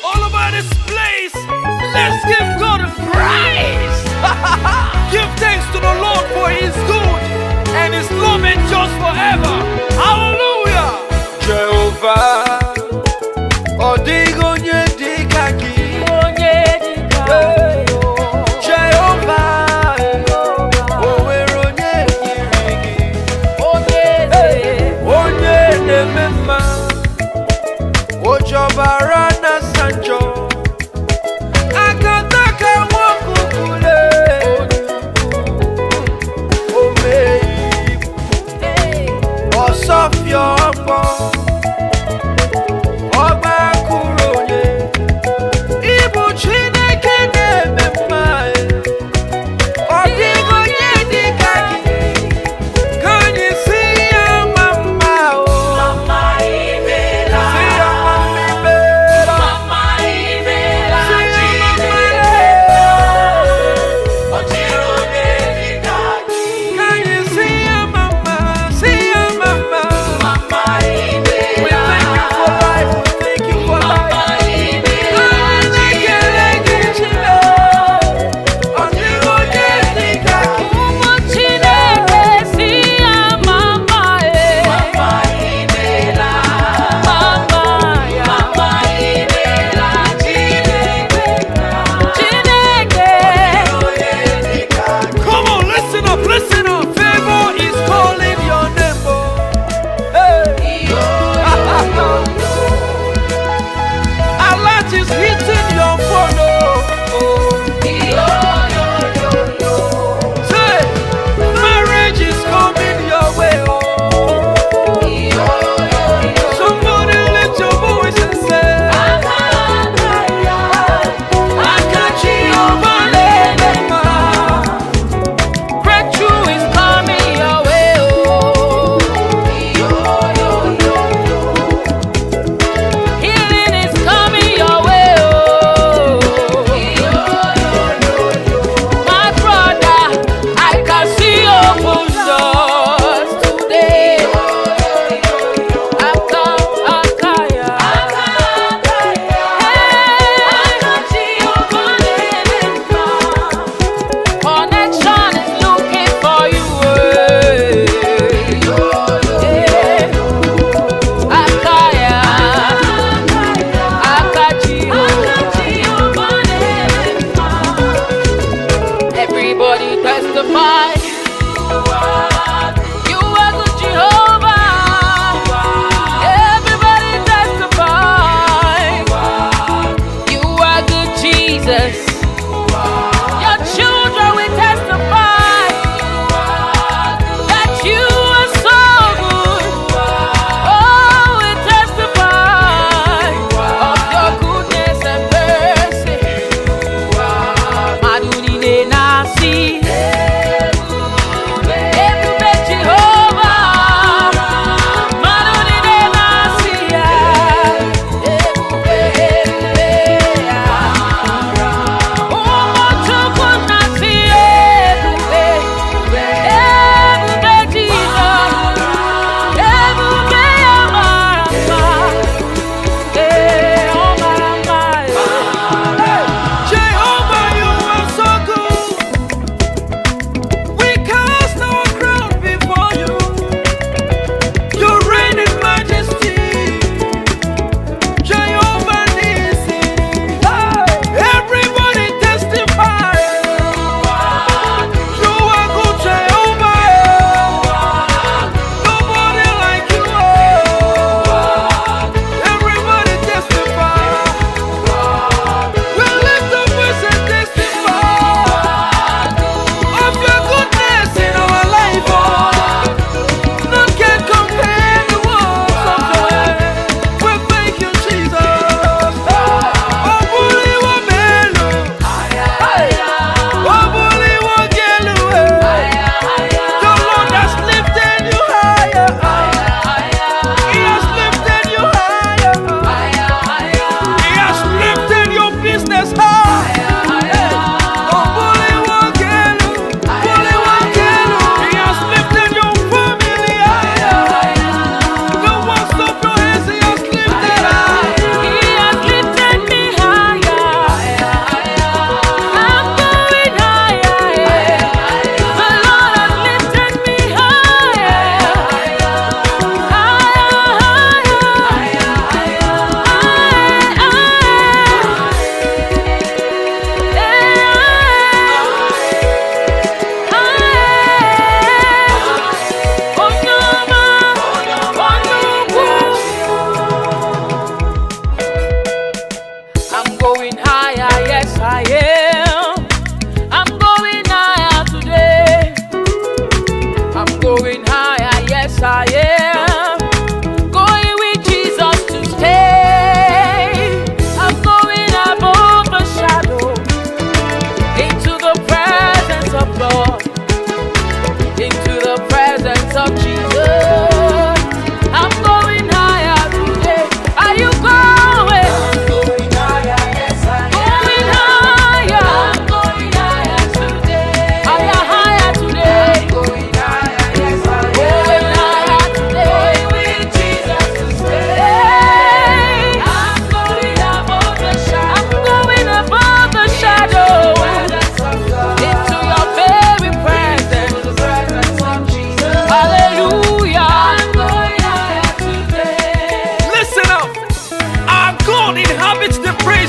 all over this place. Let's give God a praise. Give thanks to the Lord for His good and His love endures forever. Hallelujah. Jehovah, Odigo Nyedikaki. Barana Sancho Akataka wakukule Osofio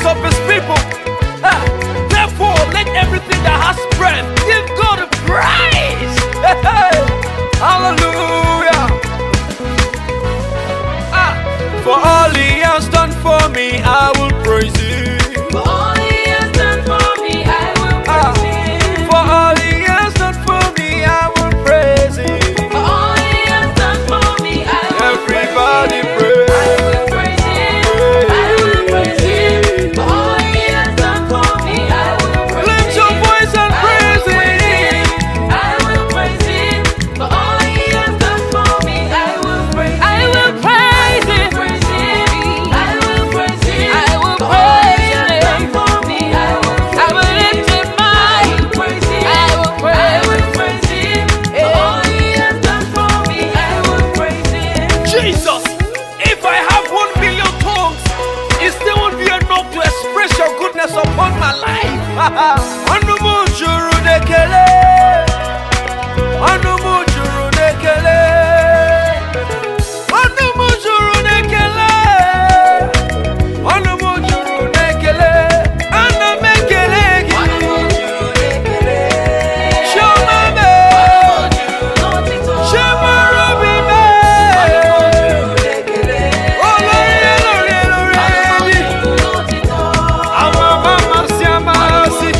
of his people. Therefore, let everything that has breath give God a praise. Hallelujah. For all he has done for me, I will praise him. For all he has done for me, I will praise him. For all he has done for me, I will praise him. For all he has done for me, I will Everybody praise praise. him. I will praise him. For all he has done for me, I will praise him. Lift your voice and praise him. I will praise him. For all he has done for me, I will praise him. I will praise him. I will praise him. I will praise him. For me, I will lift him high. I will praise him. I will praise him. For all he has done for me, I will praise him. Jesus, if I have 1 million tongues, it still won't be enough to express your goodness upon my life. Anumujuru nekele, anumujuru nekele, anumujuru nekele, anumujuru nekele, anamekele gidi. Shomame, shemarobibe, olórí lórí lórí. Ama mama si amasi,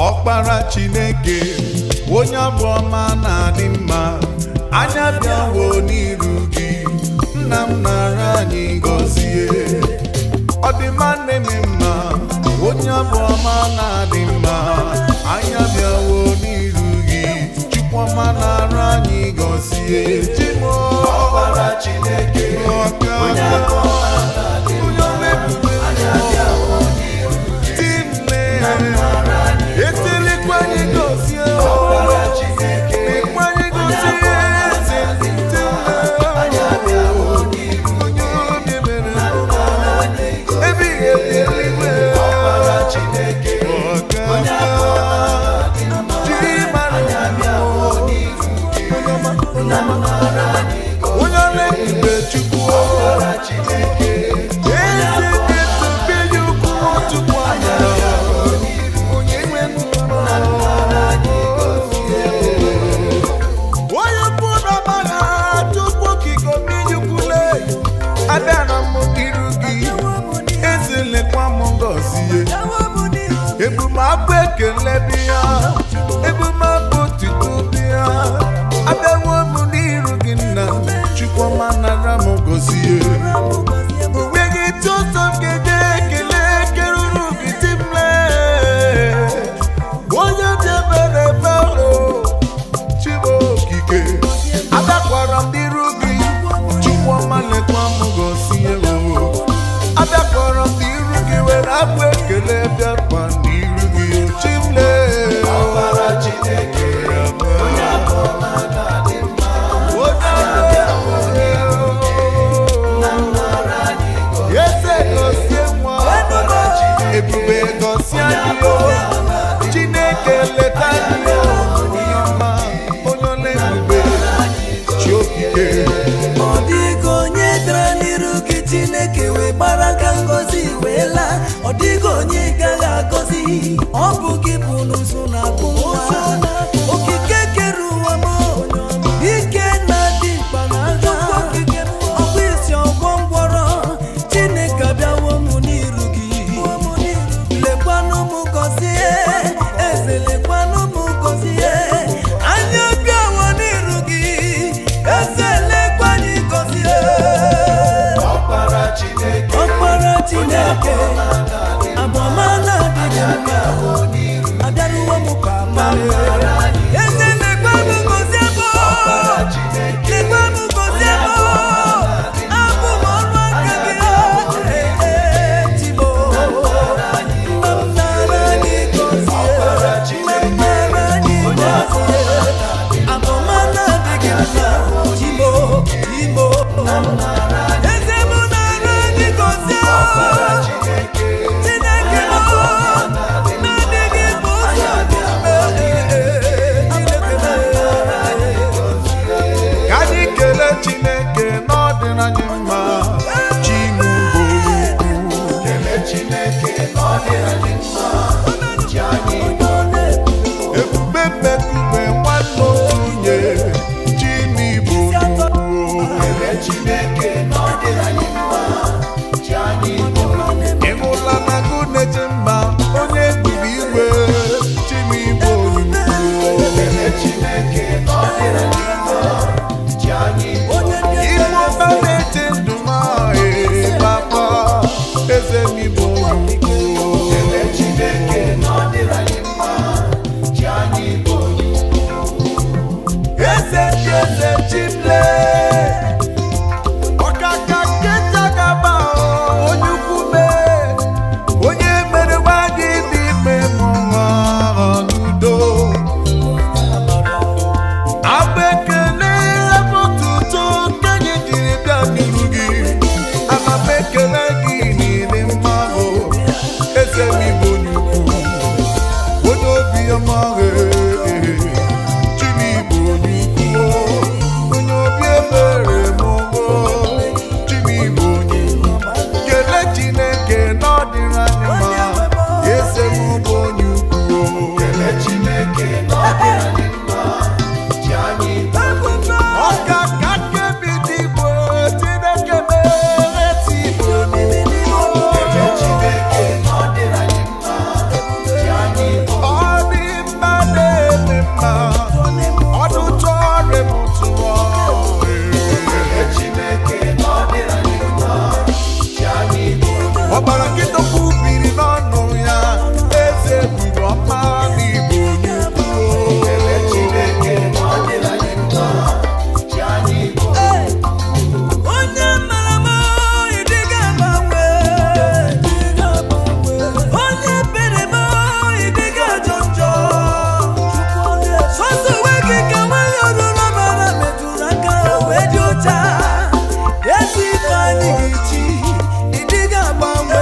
Ọkpara Chineke onye abụ ọma na-adị mma, anya bịawo n'iru gị, nna m nara anyị gọzie. Ọdịmma na-eme mma, onye abụ ọma na-adị mma, anya bịawo n'iru gị, Chukwu ọma nara anyị gọzie. Chimo Ọkpara Chineke onye abụ ọma na-adị mma, anya bịawo n'iru gị, Etelikwanyi gozie Ọkpara Chineke ekwanyi gozie anya bịawo n'iru gị, ebi eluigwe Ọkpara Chineke onye abụ ọma na-adị mma, anya bịawo n'iru gị, nna m nara anyị gọzie. Onye na-ekpe Chukwu Ọkpara Chineke eze na-etobe ya ukwu Chukwu anya ebumabụ ekele bịa, ebumabụ otuto bịa, abịawo m n'iru gị nna, Chukwu ọma nara m gọzie. Onweghị etu ụzọ m ga-eje ekele keruru gị dị m lee, onye dị ebere ebere Chimo okike, abịakwara m n'iru gị, Chukwu ọma lekwa m gọzie. Abịakwara m n'iru gị were abụ ekele bịakwa n'iru gị, Chimle Ọkpara Chineke onye abụ ọma na-adị mma, anya bịawo n'iru gị, nna m nara anyị gọzie. Eze gọzie nwa Ọkpara Chineke, ebube gọzie anyị, Chineke leta anyị, onye ọma onye ọla ebube chi okike. Ọ dịghị onye dara n'iru gị Chineke wee gbara ka ngọzi wee laa, ọ dịghị onye gaghị agọzi, ọ bụ gị bụ n'ụzọ na-akpụ nwa, okike kere ụwa m, ike na-adị mkpa n'agha, ọ bụ isi ọgwọ ngwọrọ, Chineke abịawo m n'iru gị, lekwanụ m gọzie, eze lekwanụ m gọzie, anya bịawo n'iru gị, eze lekwanụ gọzie. Ọkpara Chineke abụ ọma na-adị mma, abịaruwo m papa, eze lekwa m gọzie m, lekwa m gọzie m, abụ m ọrụ aka gị, Chimo mma m nara anyị gọzie, mma m nara anyị gọzie, abụ ọma na-adị mma, Chimo eze m nara anyị gọzie. Chineke ọbara nkịta kwubiri n'ọnụ ya eze buru ọma n'igbo onye mara m ịdịga agbanwe onye bere m ịdịga ajọ njọ sọsọ onwe gị ka nwanyị ọrụrụ ọbara metụrụ aka wee dị ụcha ezi ife anyị gị chi ịdịga agbanwe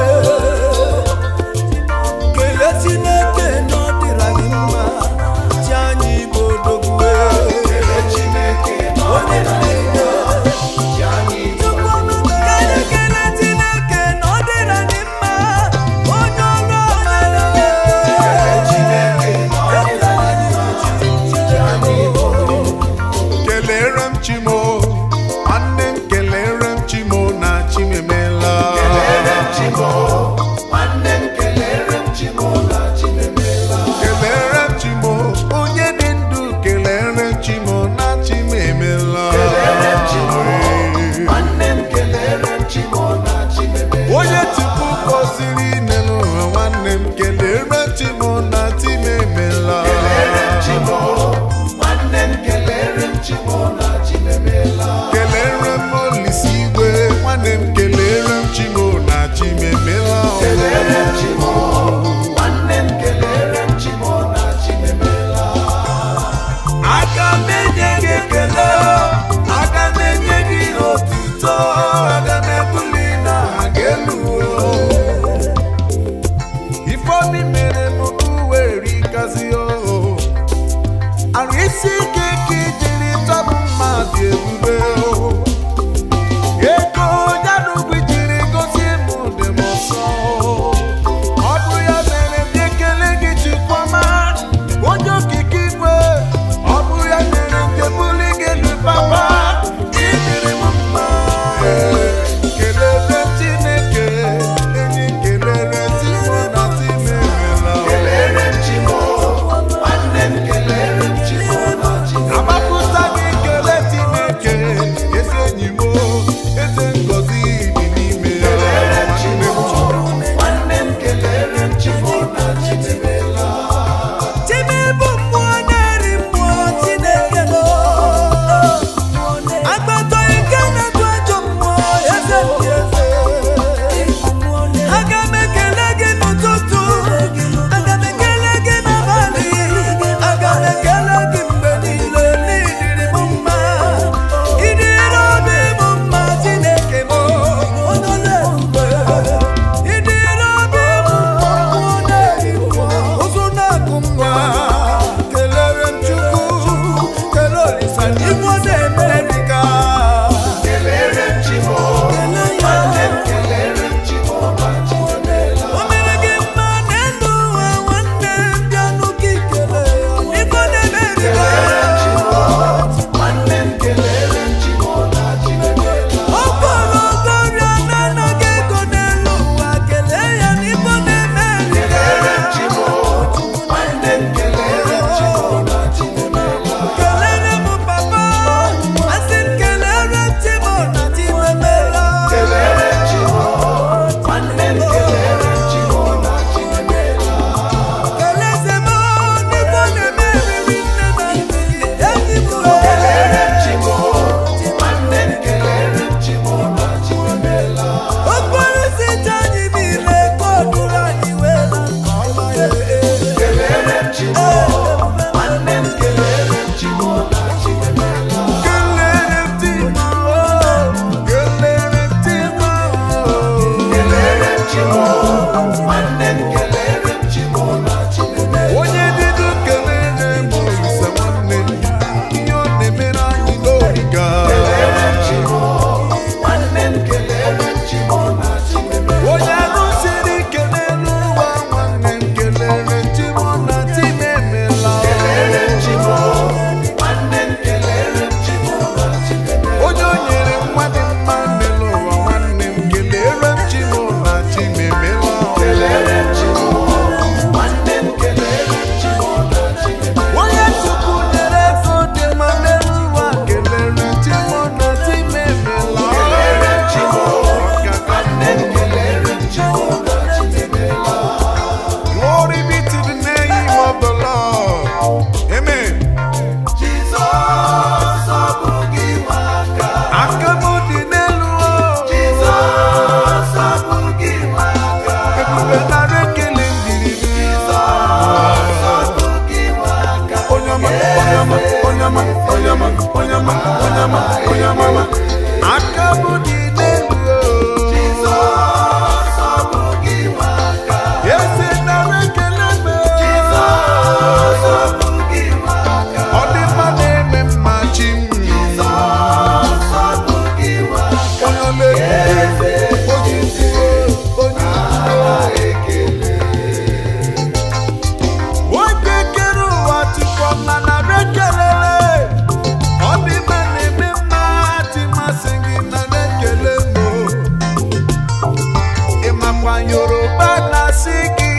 na Yoruba na-asị gị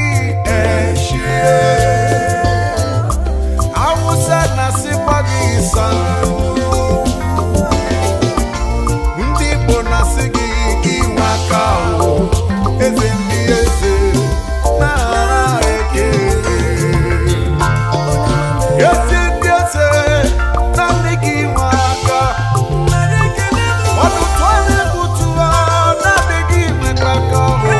eshie, Hausa na-asịkwa gị ịsanụ, ndị Igbo na-asị gị inwe aka ahụ, eze ndị eze na-ara ekele. Ezi ndị eze na ndị gị inwe aka, ọtụtụ onye bụtụwa na ndị gị inwe aka ahụ.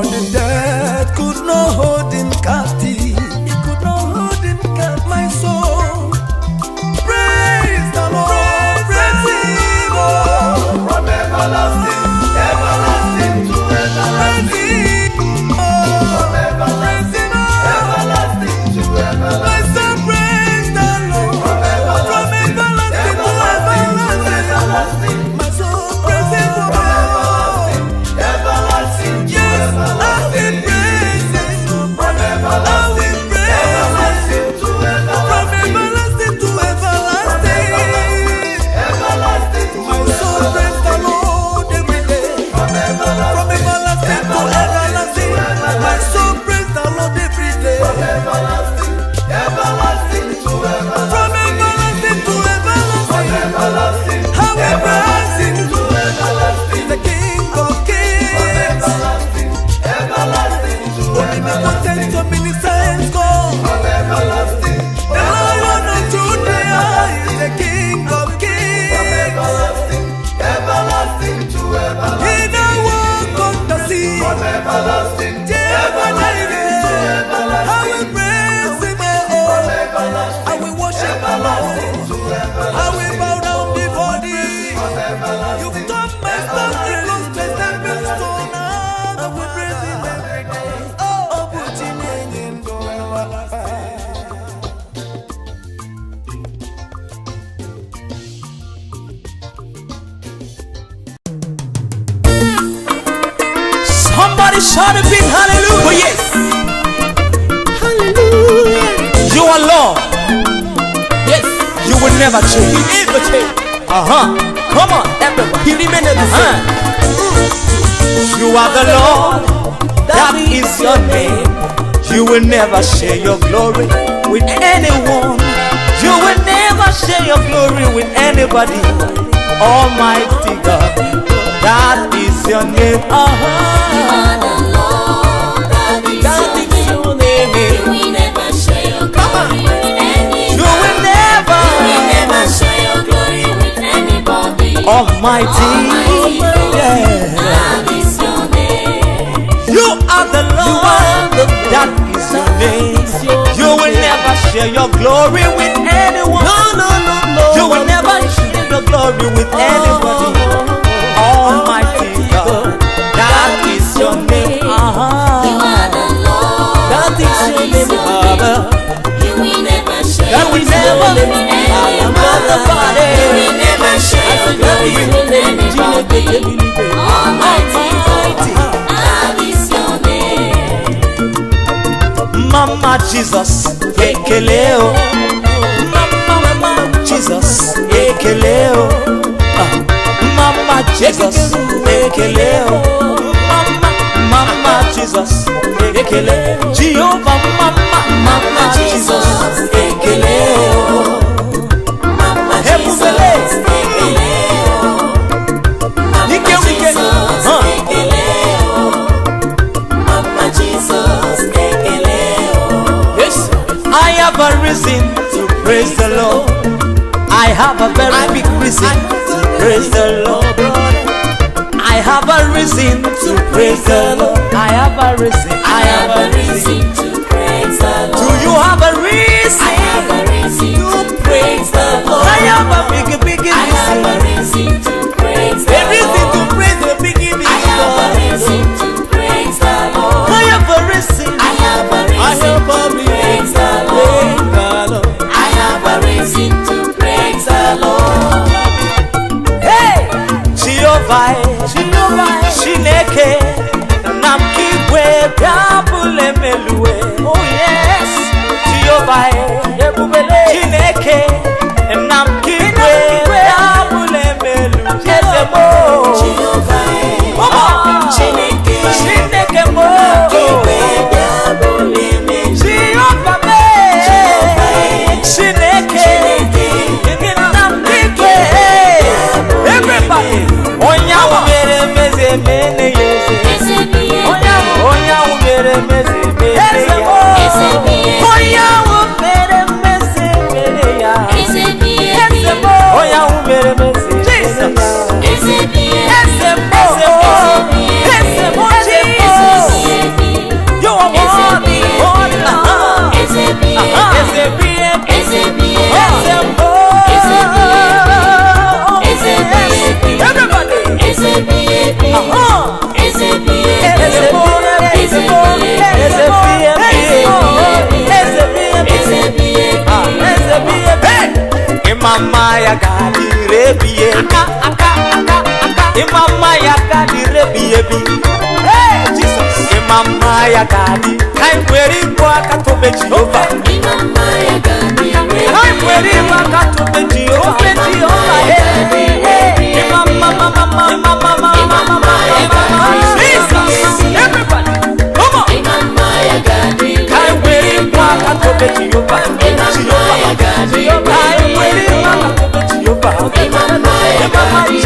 Lord, the death could not hold him captive. It could not hold him captive. My soul, praise the Lord, praise him, oh. From everlasting, everlasting to everlasting. From everlasting, everlasting to everlasting. My soul, praise the Lord. From everlasting to everlasting. My soul, praise him, oh. Everlasting to Yes, I will everlasting. praise him. From I everlasting, will praise him. everlasting to From everlasting. everlasting to everlasting. Everlasting to My soul praise the Lord every day. From everlasting to everlasting. My soul praise the Lord every day. everlasting, everlasting to everlasting. From everlasting to everlasting. Everlasting, I will praise him. to everlasting. The King of Kings. Everlasting, everlasting to Omnipotent, omniscient God. everlasting. The Lion of Judah is the King of Kings. Everlasting, everlasting to everlasting. He that walk on the sea. Everlasting, Jehovah Jireh. I will praise him, oh. I will worship the Lord. I will bow down before thee. You've done my stuff, the most stepping stone. I will praise him every day. Oh, put him in go everlasting. Somebody shout a big hallelujah. Oh, yes. Hallelujah. You are Lord. Yes. You will never change. You never change. Come on, everybody. He remained the same. You are the Lord. That is your name. You will never share your glory with anyone. You will never share your glory with anybody. Almighty God. That is your name. You are the Lord, that is your name. You will never share your glory with anyone. You will never share your glory with anybody. Almighty, yeah. That is your name. You are the Lord. That is your name. You will never share your glory with anyone. No. You will never share your glory with anybody. Almighty God. That is your name. You are the Lord, That is your name, Father. You will never share That will never your glory with anybody. You will never share your glory with anybody. Almighty God, that is your name. Mama Jesus, ekeleo. Mama Jesus, ekeleo. Mama Jesus, ekeleo. Mama Jesus, ekeleo. Jehovah, Mama Jesus, ekeleo. Mama Jesus, ekeleo. Mama Jesus, ekeleo. Mama Jesus, ekeleo. Yes, I have a reason to praise the Lord. I have a very big reason to praise the Lord. I have a reason to praise the Lord. I have a reason. I have a reason to praise the Lord. Do you have a reason? I have a reason to praise the Lord. I have a big I have a reason. reason to praise the A reason Lord. to praise the big I have a reason to praise the Lord. I have a reason. I have a reason to praise the Lord. I have a reason to praise the Lord. Hey, Jehovah, Chineke, Namkigwe, Biabule Melue. Oh yes, Jehovah, Chineke, Namkigwe, Biabule Melue. Jehovah, Chineke mo, Chineke, Namkigwe. Everybody, Onyawu mere meze mene yeze. Onyawu mere meze mene yeze. Onyawu mere Maya gadi rebiye. Maya gadi rebiye. Hey Jesus. Maya gadi. Time where you walk at the Jehovah. Maya gadi. Time where you walk at the Jehovah. Jesus. Everybody. Come on. Maya gadi. Time where you walk at the Jehovah. Maya gadi. Time where you walk at the Jehovah. Maya gadi.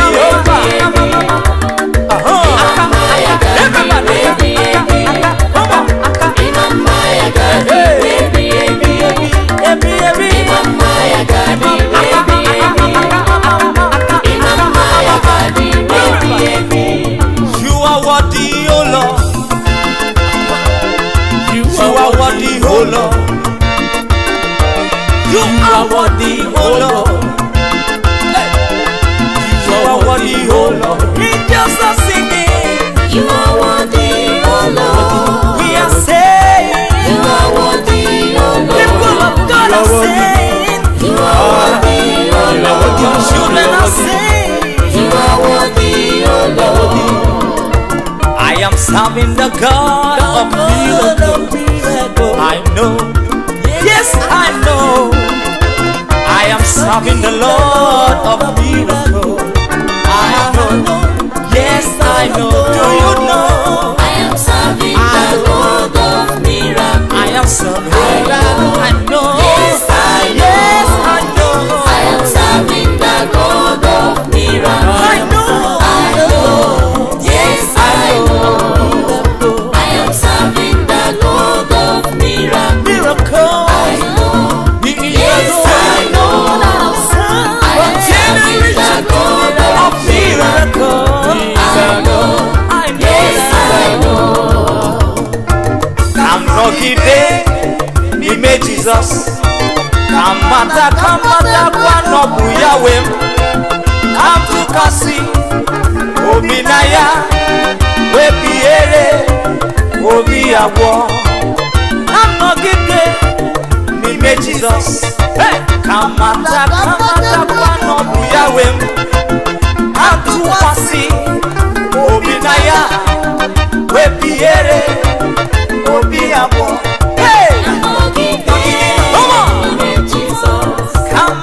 You are worthy, oh Lord. You are worthy, oh Lord. Angels are singing. You are worthy, oh Lord. We are saying. You are worthy, oh Lord. People of God are saying. You are worthy, oh Lord. Your children are saying. You are worthy, oh Lord. I am serving the God of miracles. I know. Yes, I know. I am serving the Lord of miracles. I know. Yes, I know. Do you know? I am serving the Lord of miracles. I am serving. I know. Yes, I know. Yes, I know. I am serving the God of miracles. I know. I know. Yes, I know. I am serving the God of miracles. Miracle. I know. Yes, I know. I am serving the God of miracles. I know. Yes, I know. Come Nogide, Nime Jesus. Kamata kwa nobu Yahweh. Come to Kasi, Ominaya, Webiere, Obiawo. Come Nogide, Nime Jesus. Hey, Kamata kwa nobu Yahweh. Come to Kasi, Ominaya, Webiere, Obiawo. Hey! Come on! Come on!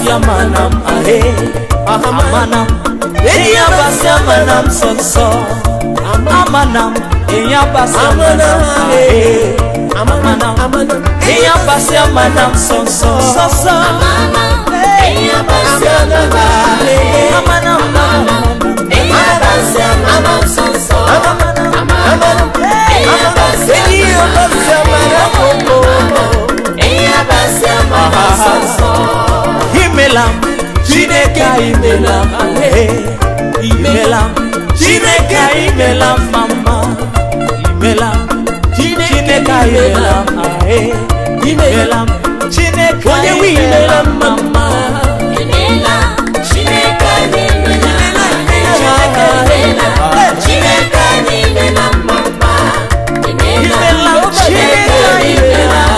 Amanam, ahe, amanam, eya basamanam sonso, amanam, eya basamanam, ahe, amanam, eya basamanam sonso, Amanam, eya basamanam, ahe, amanam, eya basamanam sonso, amanam, eya basamanam, eya basamanam sonso. Imelam, Chineke imelam, imelam, Chineke imelam, mama, imelam, Chineke imelam, imelam, Chineke imelam, mama, Imelam, Chineke imelam, Chineke imelam, mama, imelam, Chineke imelam,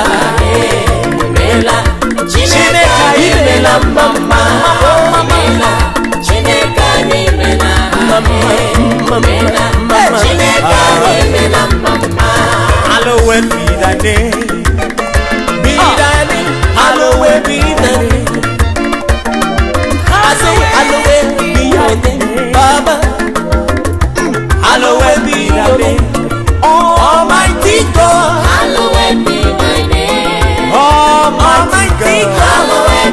Chineke imelam, mama, Chineke imelam, mama. Hallowed be thy name, be thy name, hallowed be thy name. Hallowed be thy name, Baba. Hallowed be thy name, Almighty God. Hallowed be thy name. Almighty God. Hallowed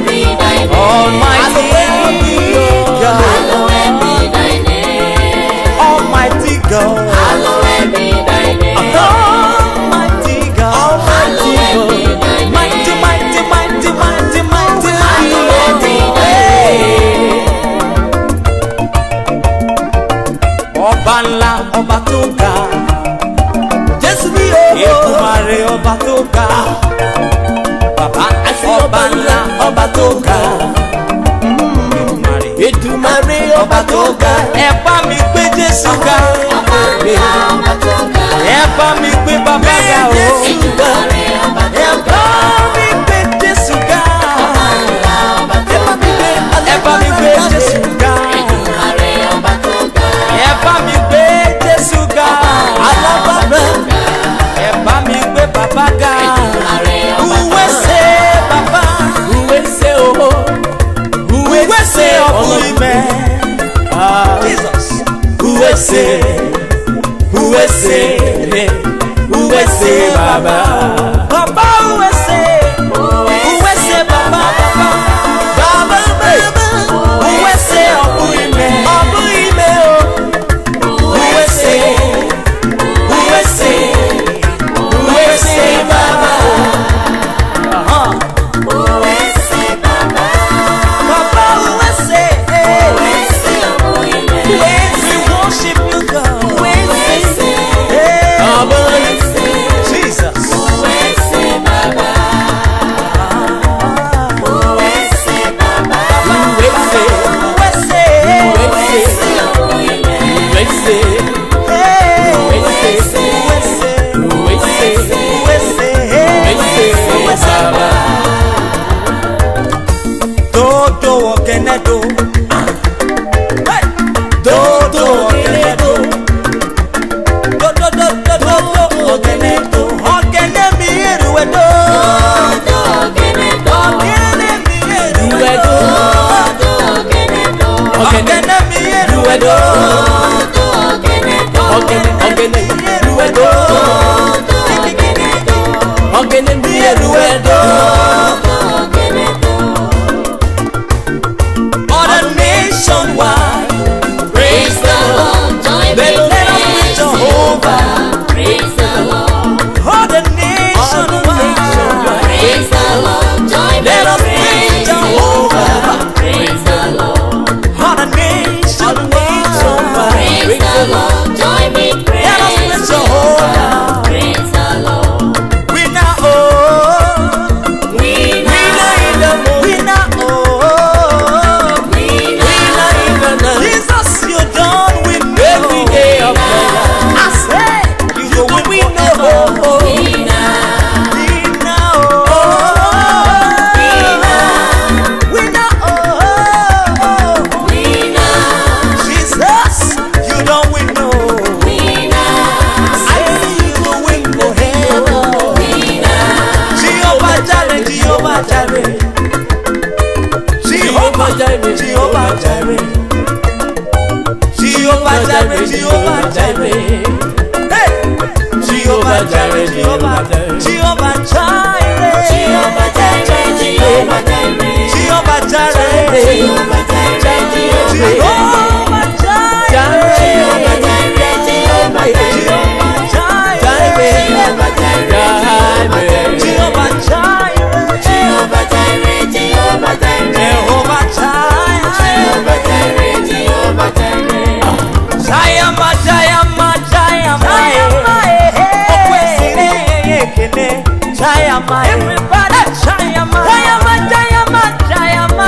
God. Hallowed be thy name. Almighty God. Hallowed be thy name. Mighty, mighty, mighty, mighty, mighty. Hallowed be thy name. Ọba ńlá, ọba tó ga. Jésù ni o. Èdùmàrè ọba tó ga. Bàbá ọba ńlá, ọba tó ga. Èdùmàrè Ọba tó ga. Ẹ bá mi gbé Jésù ga. Ọba ńlá, ọba tó ga. Ẹ bá mi gbé bàbá ga o. Èdùmàrè ọba tó Ẹ ga. bá mi gbé Jésù ga. Ọba ńlá, ọba tó ga. Ẹ bá mi gbé Jésù ga. Èdùmàrè ọba tó ga. Ẹ bá mi gbé Jésù ga. alábàbà. Ẹ bá mi gbé bàbá ga. Èdùmàrè ọba tó Uwe ga. se bàbá. Uwe se o. Uwe se ọ̀bùn ìmẹ̀. Jesus. Uwe se. Uwe se. Uwe se bàbá. Bàbá uwe se. Uwe se bàbá bàbá. Bàbá bàbá. Uwe se ọ̀bùn ìmẹ̀. Ọ̀bùn ìmẹ̀ o. Uwe se. Uwe se. Uwe se bàbá. Uwe se baba. Bàbá uwe se. Uwe se ọmọ ilẹ̀. We worship you God. Uwe se. Bàbá Uwe se. Jesus. Uwe se baba. Uwe se baba. Uwe se. Uwe se. Uwe se ọmọ ilẹ̀. Uwe se. Uwe se. Uwe se. Uwe se. Uwe se. Uwe se baba. Dodo ogene do. Dodo ogene do. Dodo ogene do. Ogene mi eruwe do. Odo ogene do. Ogene mi eruwe do. Odo ogene do. Ogene mi eruwe do. Odo ogene do. Ogene ogene Eruwe do. Odo ogene do. ogene mi eruwe do. Odo ogene do. All the nationwide. Praise the Lord, join me, Let us praise praise Jehovah. Praise the Lord, All the nationwide. praise the Lord, join me, Let us praise Jehovah. Praise the Lord, All the nationwide. praise the Lord, join me, Let us praise praise Jehovah. Praise the Lord, We now oh. we now, We now oh. we now, Jesus, you done with me. Every day of my life. I say, you go win no more. we now, We now oh. We now oh. we now, Jesus, you don't win no. we now, I say you go win no hell. we now, Jehovah Jireh, Jehovah Jireh. Jehovah Jireh, Jehovah Jireh. Jehovah Jireh, Jehovah Jireh. Hey! Jehovah Jireh, Jehovah Jireh. Jehovah Jireh. Jehovah Jireh, Jehovah Jireh, Jehovah Jireh. Jehovah Jireh, Jehovah Jireh. Jehovah Jireh, Jehovah Jireh, Jehovah Jireh. Jehovah Jireh, Jehovah Jireh. Jehovah Jireh, Jehovah Jireh, Jehovah Jireh. Jehovah Jireh, Jehovah Jireh. Jayama, Jayama, Jayama, Okwesiri ekele, Jayama, everybody, Jayama, Jayama, Jayama, Jayama,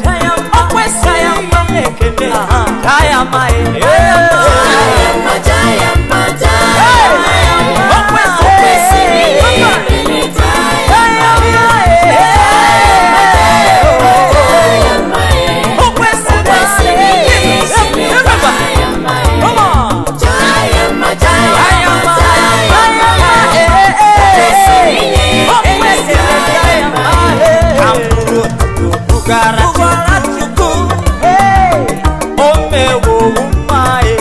Jayama, Okwesiri ekele, Jayama, Jayama, Jayama, Jayama, Okwesiri ekele, Jayama, Okwesiri ekele, Jayama, Come on. Jayama, Jayama, Bugara chuku, omewo umae.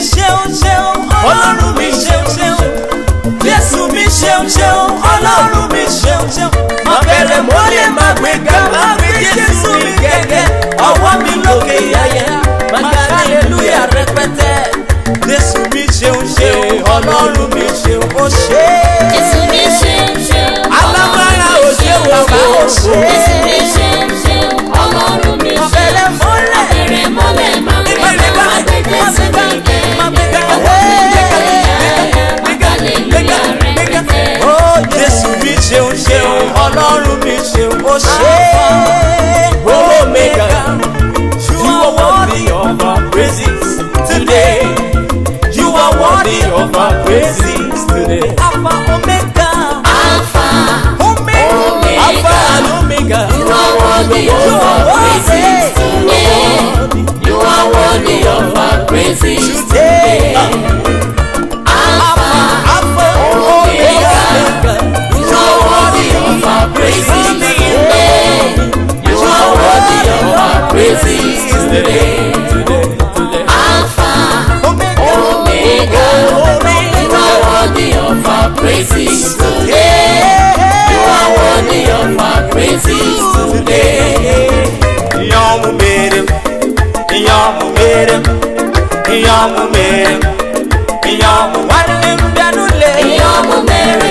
ṣeun ṣeun, Ọlọ́run mi ṣeun ṣeun. Jésù mi ṣeun ṣeun, Ọlọ́run mi ṣeun ṣeun. Má bẹ̀rẹ̀ mọ́lẹ̀ má gbéga, má gbé Jésù mi gẹ́gẹ́. Ọwọ́ mi lókè yáyẹ, má ká hallelujah rẹpẹtẹ. Jésù mi ṣeun ṣeun, Ọlọ́run mi ṣeun ó ṣe. Jésù mi ṣeun ṣeun, Alágbára ò ṣe bàbá ò ṣe. Jésù mi ṣeun ṣeun, Ọlọ́run mi ṣeun. Abẹ́rẹ́ mọ́lẹ̀, Abẹ́rẹ́ mọ́lẹ̀ má gbé Jésù mi gẹ́gẹ́. má gbéga, oh Jésù mi ṣeun ṣeun, Ọlọ́run mi ṣeun ó ṣe. Omega, you are worthy of our praises today. You are worthy of our praises today. Alpha, Omega, Alpha, Omega, Alpha and Omega. you are worthy of our praises today. You are worthy of our praises today. Alpha, Alpha, Omega, you are worthy of our praises today. You are worthy of our praises today. Alpha, Omega, you are worthy of our praises today. You are worthy of our praises today. Yamu mere, yamu mere, yamu mere, yamu wale mbianule, Iyomu Mary,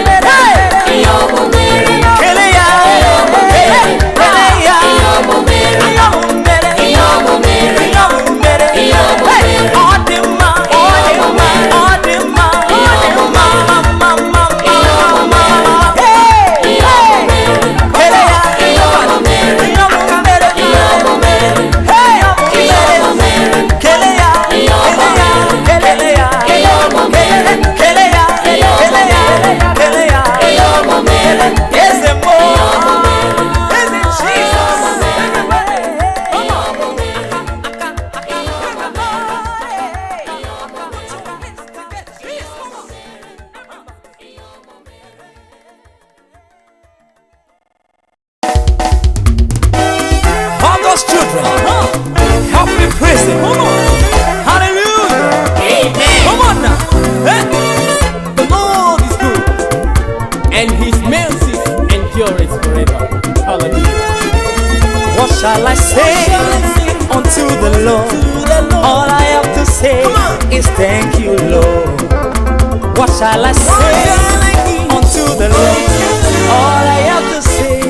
Iyomu Mary, keleya, Iyomu Mary, keleya, Iyomu Mary, yamu mere, Iyomu Mary, yamu mere, Iyomu Mary, odima, Iyomu Mary, odima, Iyomu Mary, mama, Iyomu Mary, Iyomu Mary, keleya, Iyomu Mary, yamu mere, Iyomu Mary, Iyomu Mary, keleya, Iyomu Mary, keleya, Iyomu Mary, keleya, keleya, Iyomu Mary, yes, the more, Iyomu Mary, yes, in Jesus' name. Iyomu Mary. All those children, help me praise Him. Hallelujah. Come on now. The Lord is good, and His mercies endureth forever. Hallelujah. What shall I say unto the Lord? All I have to say is thank you, Lord. What shall I say unto the Lord? All I have to say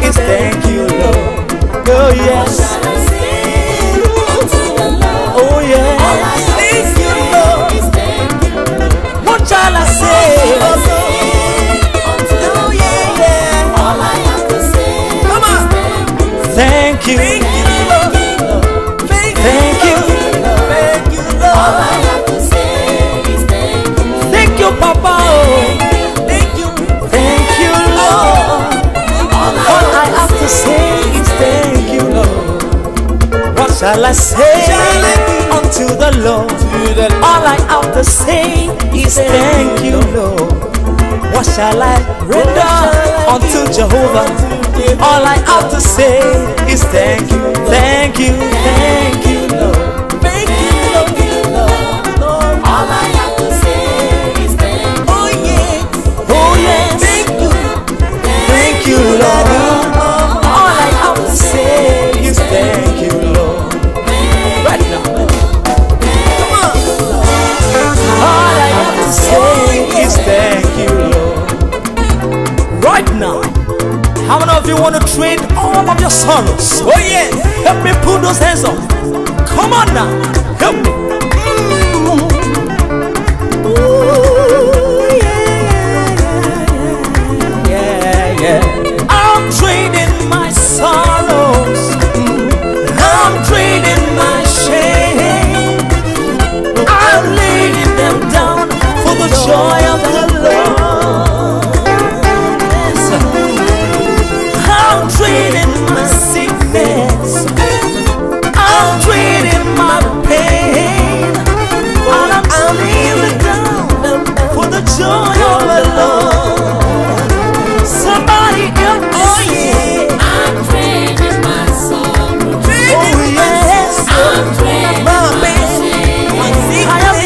is thank you, Lord. Oh yes, oh yes. Thank you, Lord. What shall I say? Oh yeah. Come on. Thank you. Thank you, Lord. Thank you. Thank you, Papa. Oh. Thank you, Lord. All I have to say is thank you, Lord. What shall I say unto the Lord? All I have to say is thank you, Lord. What shall I render unto Jehovah? All I have to say is thank you, thank you, thank you, Lord. Thank you, Lord. Oh yes, thank you, Lord. All I have to say is thank you, Lord. Right now, come on. All I have to say is thank you, Lord. Right now, how many of you want to trade all of your sorrows? Oh yes, help me put those hands up. Come on now, help me. Ooh, yeah. I'm trading my sorrows. I'm trading my shame. I'm laying them down for the joy of the Lord. Yes. I'm trading my sickness. I'm trading my pain. And I'm laying it down for the joy of the Lord. Somebody help me. Oh yeah. I'm trading my sorrow. Oh yes. I'm trading my shame. I am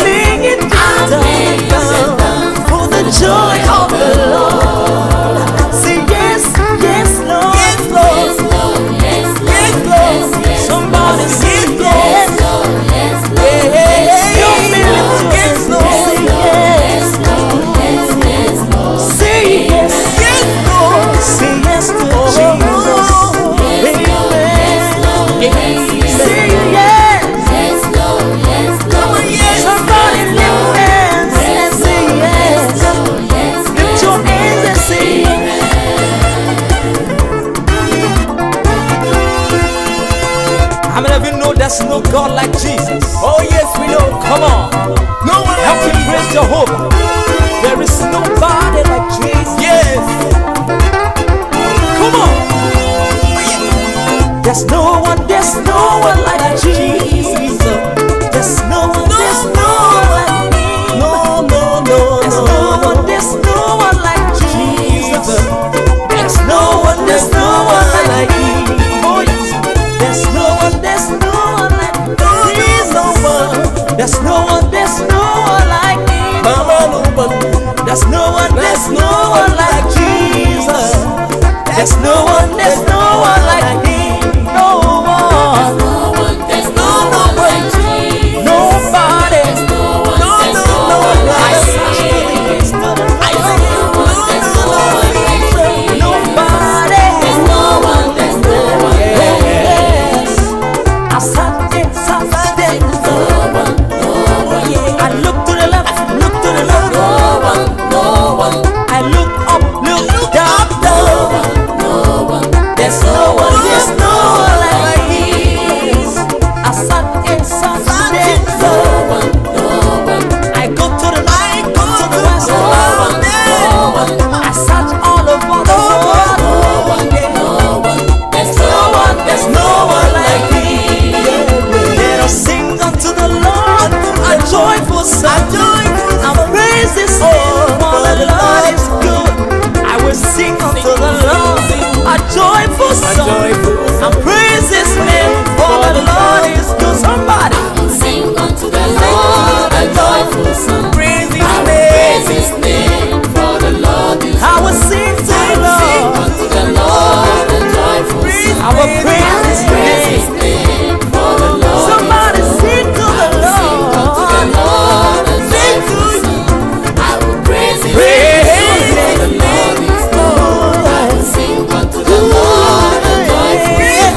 Jehovah. There is nobody like Jesus. Yes. Come on. There's no one like Jesus. There's no one like me. No. There's no one like Jesus. There's no one like me. Oh yes. There's no one like Jesus. There's no one like me. There's no one like Jesus. There's no one like me. No one. There's no one like Jesus. Nobody. I see. Nobody. Yes. I sat there. I look to the left, look to the left. I look up, look down. There's no one like me. I sat there. I go to the right, go to the west. I search all over the world. There's no one like me. Let us sing unto the Lord a joyful song. And praise His name, for the Lord is good. I will sing unto the Lord a joyful song. And praise His name, for the Lord is good. Somebody Sing unto the Lord a joyful song. praise His I will name. praise His name, for the Lord is I will sing to I the will sing Lord. unto the Lord a joyful song. I will praise His Praise His name. name, for the Lord is Somebody sing to the sing unto the Lord. Lord a joyful song. I will praise His Praise name, His for the Lord is good. I will sing unto the Lord a joyful song.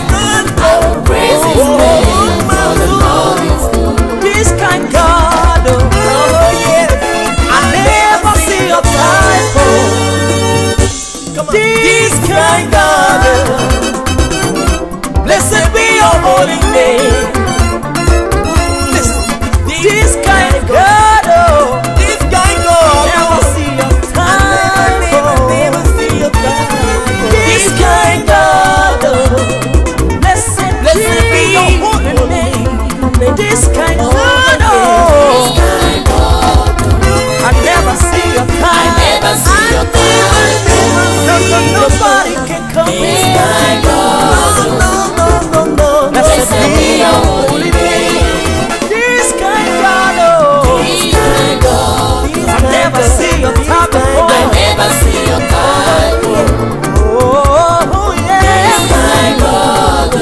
I will praise His name, for the Lord is good. This kind God, I never see a typo. This kind God, blessed be your holy name. Listen, this kind God, never see a typo. This kind God, blessed be your holy name. This kind God, I never see a kind. Never see your kind. Nobody can come This in. kind God. Blessed be your holy name. This kind God, This kind God. I never see a time before. I never see your kind. Oh This yeah, kind God.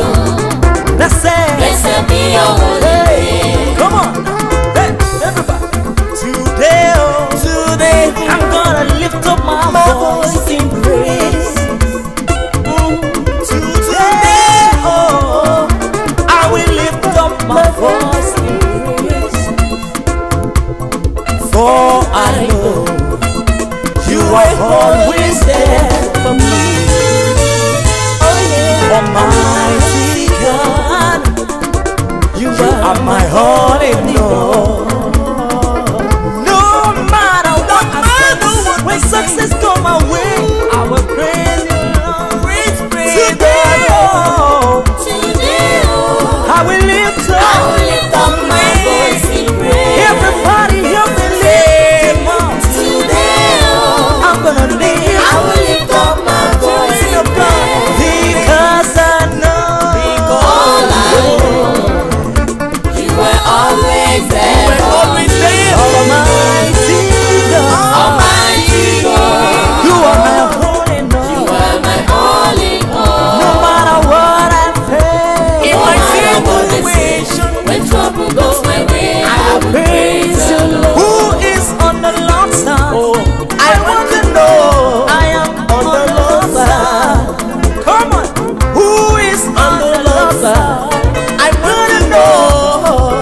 blessed. Blessed be your holy name. Come on, hey, everybody. Today, I'm gonna lift up my voice in praise. Today, oh, I will lift up my voice in praise. For I know you are always there for me. Oh yeah, Almighty God, you are my all in all. No matter what I face, when success come my way, I will praise you, Lord. Today, oh, Today, oh, I will lift up. I will lift up my voice in praise. Everybody help me lift him up. Today, oh, I'm gonna live. I will lift up my voice in praise. Because I know. All I know, you were always there. Almighty God, Almighty God. you are my holy You Lord. are my all in all. No matter what I face, No matter what the situation, when trouble goes my way, I will praise the Lord. who is on the Lord's side? I want to know. I am on the Lord's side. Come on, who is on the Lord's side? I want to know.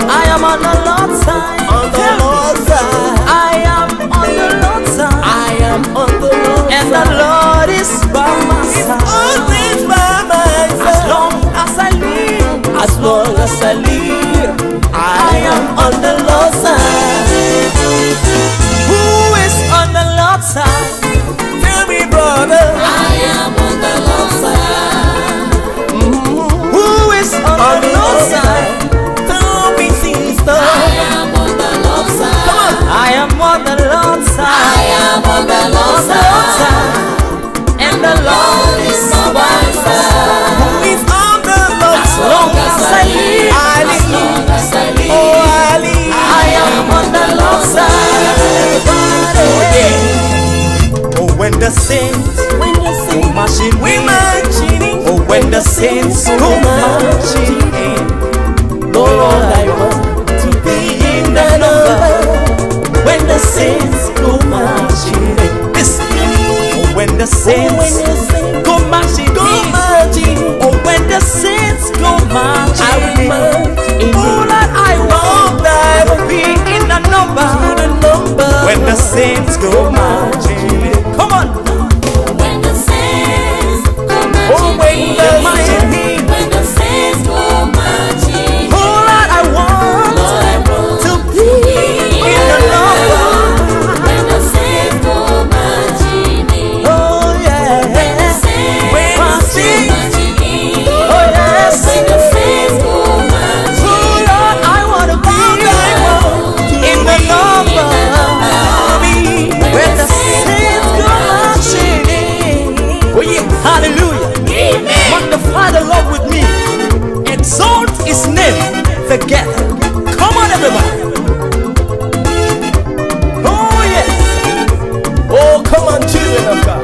I am on the Lord's side. On the Lord's side. I am on the Lord's side. I am on the Lord's side. And the Lord is by my side. Always by my side. As long as I live, as long as I live, I am on the Lord's side. the saints when the go saints marching we in. marching in. Oh, when the saints go marching in. Lord, I want to be in the number. When the saints go marching in. Listen. Oh, when the When saints the saints go marching go in. marching, Oh, when the saints go marching I will in. march in. Oh, Lord, I want that I will be in the number. the number. When the saints go marching in. Come on. When the saints go Oh, when the marching in. saints When the saints go marching in. Oh, Lord, I want Lord, I want to be in the number. when the saints go marching in. Oh, yeah. When the saints go Marching. marching in. Oh, yes. When the saints go Oh, marching Lord, I want to be in the number. When the saints go marching in. Oh, yeah. Hallelujah. Magnify the Lord with me. Exalt his name together. Come on, everybody. Oh, yes. Oh, come on, children of God.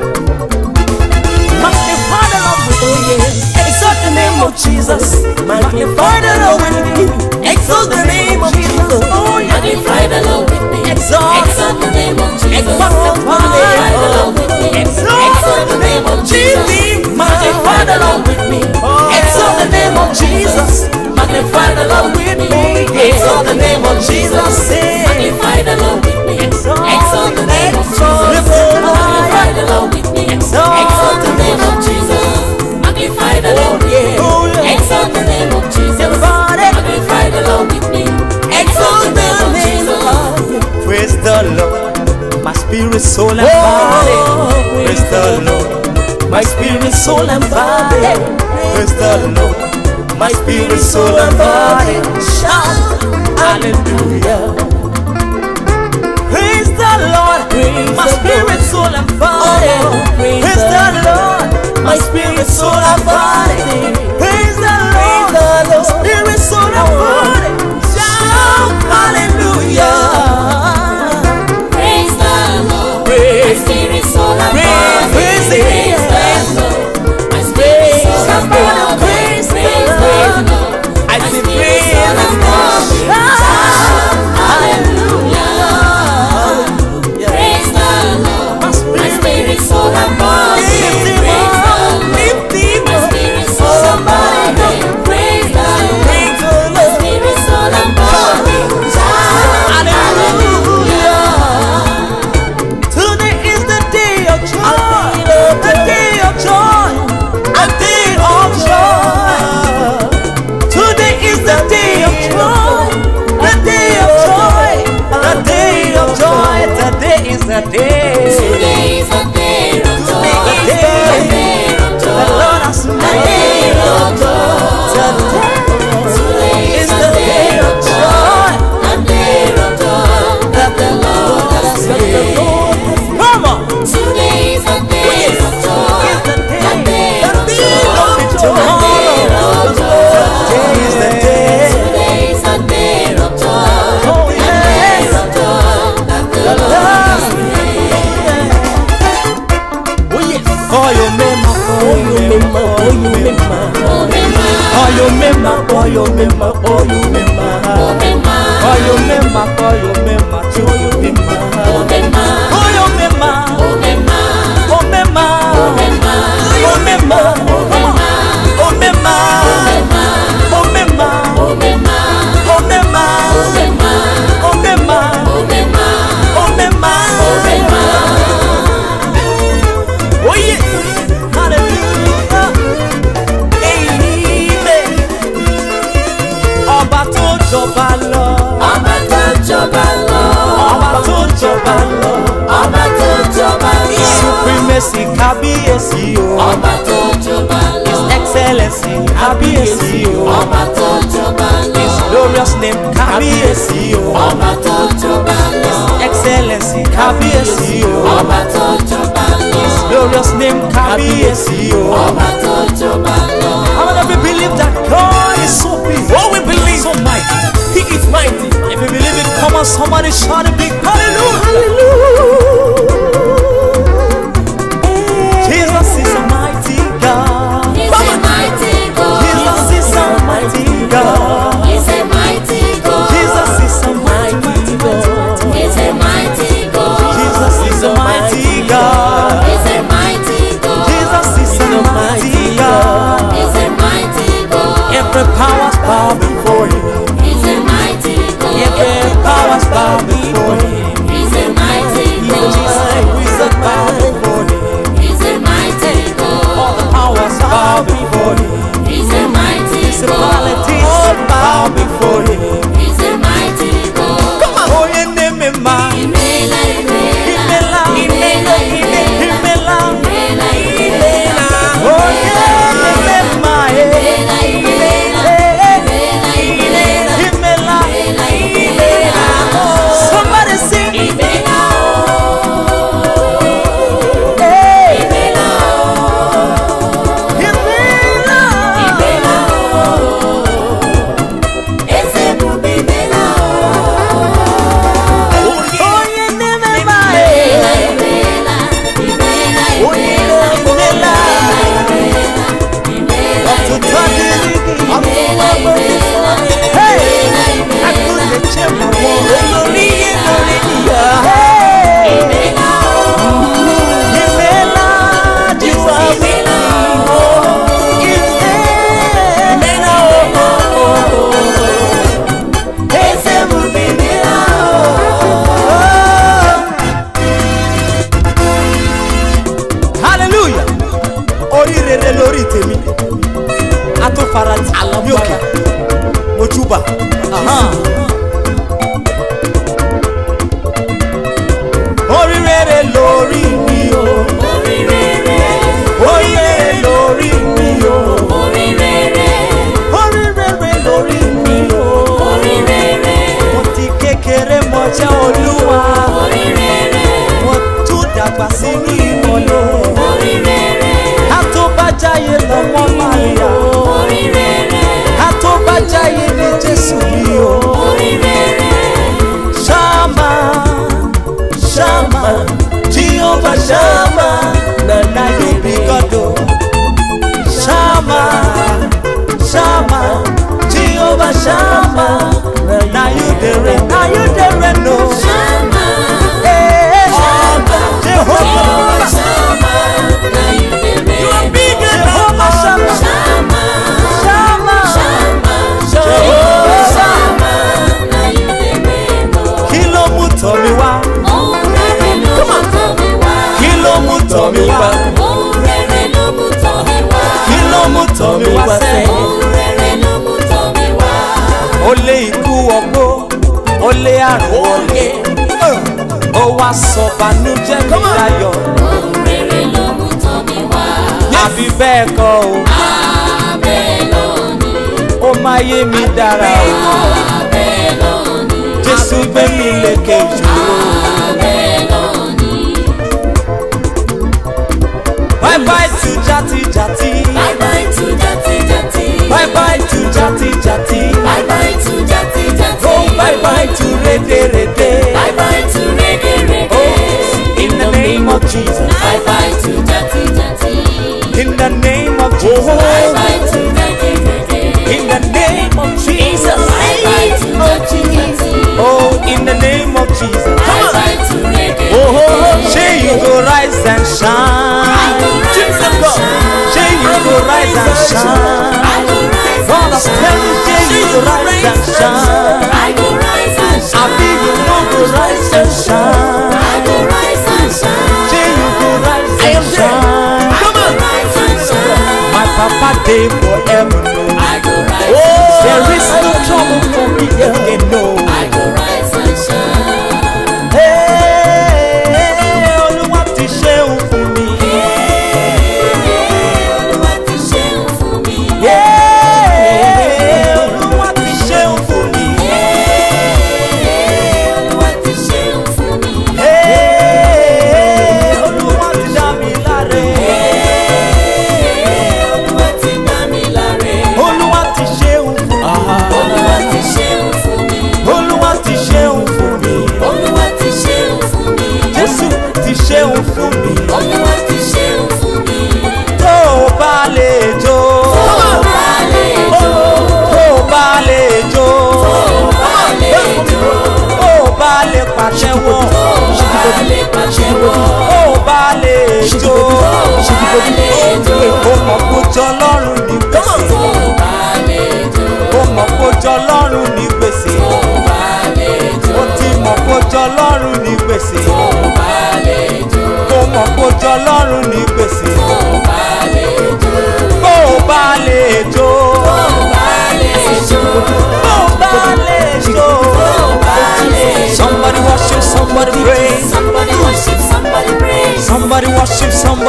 Magnify the Lord with me. Exalt the name of Jesus. Magnify the Lord with me. Exalt the name of Jesus. Oh, yeah. Magnify the Lord with me. Exalt. Exalt the name of Jesus. Magnify Magnify the Lord with me. Exalt the name of Jesus. Magnify the Lord with me. Exalt the name of Jesus. Magnify the Lord with me. Exalt the name of Jesus. Magnify the Lord with me. Exalt the name of Jesus. Magnify the Lord with me. Exalt the name of Jesus. Magnify the Lord with me. Exalt the name of Jesus. Magnify the Lord with me. Exalt the name of Jesus. Praise the Lord, my spirit, soul, and body. Praise the Lord, my spirit, soul, and body. Praise the Lord, my spirit, soul, and body. Shout hallelujah. Praise the Lord, my spirit, soul, and body. Praise the Lord, my spirit, soul, and body. Praise the Lord, my spirit, soul, and body. Shout hallelujah. Praise the Lord. My spirit, soul, and body. Praise the Lord. My spirit, soul, and body. Praise the Lord. I My say spirit, praise soul, and body. Shout hallelujah. Praise the Lord. My spirit, soul, and body. Praise the Lord. My spirit, soul, and body. Praise the Lord. My spirit, soul, and body. Shout hallelujah. Today is the day of joy, the day of joy, a day of joy. Today is the day of joy, the day of joy, the day of joy. Today is the day. Today is a day of joy. The day the Lord has A made. day of joy. Today is a day of joy. A day of joy that the Lord has made. Come on. Today is a day of joy. It's the day. A day The of day of joy. tomorrow. A day of joy. Today is the day. Today is a day of joy. Oh, A yes. day of joy that the Lord has made. Oh, yes. For your mema, for your mema, for your mema. Oh, Mema, For your mema, for your mema, for your mema. oh, Mema, For your mema, for your mema, to your mema. oh, Mema, For your mema, oh, Mema, oh mema, oh, Mema, oh mema, oh mema, oh mema, oh, Mema, oh mema, oh, Mema, oh mema, oh, Mema, oh mema. oh, Mema. Oh yes, hallelujah, amen. Ọba tó jọba lọ, Ọba tó jọba lọ, ọba tó jọba lọ. ọba tó jọba lọ, Supremacy kábíyèsí o, ọba tó jọba lọ, excellency kábíyèsí o, ọba tó jọba lọ, glorious name kábíyèsí o, ọba tó jọba lọ, excellency kábíyèsí o, ọba tó jọba lọ, glorious name kábíyèsí o. ọba tó jọba lọ. How many of you believe that God is so big? Oh, we believe So mighty. He is mighty. If you believe it, come on, somebody shout a big hallelujah. imema, imela, imela, imela, imela, oh yeah, imema, imela, imela. Somebody sing imela, hey, imela, imela, imela, ese mubimela. Hallelujah. Oríire lórí tèmi. Atúfarati mi òkè. Mojúbà. Oríire lórí mi o. Oríire lórí mi o. Oríire lórí mi o. Mo ti kékeré mo jẹ́ Olúwa. Mo tún dàgbà sínú ìmọ̀lẹ̀. Àtọ́bájáyé lọ́mọ Màríà. Àtọ́bájáyé ní Jésù mi o. Ṣáàmà, Ṣáàmà, Jehovah Ṣáàmà, na you be God o. Ṣáàmà, Ṣáàmà, Jehovah Ṣáàmà, na you dey reign, na you dey reign o. Ṣáàmà, Jehovah Ṣáàmà, na you dey reign. You are bigger than Jehovah Ṣáàmà, Ṣáàmà, Jehovah Ṣáàmà, na you dey reign o. Kí ló mú tọ̀ mí wá? Kí ló mú tọ̀ mí wá? Kí ló mú tọ̀ mí wá sẹ́yìn? Ó lé ikú ọgbó, ó lé àrùn wọlé, ó wá sọ bànújẹ́ mi láyọ̀. Àbí bẹ́ẹ̀ kọ́ o, ó máa yé mi dára o. Jésù gbé mi lékè jù o. Bye bye to jati jati. Bye bye to jati jati. Bye bye to jati jati. Bye bye to jati jati. Oh, bye bye to rede rede. Bye bye to rede rede. Oh, in the name of Jesus. Bye bye to jati jati. In the name of Jesus. Bye bye to rede rede. In the name of Jesus. Bye bye to jati jati. Oh, in the name of Jesus. Bye bye to rede rede. Oh, say you go rise and shine. Say you go rise and shine. God of heaven, say you go rise and shine. I be you no go rise and shine. Say you go rise and shine. Come on. My Papa day forever know. Oh, there is no trouble for me again, no. Hey, Olúwa ti ṣeun fún mi. Ṣeun fún mi. Olúwa ti ṣeun fún mi. Tó o bá lè jó. Tó o bá lè jó. Tó o bá lè jó. Tó o bá lè jó. Tó o bá lè pàṣẹwọ́. Tó o bá lè pàṣẹwọ́. Tó o bá lè jó. Tó o bá lè jó. O mọ̀ kó jọ lọ́rùn ní gbèsè. Tó o bá lè jó. O mọ̀ kó jọ lọ́rùn ní gbèsè. Tó o bá lè jó. O ti mọ̀ kó jọ lọ́rùn ní gbèsè. Tó o bá lè jó. Ó mọ̀ kó jọ lọ́rùn ní gbèsè. Tó o bá lè jó. Tó o bá lè jó. Tó o bá lè jó. Tó o bá lè jó. Tó o bá lè jó. Somebody worship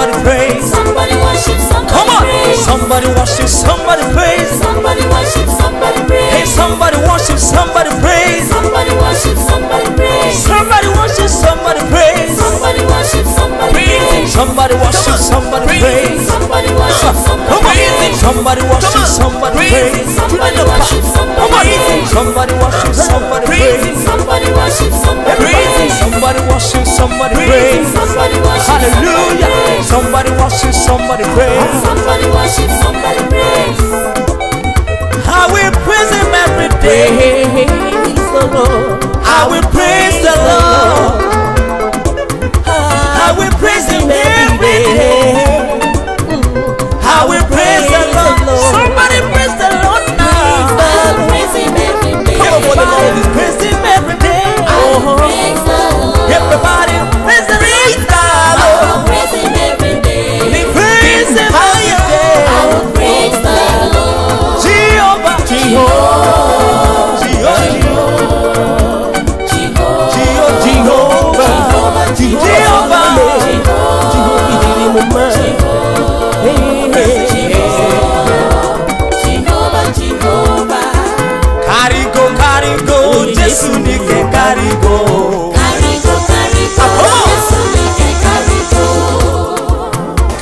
somebody praise. Somebody worship, somebody Come on, praise. somebody worship, somebody praise. Somebody worship, somebody praise. Hey, somebody worship, somebody praise. Somebody worship, somebody praise. Somebody worship, somebody praise. Somebody worship, somebody praise. Somebody worship, somebody praise. Somebody worship, somebody Come on, praise. somebody worship, somebody praise. Somebody worship, somebody praise. Somebody worship, somebody praise. Somebody worship, somebody praise. Somebody worship, somebody praise. Somebody worship, Hallelujah. Somebody worship, somebody praise. somebody worship, somebody praise. I will praise him every day. I will praise the Lord. I will praise him every day. I will praise the Lord. Somebody praise the Lord now. I'll praise him every day. Come on, for the Lord is praise him every day. I'll praise the Lord. Everybody praise the I'll Lord. praise him every day. Praise him every day. I'll praise the Lord. Jehovah, Jehovah, Jehovah, Jehovah. Jehovah, Jehovah. Karigo, Jesu nike karigo.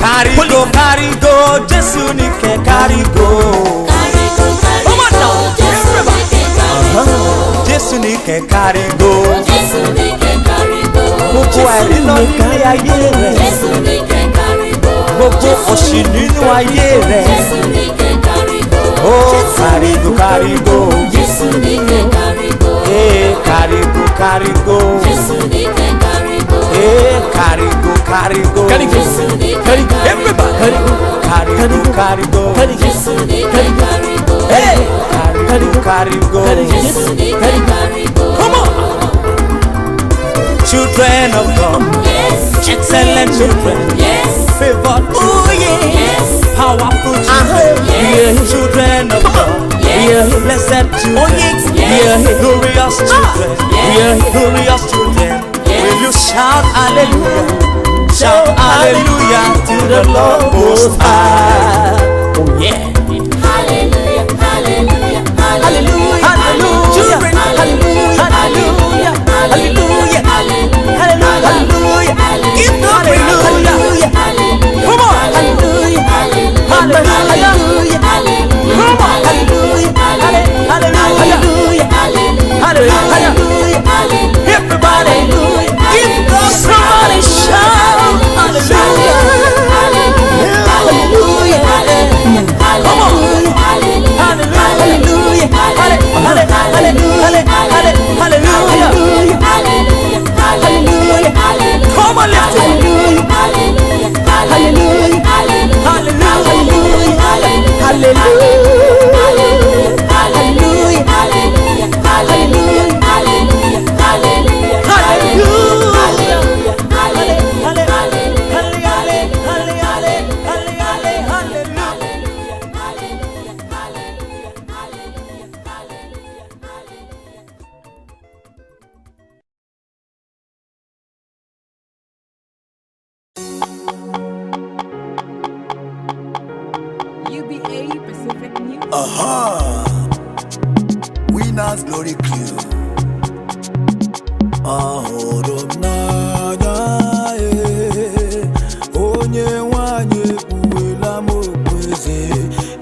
Karigo, Jesu nike karigo. Karigo, Jesu nike karigo. Jesu nike karigo. Jesu nike karigo. Gbogbo ẹ̀rí lọ nílé ayé rẹ̀. Jesu nike karigo. Gbogbo òṣì nínú ayé rẹ̀. Jesu nike karigo. Ó karigo. Jesu nike karigo. Ee karigo. Jesu nike karigo. Ee karigo. Jesu nike karigo. Everybody. Karigo. Jesu nike karigo. Hey, karigo. Jesu nike karigo. Come on. Children of God, Yes. excellent children, Yes. favored, oh yeah, Yes. powerful children, Yes. children of God, Yes. blessed children, Yes. glorious children, Yes. glorious children. Yes. Will you shout hallelujah? Shout hallelujah to the Lord Most High. Oh yeah. Hallelujah, hallelujah, hallelujah. Hallelujah. Children, hallelujah. Hallelujah. Hallelujah. Hallelujah. Give God hallelujah. Come on. Hallelujah. Hallelujah. Come on. Hallelujah. Hallelujah. Everybody, give God somebody shout. Hallelujah. Hallelujah. Come on. Hallelujah. Hallelujah. Come on, lift it. UBA Pacific News. Winners Glory Clue. Ahụrụ m n'anya onye nwanyị ekpuwela m okpueze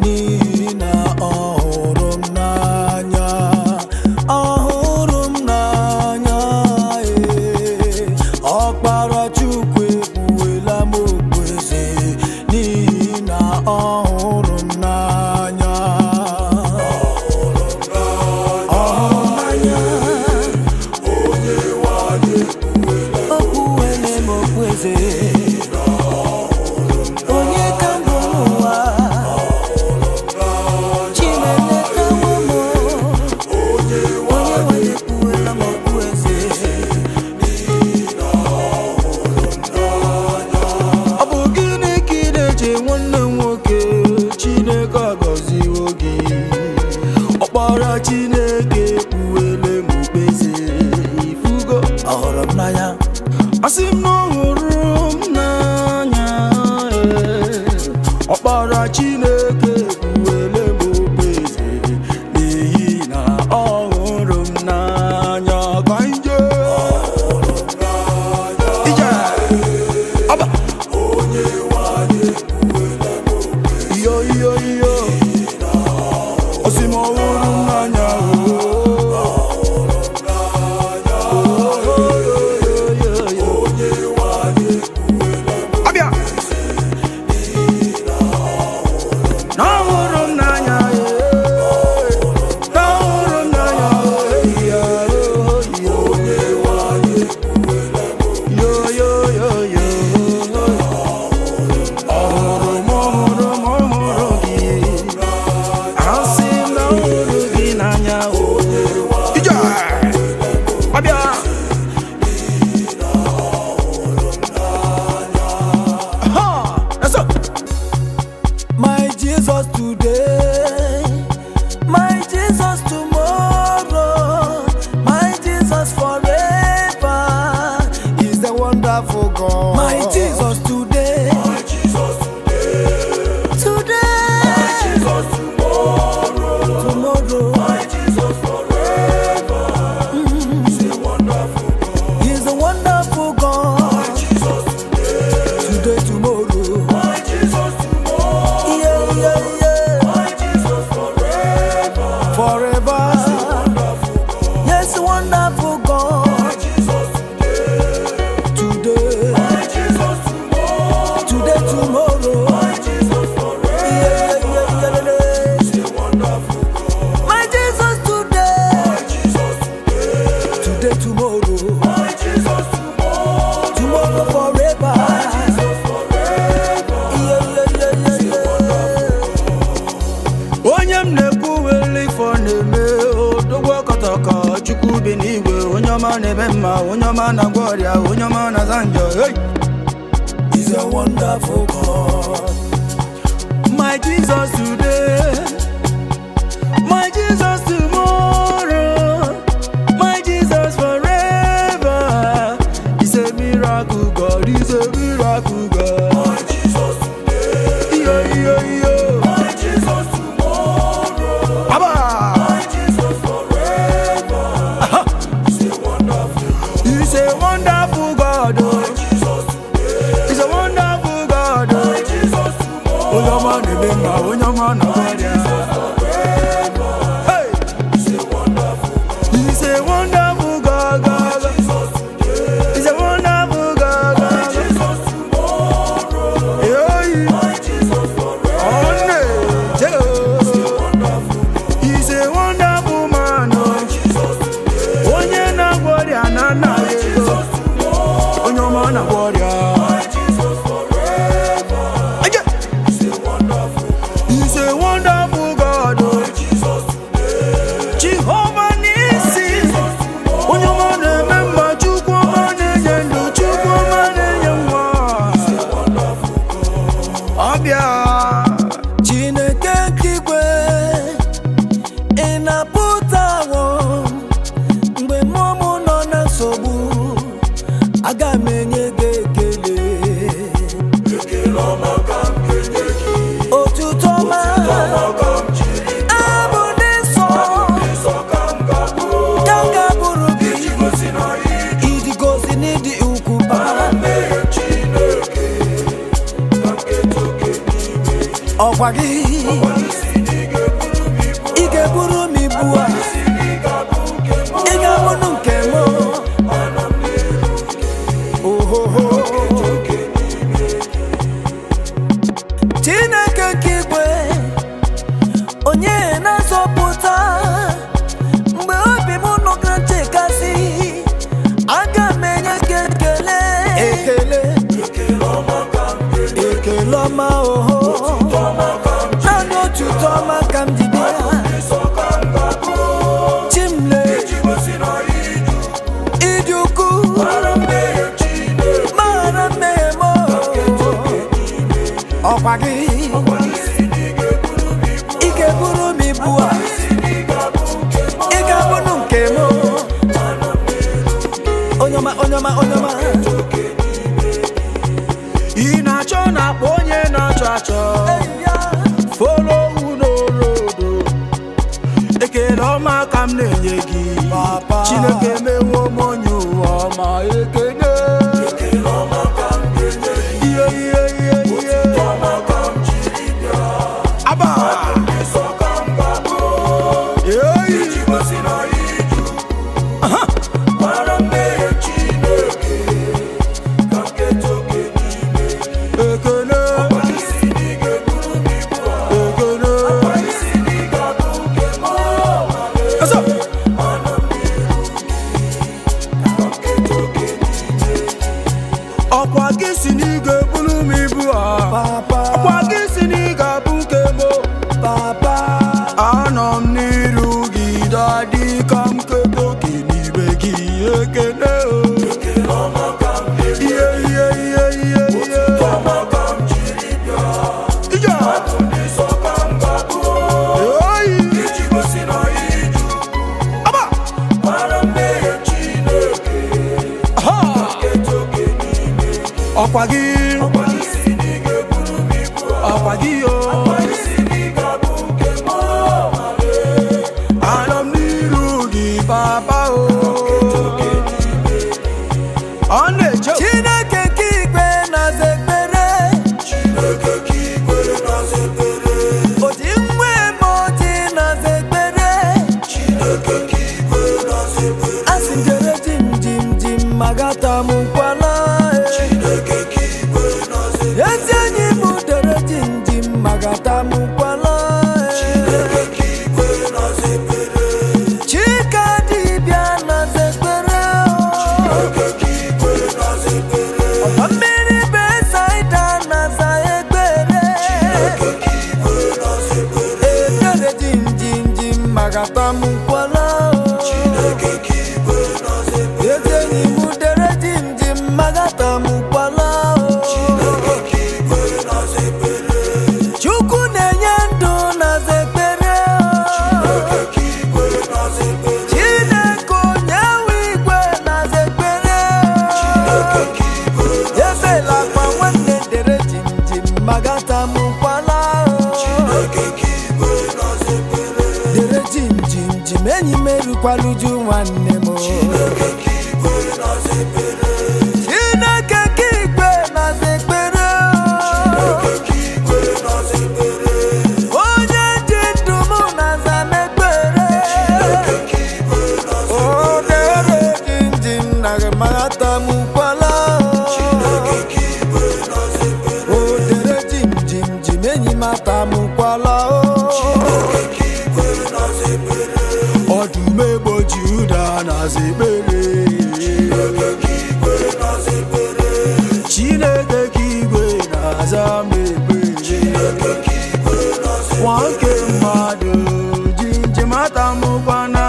n'ihi na ọhụrụ m n'anya ọkpara Chukwu ekpuwela m okpueze n'ihi na ọhụrụ m n'anya okpuwele m okpueze onye ka mbụ n'ụwa Chineke kawo m onye nwanyị ekpuwela m okpueze ọ bụ gịnị ka ị na-eche nwanne m nwoke Chineke agọziwo gị ọkpara Chineke ekpuwele m okpueze ifugo ọhụrụ m n'anya asị m na ọ hụrụ m n'anya wonderful God. My Jesus today. My Jesus today. Today. My Jesus tomorrow. Tomorrow. My Jesus forever. He's a wonderful God. He's a wonderful God. My Jesus today. Today, tomorrow. My Jesus tomorrow. Yeah, yeah, yeah. My Jesus forever. Forever. Wonderful God. Yes, wonderful God. My Jesus today. Today. My Jesus tomorrow. Today, tomorrow. My Jesus forever. Yeah, yeah, yeah, yeah. He's a wonderful God. My Jesus today. My Jesus today. Today, tomorrow. My Jesus tomorrow. Tomorrow, forever. Jesus forever. Yeah, yeah, yeah, yeah, yeah. onye m na-ekwu wele ifo na-eme odogwo kọtọkọ chukwu bi n'igwe onye ọma na-eme mma onye ọma na-agwọ ọrịa onye ọma na-aza njọ hey! He's a wonderful God. My Jesus today, my Jesus tomorrow, my Jesus forever. He's a miracle God, he's a miracle God. My Jesus today. Yo, yo, yo. My Jesus tomorrow. Abba! My Jesus forever. He's a wonderful God. He's a wonderful God. My Oh. Jesus today. He's a wonderful God. My Oh. Jesus tomorrow. Onye ọma na-eme mma, onye ọma na-agwọ ọrịa. Forever. Hey! He's a wonderful God. He's a wonderful God, God. Jesus today. He's a wonderful God, My God. Jesus tomorrow. Hey! My Jesus forever. Wonderful God. He's a wonderful man. Oh. Jesus today. Onye na-agwọ ọrịa na nna ya ego. Jesus tomorrow. Onye ọma na-agwọ ọrịa. My Jesus forever. Aje! He's a wonderful God. He's a wonderful God. Oh. My Jesus today. Jehovah Nisi. Onye ọma na-eme mma, Chukwu ọma na-enye ndụ, Chukwu ọma na-enye nwa. Wonderful God. Ọbịa. Chineke nke igwe, ị na-apụtawo mgbe mmụọ nọ na nsogbu, aga m enye gị ekele. Ekele ọma ka m ga-enye gị. Otuto ọma, Ọma ka m jiri abụ dị nsọ, nsọ ka m ga-abụ. ka m ga-abụrụ gị. Iji gosi na ị Idigozi n'ịdị ukwu mara mmehie Chineke. Ka m ga-eto oke n'ime. ọkwa gị, Isi na ị ga-eburu m ibu. ị ga-eburu m ibu a, Isi na ị ga-abụ nke m. ị ga-abụrụ nke m. Ana m n'elu gị. Ohoho. Oke n'ime. Chineke nke igwe, onye na-azọpụta mgbe obi m nọ ka nchekasị, aga m enye gị ekele. Ekele, Ekele ọma ka m ga-enye. ekele ọma oho, Ọma ka m naanị otuto ọma ka m ji bịa. nsọ ka m ga-abụ. Chimle, Iji gosi na ịdị ukwu, mara mmehie Chineke. mara mmehie m. Ọkwa gị, Isi na ị ga-eburu m ibu. ị ga-eburu m ibu a, Isi na ị ga-abụ nke m. ị ga-abụrụ nke m. Onye ọma, onye ọma, onye ọma. Ị na-achọ na-akpọ onye na-achọ achọ. Follow who no road. Ekele ọma ka m na-enye gị. Papa. Chineke mewo m onye ụwa ọma ekele. Ekele ọma ka m ga-enye gị. Ihe ihe ihe ihe. Ọma ka m jiri bịa. Aba. Nsọ ka m ga-abụ. Hey. Iji gosi na ịdị ukwu. Mara mmehie Chineke. Ka m ga-eto oke n'ime. Ekele. Isi na ị ga-eburu m ibu a. Ekele. Isi na ị ga-abụ nke m. Eso. Ana m n'elu gị. Ka m ga-eto oke n'ime. Ọkwa gị si na ị ga-ebulu m ibu a. Papa. Ọkwa gị si na ị ga-abụ nke m. Papa. Anọ m n'iru gị dadị ka m keto gị n'ime gị ekele. Ekele ọma ka m ga-enye. Ihe ihe ihe ihe ihe. Ọma ka m jiri bịa. Ije. Nsọ ka m ga-abụ. Hey. Iji gosi na ịdị ukwu. Aba. Mara mmehie Chineke. Ha. Ka m ga-eto oke n'ime. ọkwa gị ọkwa gị yo anọ m n'iru gị papa o ọ na-eje Chineke ka igwe na-aza ekpere odi nwe m odi na-aza ekpere asị njere jim jim jim magata m nkwala ezi enyi m dere jim jim magata m nkwala Chika dibịa na-aza ekpere ọba mmiri besaida na-aza ekpere ekpere jim jim jim magata m nkwala ezi enyi m dere jim jim magata m nkwala Chukwu na-enye ndụ na-aza ekpere Chineke onye nwe igwe na-aza ekpere Efela akpa nwanne dere jim jim magata m nkwala dere jim jim jim enyi m erukwala uju nwanne m Chineke ka igwe na-aza ekpere onye dị ndụ m na-aza m ekpere o dere jim jim na magata m nkwala o dere jim jim jim enyi m ata m nkwala ọdụm egbochi ụda na-aza ekpere Chineke ka igwe na-aza m ekpere nwa nke mmadụ ji njem ata m kwana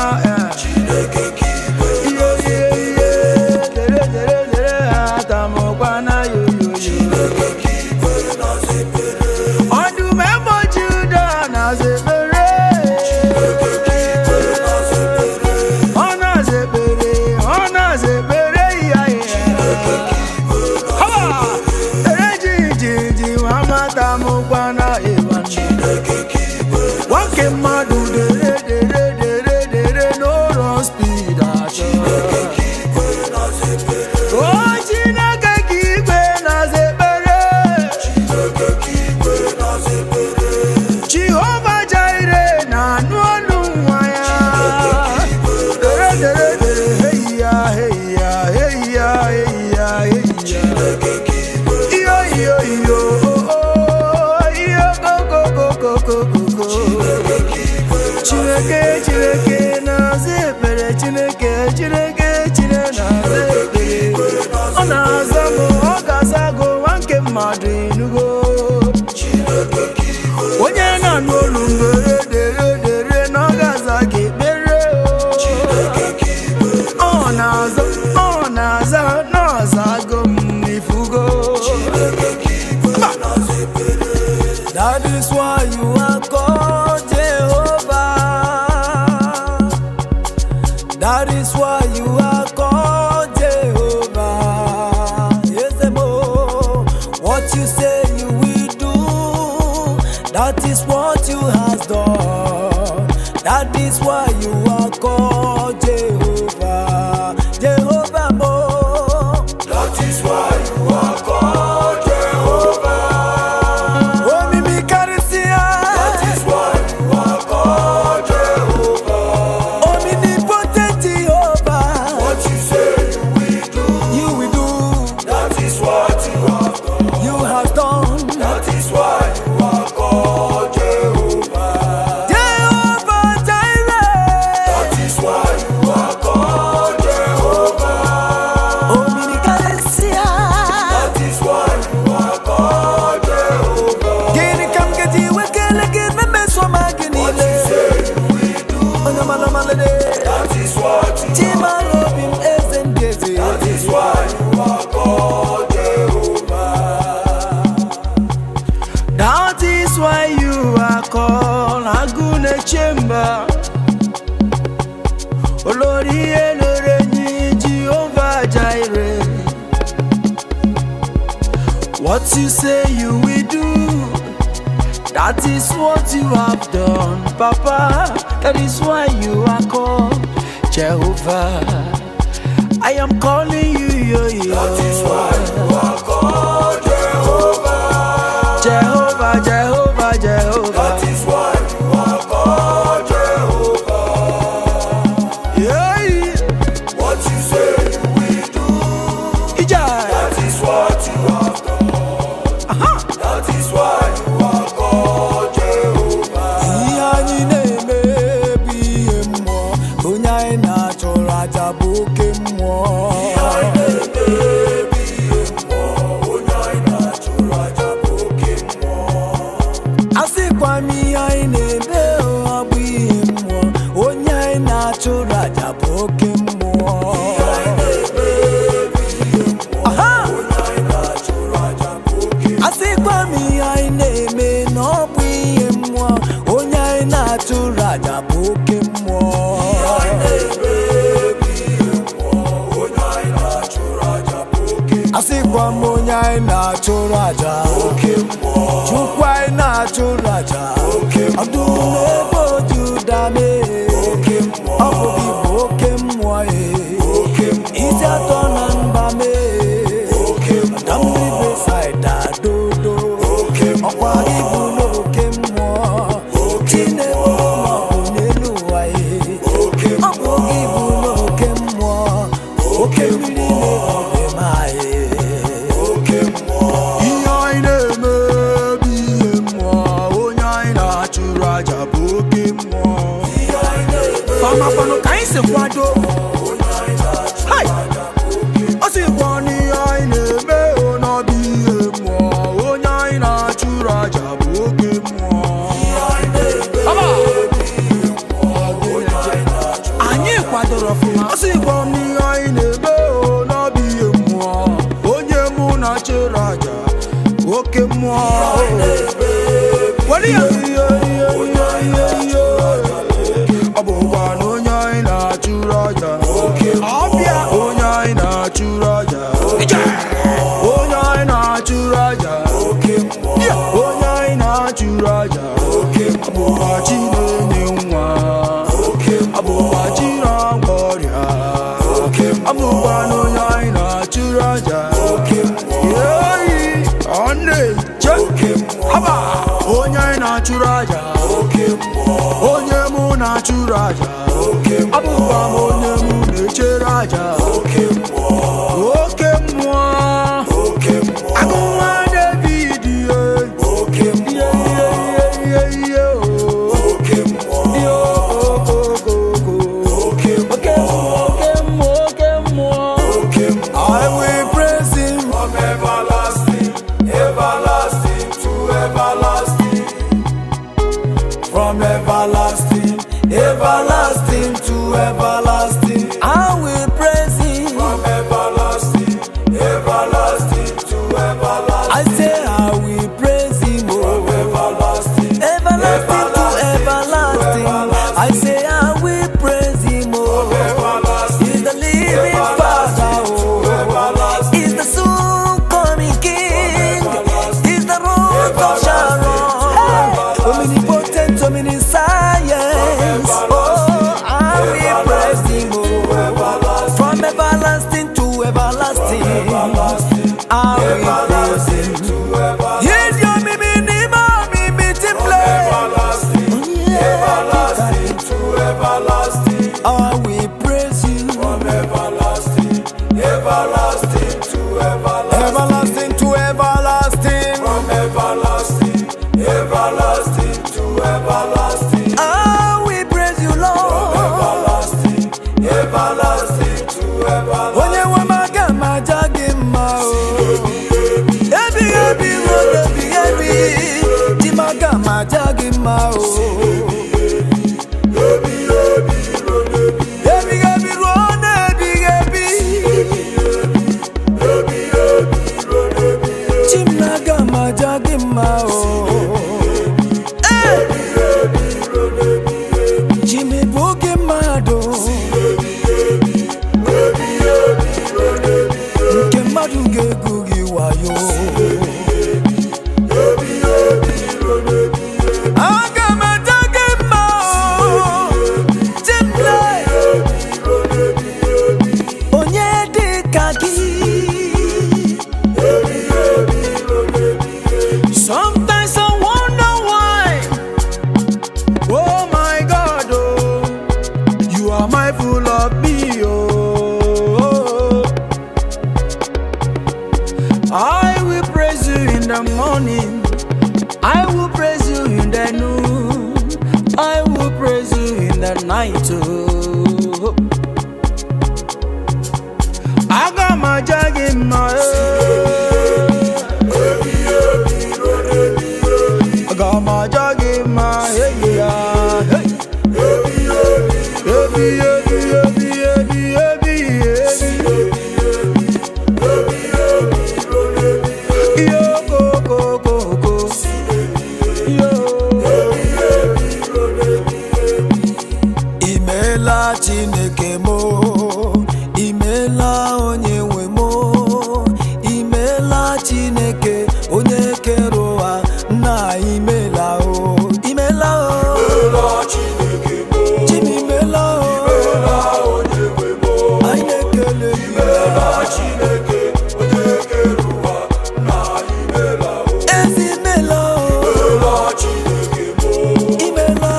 ihe dere dere dere ata m kwana yoyoyo ọdụm egbochi ụda na-aza ekpere ọ na-aza ekpere ọ na-aza ekpere ya dere ji ji ji nwa mata m kwana ịwa nwoke mmadụ dere dere dere dere n'ụlọ spid atọ o Chineke ka igwe na-aza ekpere Jehova Jaire na-anụ ọnụ nwa ya dere dere dere heiya heiya heiya heiya heiya iyo iyo iyo iyo kokokokokoko Chineke Chineke na-aza ekpere Chineke Chineke Chineke na-aza ekpere ọ na-aza m ọ ga-aza gụ nwa nke mmadụ enugo onye na-anụ olu mbere dere dere na ọ ga-aza gị ekpere ọ na-aza na-aza gụ m ifu What you say you will do, that is what you have done, Papa. That is why you are called Jehovah. I am calling you, That is why you are called Jehovah. Jehovah, Jehovah, Jehovah. That is why you are called Jehovah. Yeah. What you say you will do, that is what you have done. That is why you are called Jehovah. Raja, Chukwa na Raja, Abdul Judame, Abu Bokemwa, Isaton and Bame, Dambi beside Dodo, Akwari Buno Kemwa, Tinebo Neluai, Abu Buno Kemwa, Okemini Mai. Mapano kaise kwado hai osi kwani aine me ona biemo onya ina churaja bogemo baba anyi kwadoro fuma osi kwani aine me ona biemo onye mu na churaja bogemo wali ya Churaja, onye mu na churaja, abuba onye mu na churaja, agụnwa David I will praise him from everlasting, everlasting to everlasting. From everlasting, everlasting to everlasting, I will praise him. From everlasting, everlasting to everlasting, I say I will praise him. From everlasting, everlasting to everlasting, I say I will praise him. From everlasting, he's the living Father. He's the soon coming King. He's the Rose of Sharon. Omnipotent, omniscience. Oh, I will praise him. From everlasting to everlasting, I will praise him. He's your mimi, meeting place. Everlasting to everlasting, I will praise you. From everlasting, everlasting to everlasting, everlasting to everlasting. From everlasting, everlasting to everlasting, I will praise you, Lord. From everlasting, everlasting to everlasting. Onye wamaga majagima o, ebi timaga majagima o, ebi timaga majagima o. Jimmy Boge Mado, Nke Madu Ge Gugi Wayo. I will praise you in the morning. I will praise you in the noon. I will praise you in the night. Oh. I got my jug in my head. I got my jug in my head. Imela Chineke mo, imela onye nwe mo, imela Chineke onye kere ụwa na imela o, imela o, imela Chineke mo, imela onye nwe mo, anyị na-ekele imela Chineke onye kere ụwa na imela o, ezi imela o, imela Chineke mo, imela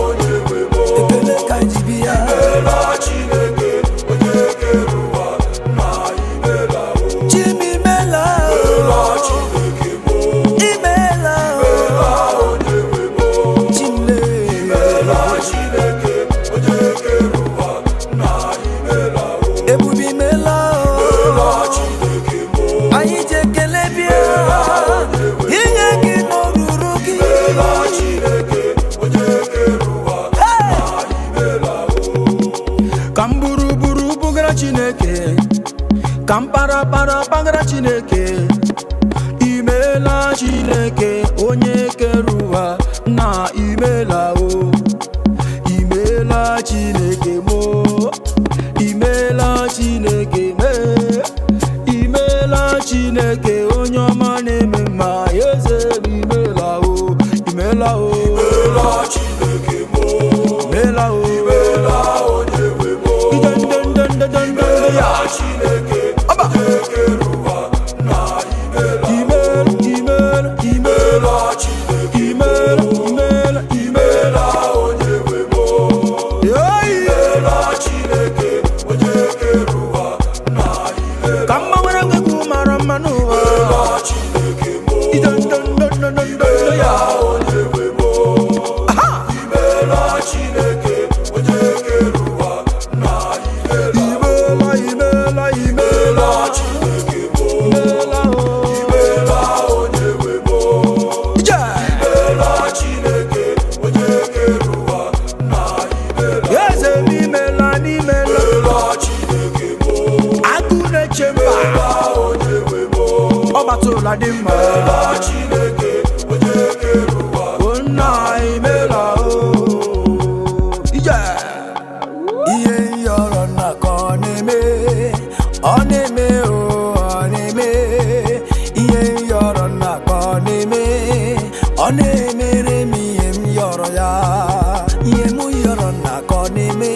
onye nwe mo, ekele ka anyị bi ya, imela Chineke onye kere ụwa na imela o, chimimela imela Chineke mo, imela onye nwe mo, chimle imela Chineke onye kere ụwa na imela o, ebube imela imela Chineke mo, anyị ji ekele bịa inye gị n'oruru gị, imela Chineke onye kere ụwa na imela o. Ka m buru bugara Chineke, ka m para pagara Chineke. Imela Chineke onye kere ụwa na imela o. Imela Chineke mo, imela Chineke me, imela Chineke onye ọma na-eme mma, eze imela o, imela o, Imela Chineke mo, imela o, imela onye nwe mo, imela Chineke onye kere ụwa na imela, imela Chineke imela imela onye nwe mo, imela Chineke onye kere ụwa na imela, ka mma nwere ngegwu mara mma n'ụwa, imela Chineke mo, imela onye nwe mo, imela Chineke onye kere ụwa na imela, imela imela Chineke mo, imela o, imela onye nwe mo, ije imela Chineke onye kere ụwa na imela, eze m imela n'imela, imela Chineke mo, agụ na-eche mba imela onye nwe mo, ọ batụla dị mma, imela Chineke onye kere ụwa, nna imela o, ije ihe nyọrọ nna ka ọ na-eme, ọ na-eme o, ọ na-eme, ihe nyọrọ nna ka ọ na-eme, ọ na-emere m ihe m yọrọ ya, ihe m yọrọ nna ka ọ na-eme,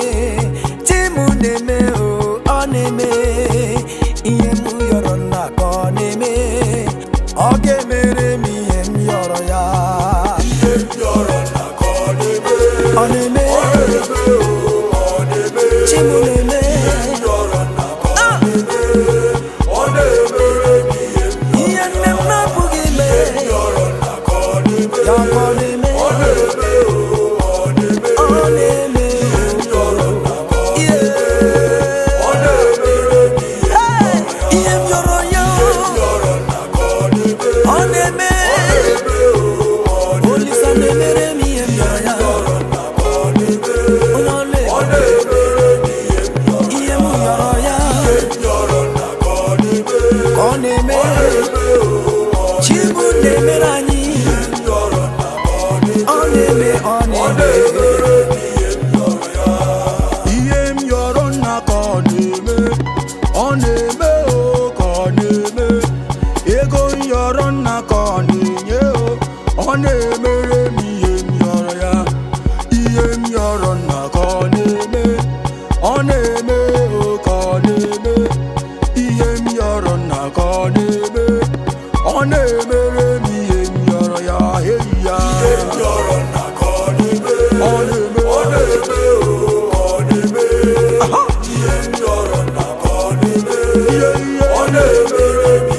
chi m na-eme o, ọ na-eme, ihe m yọrọ nna ka ọ na-eme, ọ ga-emere m ihe m yọrọ ya, ihe m yọrọ nna ka ọ na-eme, ọ na-eme, Chimulele, ihe nne m na-apụghị ime, ya ka ọ na-eme, ọ na-eme, ihe m yọrọ ya, ọ na-eme, Olisa na-emere m ihe m yọrọ ya, onye ọla ihe m yọrọ ya, ka ọ na-eme, Chimụ na-emere anyị, ọ na-eme, ọ na-eme, ihe m yọrọ nna ka ọ na-eme, ọ na-eme o, ka ọ na-eme ego m yọrọ nna ka ọ na-enye o, ọ na-emere m ihe m yọrọ ya, ihe m yọrọ nna ka ọ na-eme, ọ na-eme o, ka ọ na-eme ihe m yọrọ nna ka ọ na-eme, ọ na-emere m ihe m yọrọ ya, eyi ya, ọ na-eme, ọ na-eme o, ọ na-eme, ihe m yọrọ nna ka ọ na-eme, ọ na-emere m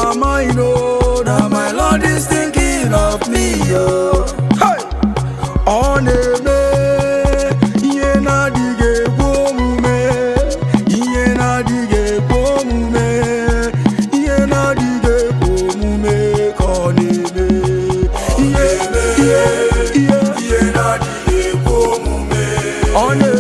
my mind, oh, that my Lord is thinking of me, oh. Hey! On me, ye na dige bomume, ye na dige bomume, ye na dige bomume, koneme, ye na dige bomume, on me.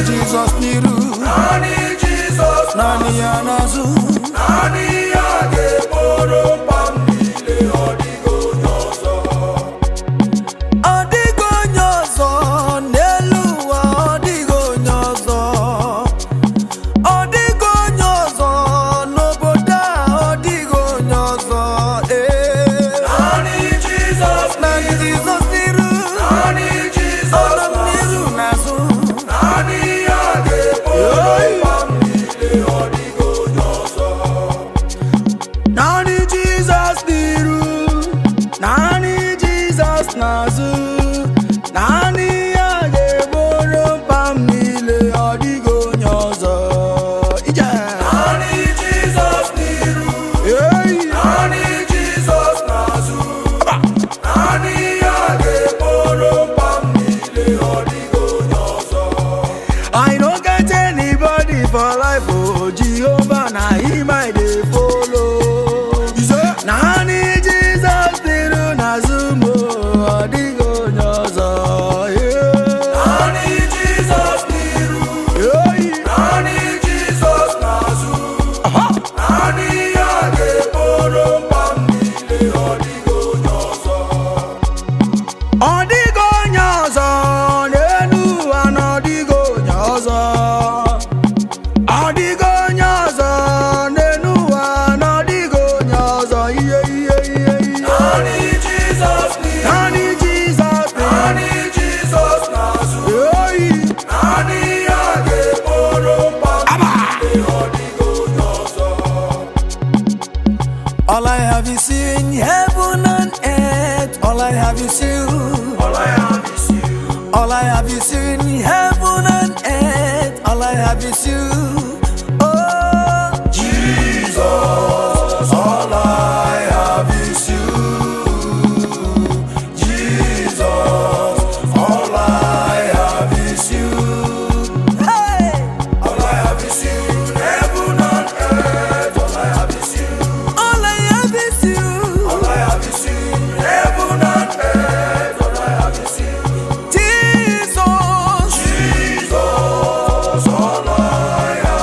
Jesus niru, nani Jesus, nani anazu, nani age moro pamile odigo nyozo, odigo nyozo neluwa odigo nyozo, odigo nyozo noboda odigo nyozo, nani Jesus niru, nani Jesus, niru nazu, nani. Nani Jesus niru, nani Jesus nazu, nani age boro pamile odigo nyozo. Nani Jesus niru, nani Jesus nazu, nani age boro pamile odigo nyozo. I don't get anybody for life, oh Jehovah, na him I dey follow. Nani Jesus niru nazumo odigo nyozo. Nani Jesus niru, nani Jesus nazu, nani age boro pamile odigo nyozo. Odigo nyozo nenu anodigo nyozo. Odigo nyozo nenu anodigo nyozo. Nani Jesus niru, nani Jesus niru, nani Jesus nazu, nani age boro pamile odigo nyozo. All I have is you in heaven and earth. All I have is you. All I have is you. All I have is you in heaven and earth. All I have is you. Oh, Jesus. All I have is you. Jesus. All I have is you. Hey. All I have is you in heaven and earth. All I have is you. All I have is you. All I have is you in heaven and earth. All I have is you. Jesus. Jesus. All I have.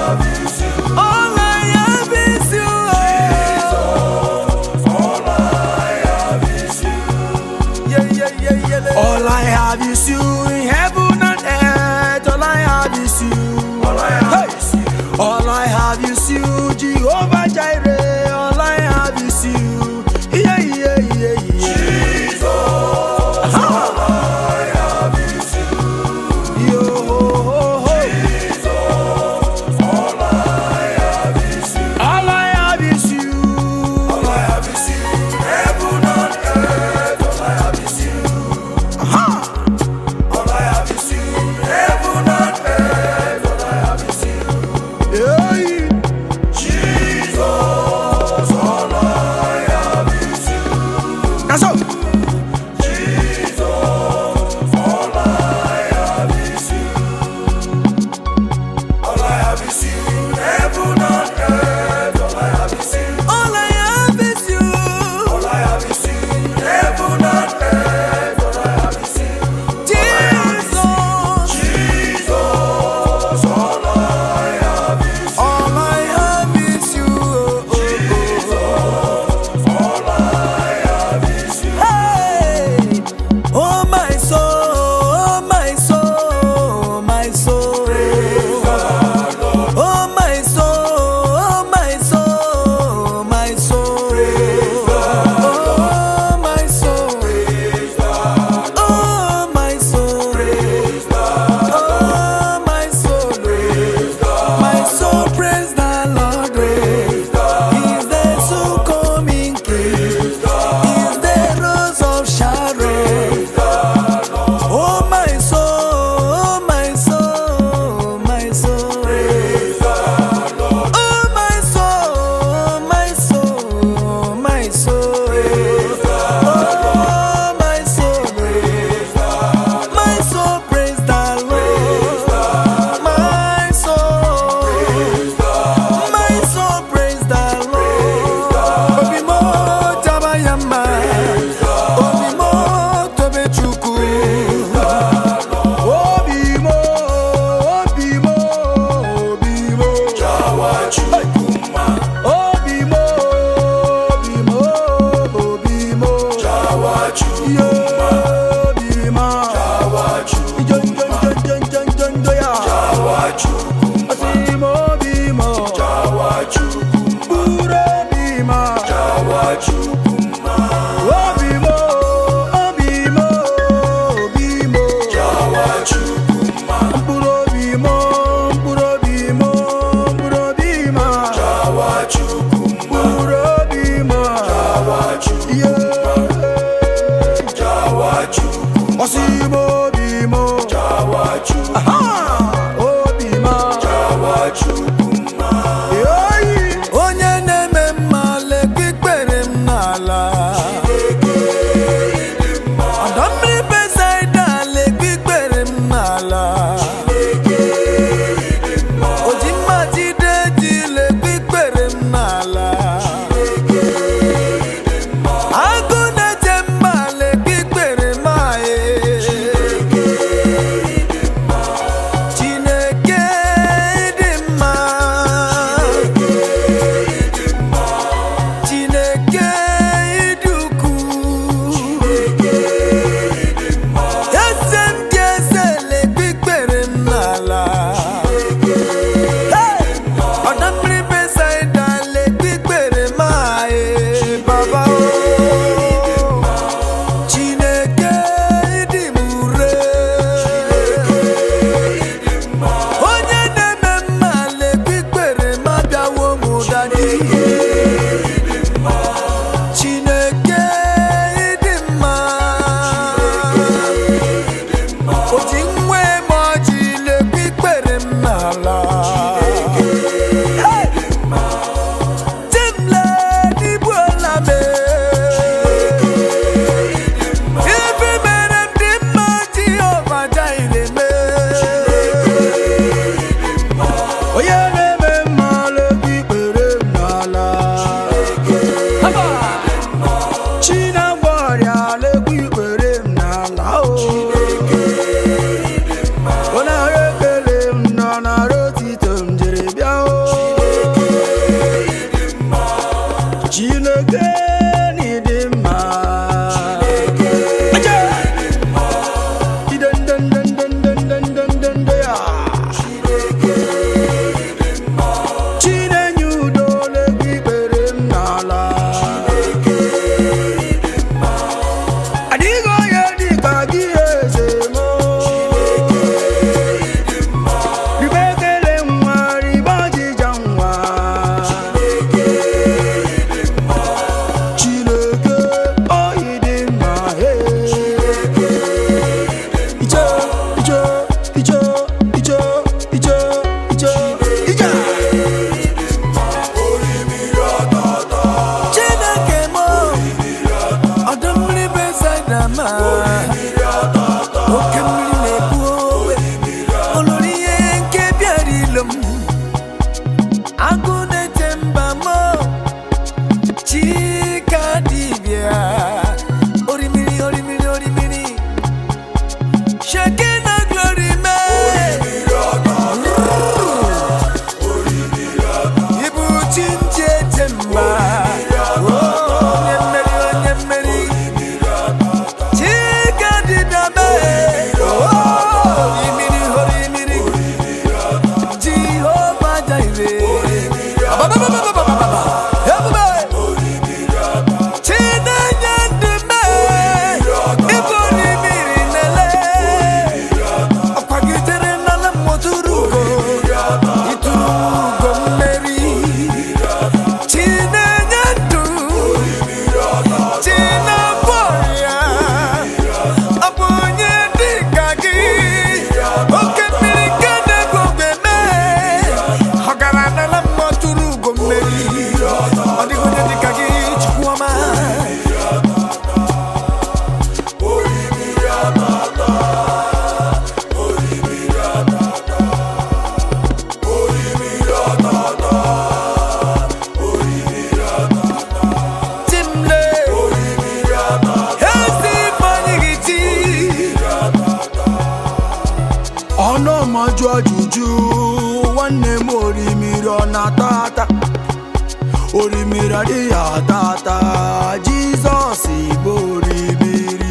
Orimiri ya tata, Jesus ibo orimiri.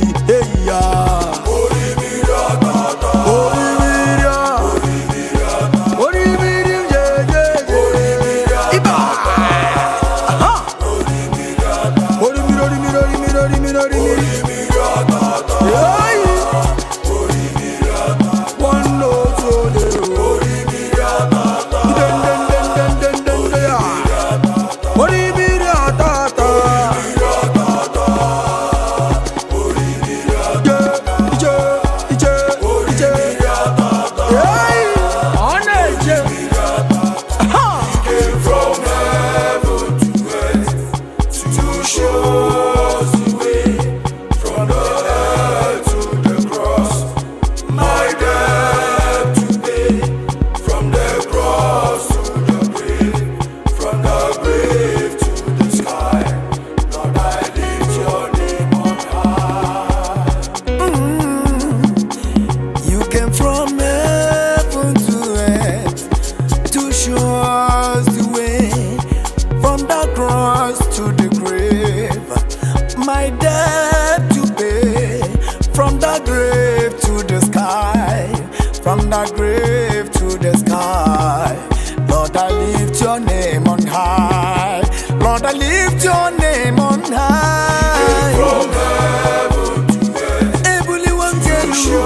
lift your name on high. From heaven to earth. Ebuli one tell you.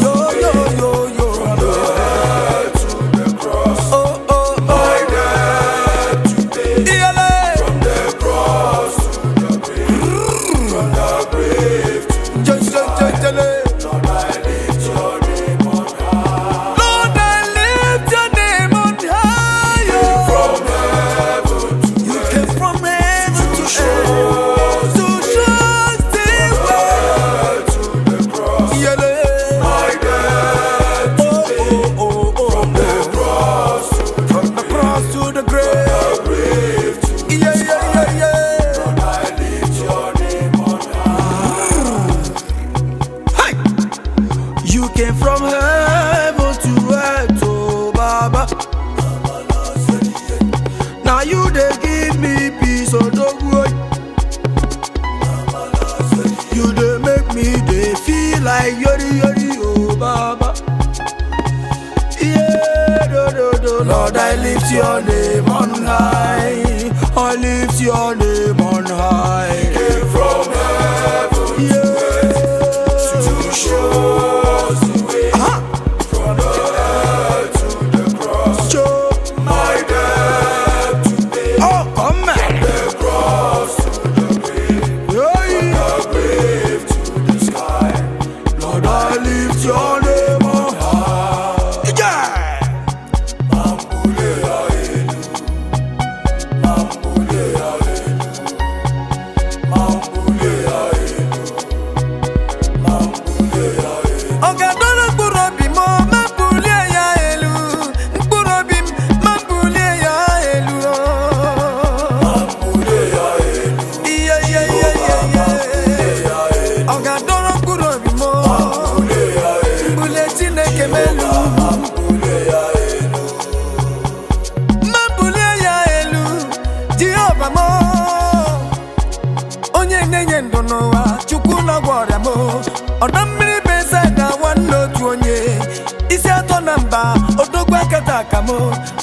Yo, yo, yo, yo. From the head to the cross. Oh, oh, my debt to pay. From the cross to the grave. From the grave to the sky. Lord, I lift your name on high. Lord, I lift your name on high. From heaven to you came from heaven to earth to show the way to the cross. My debt to pay. From the cross to the grave to the sky. Lord, I lift your name on high. Hey! You came from heaven to earth, oh Baba. Now you they give me peace, oh dog. You they make me they feel like yori yori, oh Baba. Yeah, do. Lord, I lift your name on high. I lift your name on high. You came from heaven to earth to show us the way. From the earth to the cross. My debt to pay. Oh, come on. The cross to the grave. From the grave to the sky. Lord, I lift your name on high. Yeah. Mambule ya elu. Mambule ya elu. Mambule ya elu. Mambule ya elu. Ogadolo mkpurobi mo mambule ya elu. Mkpurobi mambule ya elu. Mambule ya elu. Yeah. Ogadolo mkpurobi mo mambule ya elu. Mbule Chineke melu. Mambule ya elu. Mambule ya elu. Jehova mo. Onye nenye ndụ n'ụwa Chukwu na-agwọ ọrịa mo. Ọdọ mmiri Bethesda nwanne otu onye. Isi atọ na mba odogwu akata aka mo.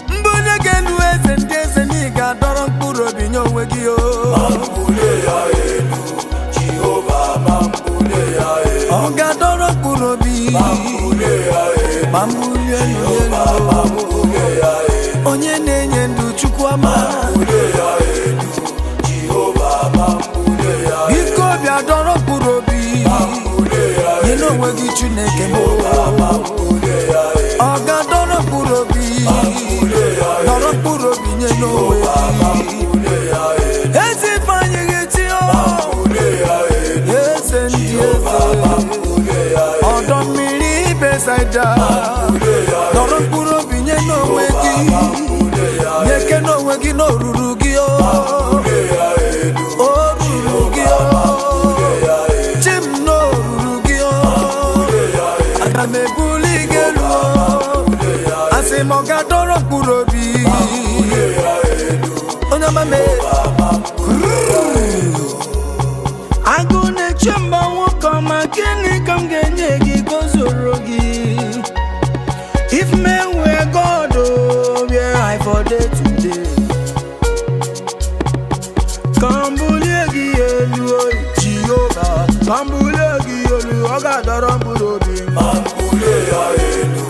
Mgbe onye ga-elu eze ndị eze na ị ga-adọrọ mkpụrụ obi nye onwe gị o. Mambule ya elu. Jehova mambule ya elu. Ọ ga-adọrọ mkpụrụ obi. Mambule ya elu. Mambule elu elu. Mambule ya elu. Onye na-enye ndụ Chukwu ama. Mambule ya elu. Jehova mambule ya elu. Biko bịa dọrọ mkpụrụ obi. Mambule ya elu. Nye n'onwe gị Chineke mo. Mambule ya elu. Ọ ga-adọrọ mkpụrụ obi. Mambule ya elu. Dọrọ mkpụrụ obi nye n'onwe gị. Mambule ya elu. Ezi ifeanyị gị ti o. Mambule ya elu. Eze ndị eze. Mambule ya elu. Ọdọ mmiri Bethesda. Mambule ya elu. Dọrọ mkpụrụ obi nye n'onwe gị. Mambule ya elu. Nyeke n'onwe gị n'oruru gị o. Mambule ya elu. Oruru gị o. Mambule ya elu. Chim n'oruru gị o. Mambule ya elu. Aga m ebuli gị elu o. Asị m ọ ga-adọrọ mkpụrụ obi. Mambule ya elu. Onye ọma me. Agụ na-eche mba nwoke ọma gịnị ka m ga-enye gị ka o zoro gị? If men were God, oh, where I for day today. Kambulie gị elu oyi Jehova. Kambulie gị elu ọ ga-adọrọ mkpụrụ obi. Mambule ya elu.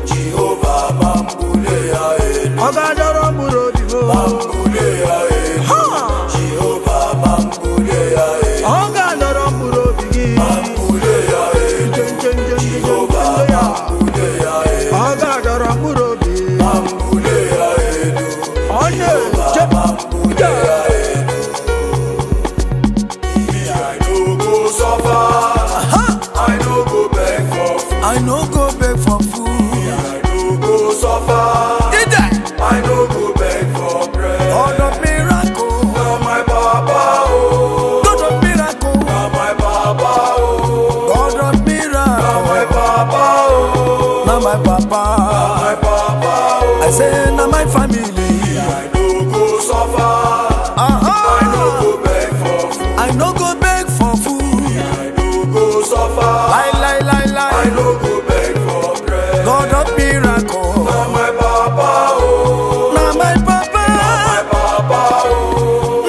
Jehova mambule ya elu. Ọ ga-adọrọ mkpụrụ obi mo. Mambule ya elu. Jehova mambule ya elu. Ọ ga-adọrọ mkpụrụ obi gị. Mambule ya elu. Jehova mambule ya elu. Ọ ga-adọrọ mkpụrụ obi. Mambule ya elu. Ọ na-eje mambule ya elu. Me, I no go suffer. I no go beg for food. I no go beg for food. Me, I no go suffer. I no go beg for bread. God of miracle. Now my Papa, oh. God of miracle. Now my Papa, oh. God of miracle. Now my Papa, oh. Now my Papa. Now my Papa, oh. I say now my family. I no go suffer. I no go beg for food. I no go beg for food. I no go suffer. Lie. I no go beg for bread. God of miracle. Now my Papa, oh. Now my Papa. Now my Papa, oh.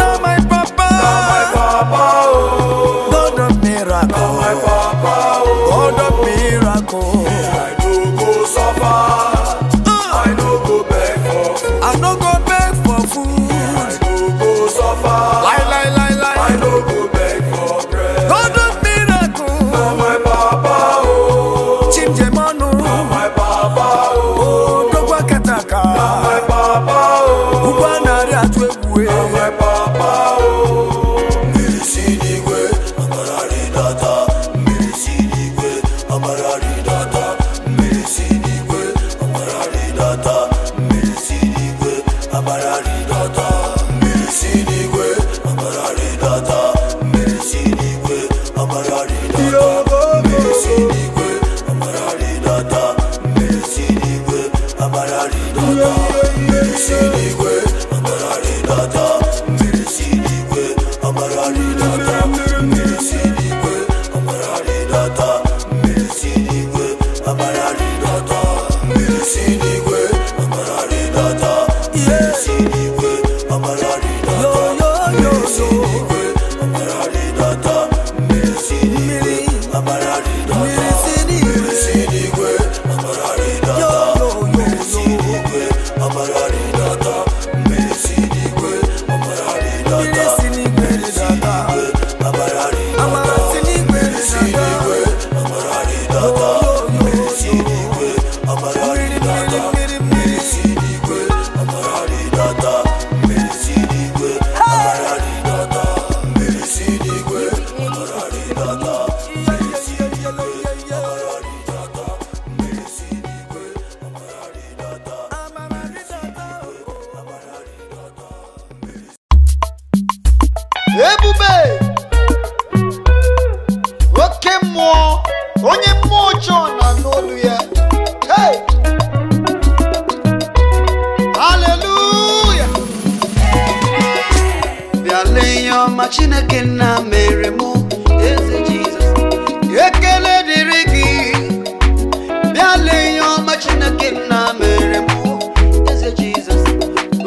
onye mmụọ ọjọọ na n'olu ya. Hey! Hallelujah! Bịa lee ihe ọma Chineke nna mere mụ, eze Jizọs. Ekele dịrị gị. Bịa lee ihe ọma Chineke nna mere mụ, eze Jizọs.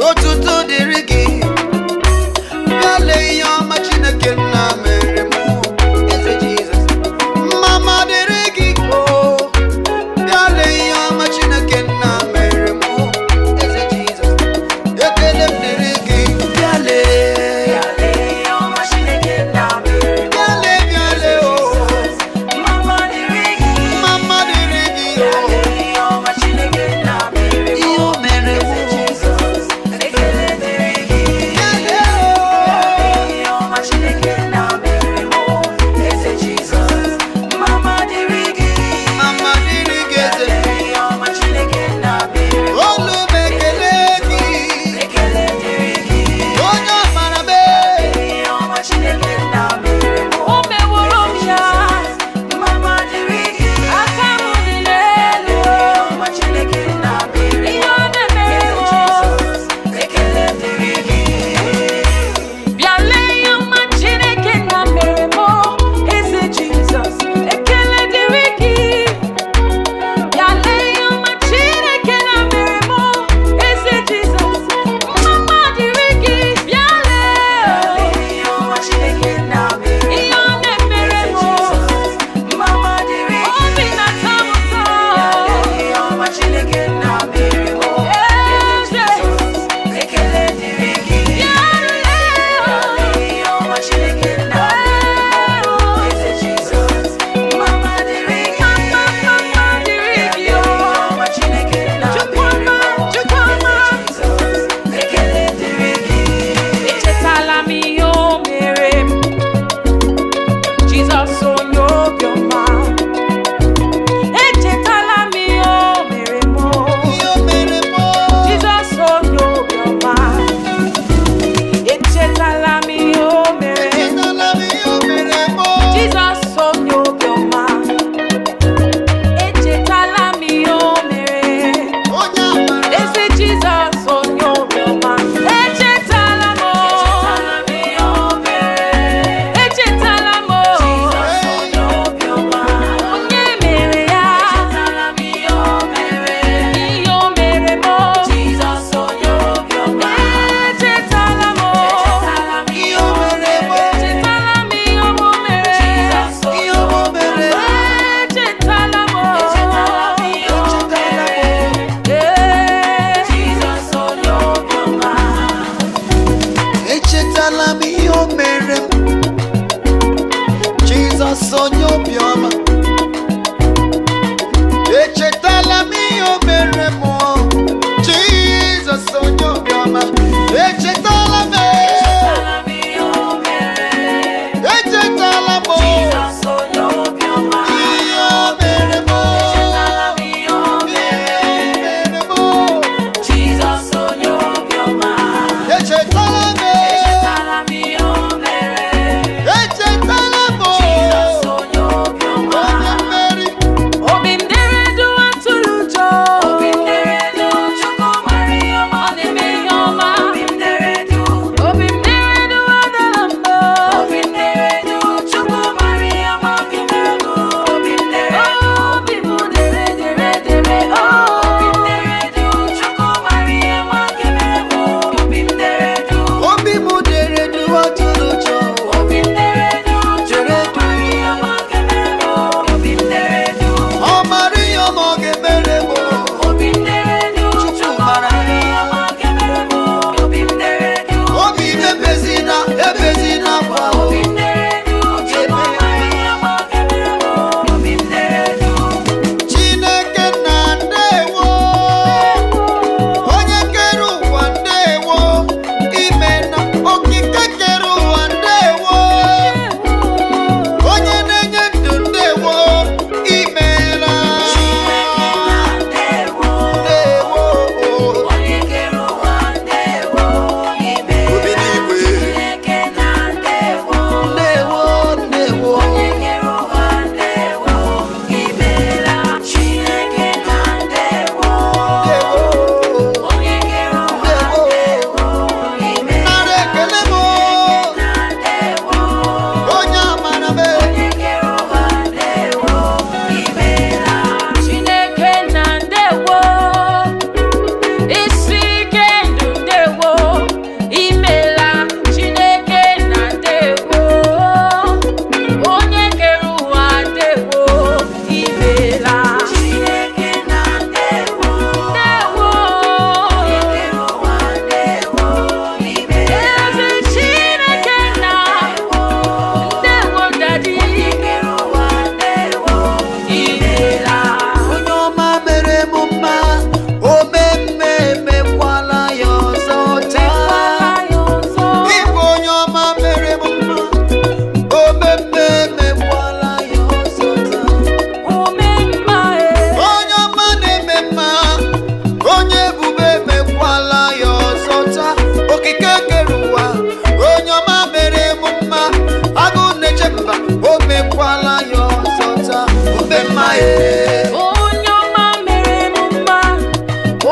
Otuto dịrị gị. Bịa lee ihe ọma Chineke nna mere mụ, eze Jizọs. Mama dịrị gị. Oh, bịa lee ihe ọma Chineke nna mere mụ, eze Jizọs. Ekele m dịrị gị. Bịa lee. ọzọ ome mma onye ọma mere m mma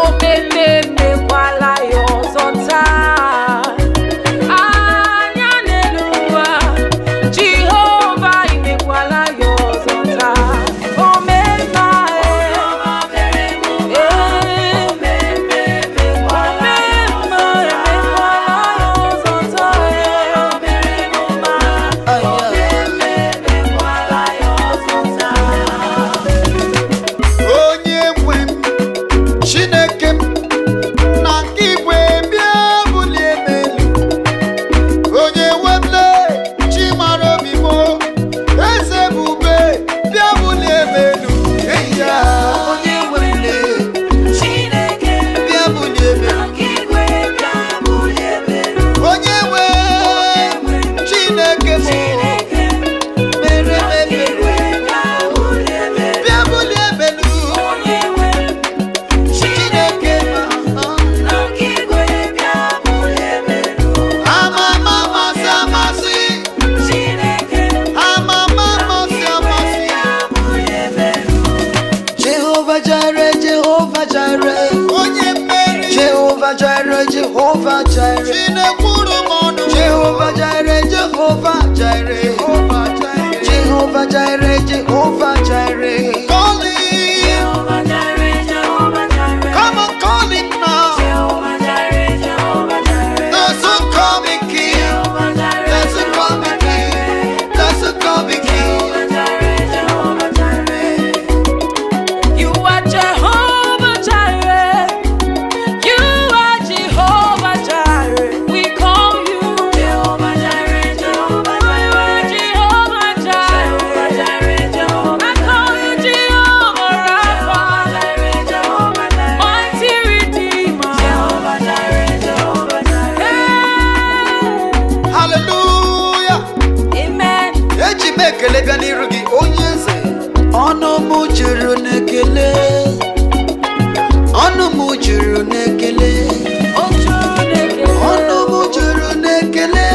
omeme mekwala ya ọzọ taa anya n'elu ụwa Jehova imekwala ya ọzọ taa ome mma onye nwe m Chineke m na nke igwe bịa bulie m elu onye nwe m chi mara obi m eze ebube bịa bulie m elu eya onye nwe m Chineke bịa bulie m elu onye nwe Chineke m mere m ebere bịa bulie m elu Chineke amama amasị amasị amama amasị amasị Jehovah Jireh Jehovah Jireh onye mmeri Jehovah Jireh Jehovah Jireh Chinekwuru m ọnụ Jehovah Jireh Jehovah Jireh Jehovah Jireh Jehovah Jireh come on call him now those who call me king those who call me king those who call me king You are Jehovah Jireh. You are Jehovah Jireh. We call you Jehovah Jireh. Jehovah Jireh. Jehovah Jireh. I call you Jehovah Rapha. Mighty Redeemer. hallelujah Amen. eji m ekele bịa n'iru gị onye eze ọnụ m juru n'ekele ọnụ m juru n'ekele ọnụ m juru n'ekele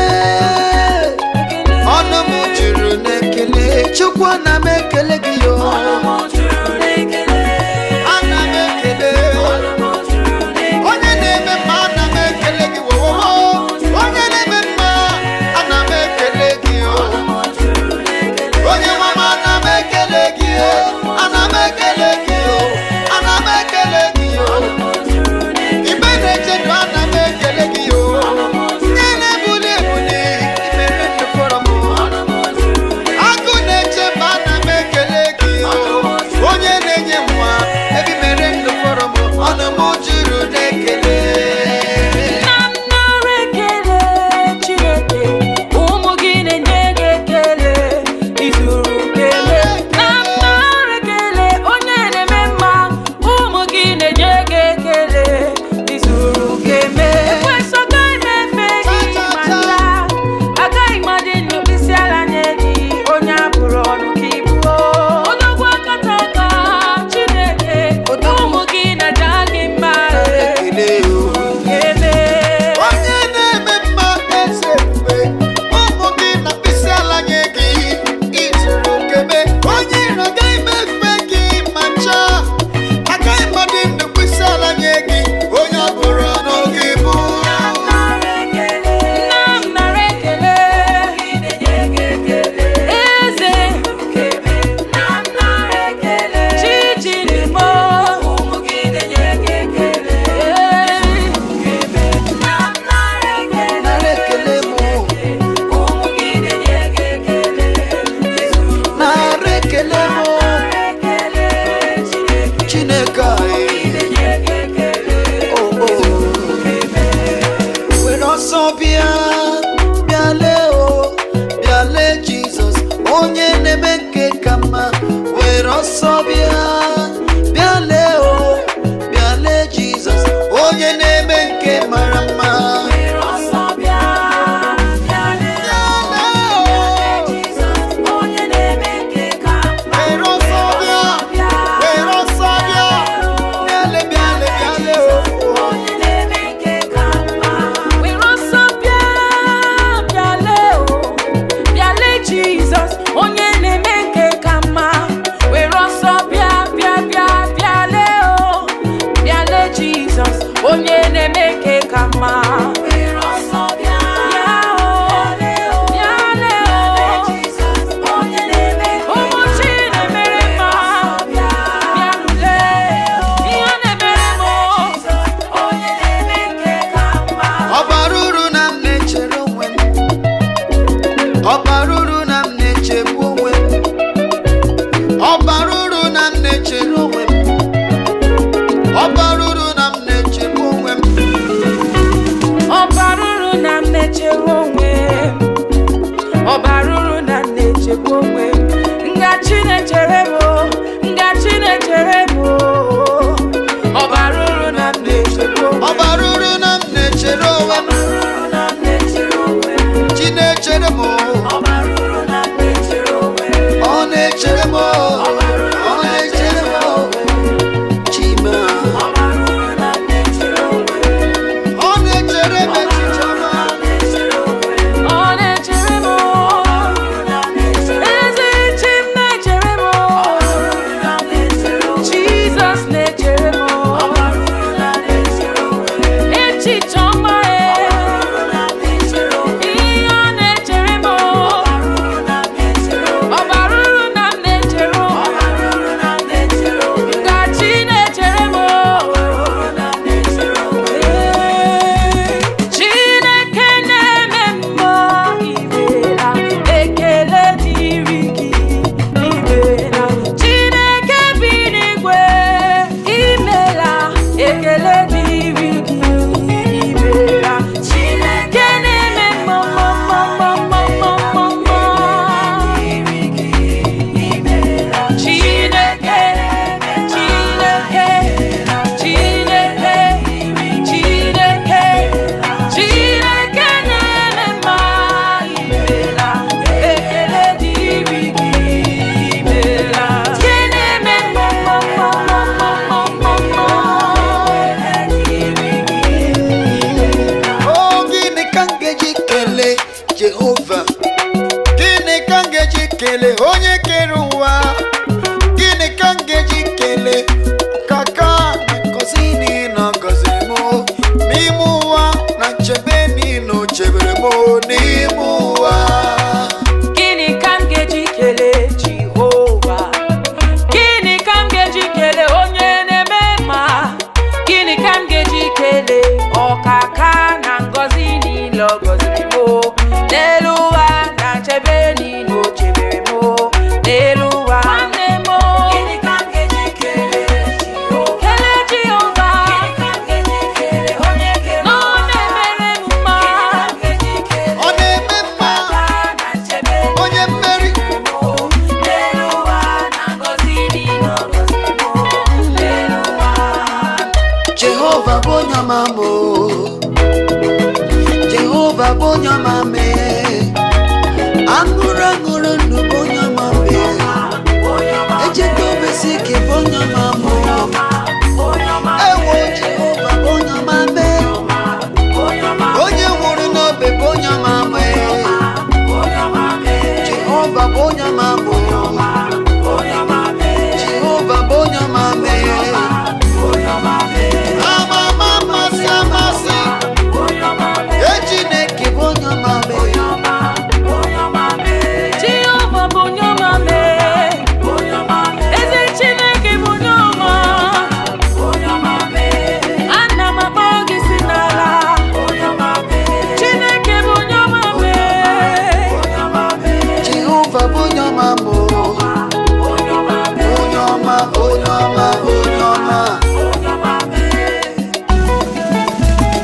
ọnụ m juru n'ekele Chukwu ana m ekele gị yo ana m ekele onye na-eme mma ana m ekele gị wowowo onye na-eme mma ana m ekele gị yo onye mama ana m ekele gị yo ana m ekele gị yo ana m ekele gị yo ibe na-eche ndụ ana m ekele gị yo nye na-ebuli ebuli imere ndụ fọrọ m agụ na-eche mba ana m ekele gị yo onye na-enye nwa ebe mere ndụ fọrọ m ọnụ m juru n'ekele Nara ekele Chineke, ụmụ gị na-enye gị ekele, izuru kele. Nara ekele onye na-eme mma, ụmụ gị na-enye gị ekele, izuru keme. Ekwesị agaghị m efe gị ma ncha, agaghị m adị n'okpisi ala nye gị, onye abụrụ ọnụ ka ibu. Odogwu akata aka Chineke, ụmụ gị na-aja gị mma. ekele yo Keme. onye na-eme mma eze ebube ụmụ gị na mkpịsị ala nye gị izuru keme onye iro agaghị m efe gị ma ncha agaghị m adị ndụ mkpịsị ala nye gị onye ọ bụrụ ọnụ gị bụ Nara ekele eze Chijinimo nara ekele m nara ekele m Chineke anyị were ọsọ bịa bịa lee o bịa lee Jizọs onye na-eme nke ka mma were ọsọ bịa bịa lee o bịa lee Jizọs onye na-eme nke mara mma were ọsọ bịa were ọsọ bịa bịa lee bịa lee bịa lee o Onye na-eme nke ka na-echere onwe m, ọ bara uru na m na-echegbu onwe m. Ọ bara uru na m na-echere onwe m. Ọ bara uru na m na-echegbu onwe m. Ngachi na-echere m, ngachi na-echere m. Ọ bara uru na m na-echegbu onwe m. Ọ bara uru na m na-echere onwe m, chi na-echere m, ọ na-echere m, ọ na-echere m, chima ọ na-echere m echiche ọma. Ọ na-echere m, ezi chi m na-echere m, Jizọs na-echere m, echiche ọma ihe ọ na-echere m, ọ bara uru na m na-echere ngachi na-echere m. Chineke na-eme mmụọ imeela, ekele dịrị gị imeela. Chineke bi n'igwe imeela, ekele dịrị gị imeela. Chineke na-eme mmụọ Chineke, Chineke, Chineke, Chineke, Chineke na-eme mma imeela, ekele dịrị gị imeela. Chineke na-eme Oh, gịnị ka m ga-eji kelee Jehova? Gịnị ka m ga-eji kelee onye kere ụwa? Gịnị ka m ga-eji kelee kaka na ngozi niile ọ gọziri m n'ime ụwa na nchebe niile o chebere m n'ime ụwa? Gịnị ka m ga-eji kelee Jehova? Gịnị ka m ga-eji kelee onye na-eme mma? Gịnị ka m ga-eji kelee ọkaka na ngọzi niile ọ gọziri m n'elu ụwa na nchebe niile o chebere m n'elu ụwa? Gịnị ka m ga-eji kelee Jehova? Kelee Jehova na ọ na-emere m mma. Ọ na-eme mma, onye mmeri. Jehova bụ onye ọma m, Jehova bụ onye ọma m, aṅụrụ aṅụrụ ndụ bụ onye ọma m, echeta obesi ike bụ onye ọma m, ewo Jehova bụ onye ọma m, onye nwụrụ n'obe bụ onye ọma m, Jehova bụ onye ọma m, Jehova bụ onye ọma m. Amasị amasị, Chineke bụ onye ọma m. Jehova bụ onye ọma mee, eze Chineke bụ onye ọma. Ana m akpọ gị si n'ala, Chineke bụ onye ọma mee. Jehova bụ onye ọma m. Onye ọma, onye ọma, onye ọma.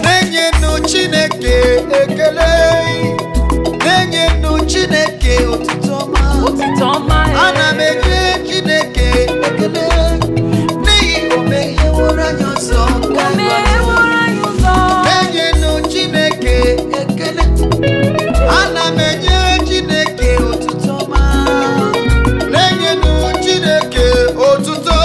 Na-enyenụ Chineke ekele, na-enyenụ Chineke otuto ọma. Otito ọma Ana m enye Chineke ekele n'ihi o megheworo anyị ụzọ nke anyị meeworo anyị ụzọ. na-enyenụ Chineke ekele. Ana m enye Chineke otuto ọma, na-enyenụ Chineke otuto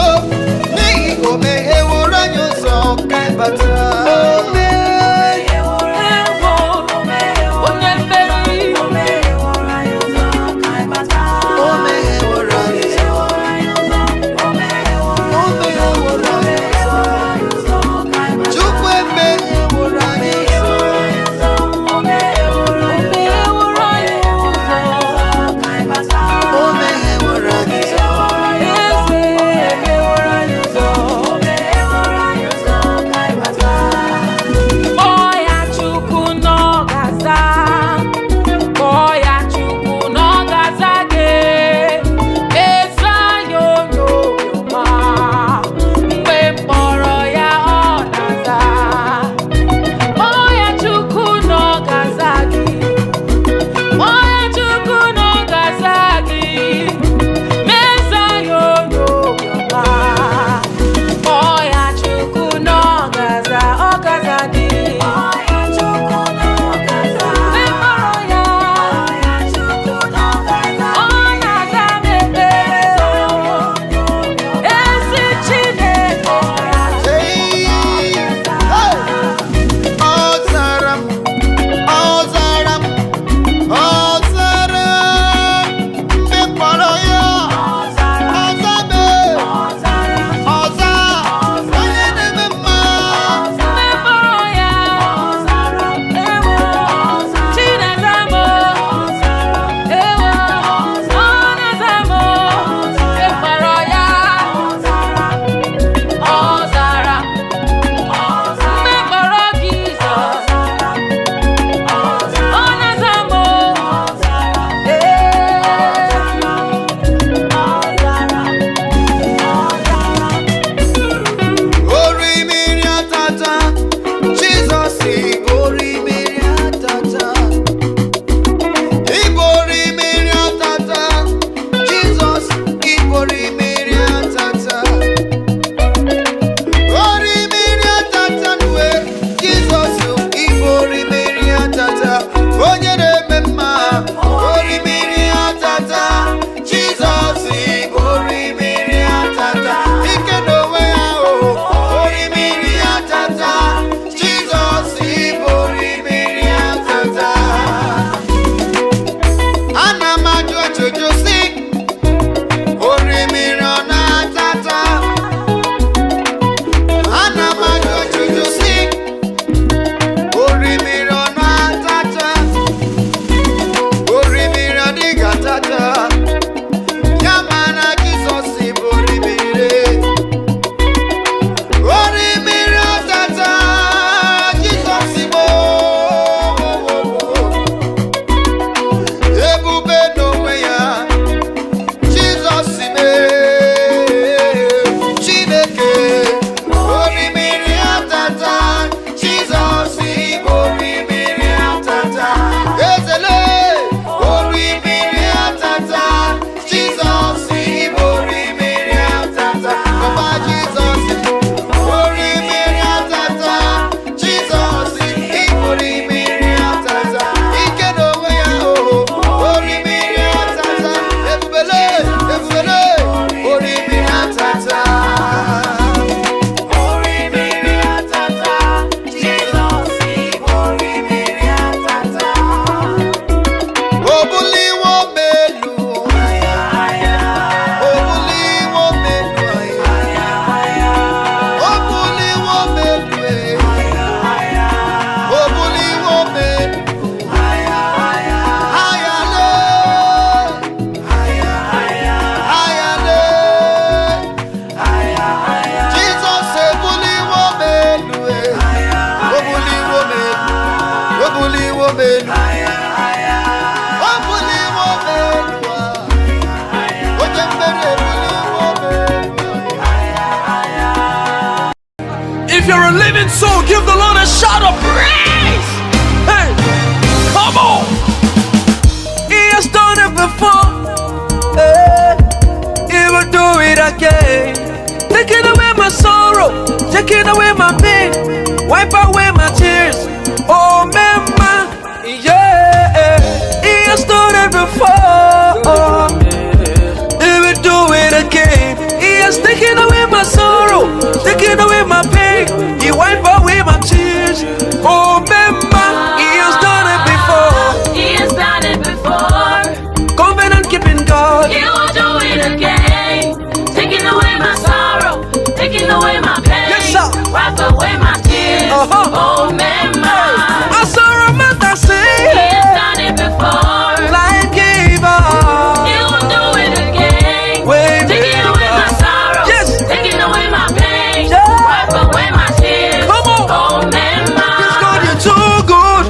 a living soul, give the Lord a shout of praise. Hey, come on. He has done it before. He will do it again. Taking away my sorrow, taking away my pain, wipe away my tears. Oh, mama, yeah. He has done it before. He will do it again. He has taken away my sorrow, taken away my pain. He wipe away my tears. Oh, mama, he has done it before. He has done it before. Covenant keeping God. He will do it again. Taking away my sorrow, taking away my pain. Yes, sir. Wipe away my tears. Oh, mama. I saw a man that He say, has done it before. life gave up. He will do it again. Way Taking away my sorrow. Yes. Taking away my pain. Yeah. Wipe away my tears. Come on. Oh, mama. God, you're too good.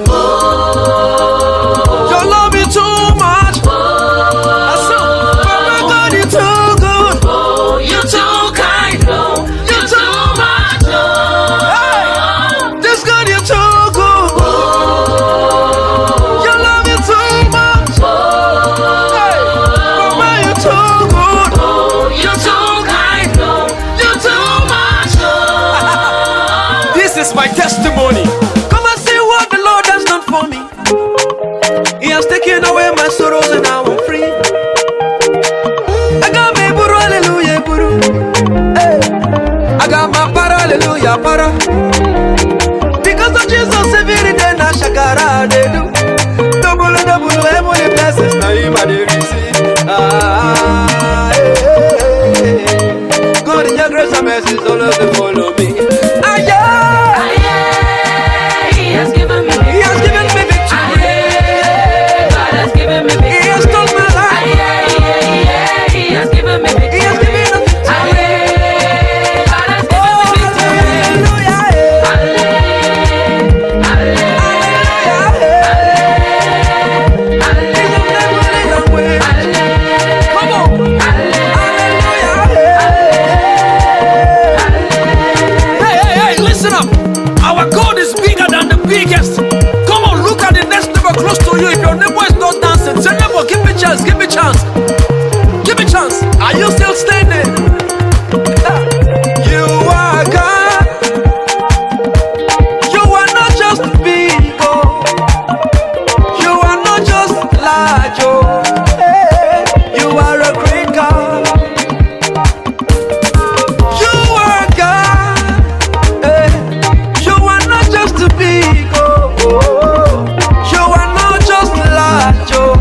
Your love is too much. I saw, Papa God, you're too good. Oh, you're too kind. Oh, you're too much. Oh. This God, you're too good. Your love is too much. Hey, Papa, you're too good. Oh, you're too kind. Oh, you're too much. Oh. This is my testimony. Come and see what the Lord has done for me. He has taken away my sorrows and now I'm free. I got my buru, hallelujah, buru. Hey. I got my para, hallelujah, para. Because of Jesus, every day na shakara they do. Double, double, heavenly blessings now you might receive. God in your grace and mercy always they follow me. Yeah. He has given me He has given me victory. God has given me He has told my life. He has given me He has given me victory. God has given me Come on. Hey, listen up. Our God is bigger than the biggest. Come on, look at the next neighbor close to you. If your neighbor is not dancing, say, neighbor, give me chance, give me chance. Give me chance. Are you still standing? You are God. You are not just big, oh. You are not just large, oh. Hey, you are a great God. You are God. Hey, you are not just big, oh. You are not just large, oh.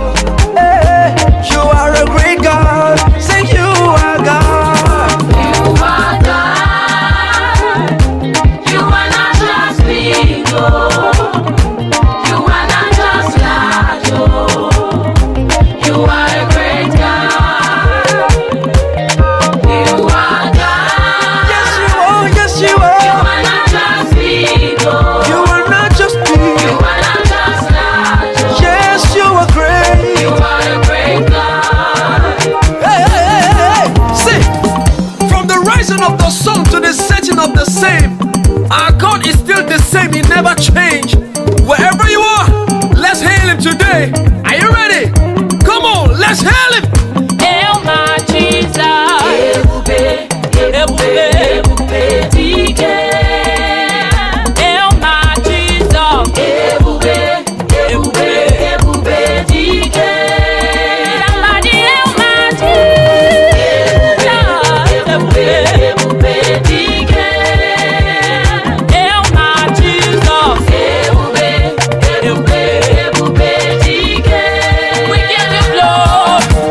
Hey, you are a great God. Say you are God. You are God. You are not just big, oh. You are not just large, oh. You are a great God. You are God. Yes, you are. Yes, you You are. are not just big, oh. You are not just You big. are not just large, oh. Yes, you are great. You are a great God. Hey, hey, hey, hey, hey. See, from the rising of the sun to the setting of the same, our God is still the same. He never changed. Wherever you are, let's hail Him today. Are you ready? Come on, let's hail Him. Hail my Jesus. Ebube, ebube, ebube, dike. Hail my Jesus. Ebube, ebube, ebube, dike. Somebody hail my Jesus. Ebube, ebube, dike. Hail my Jesus. Ebube, ebube, ebube, dike. We give you glory.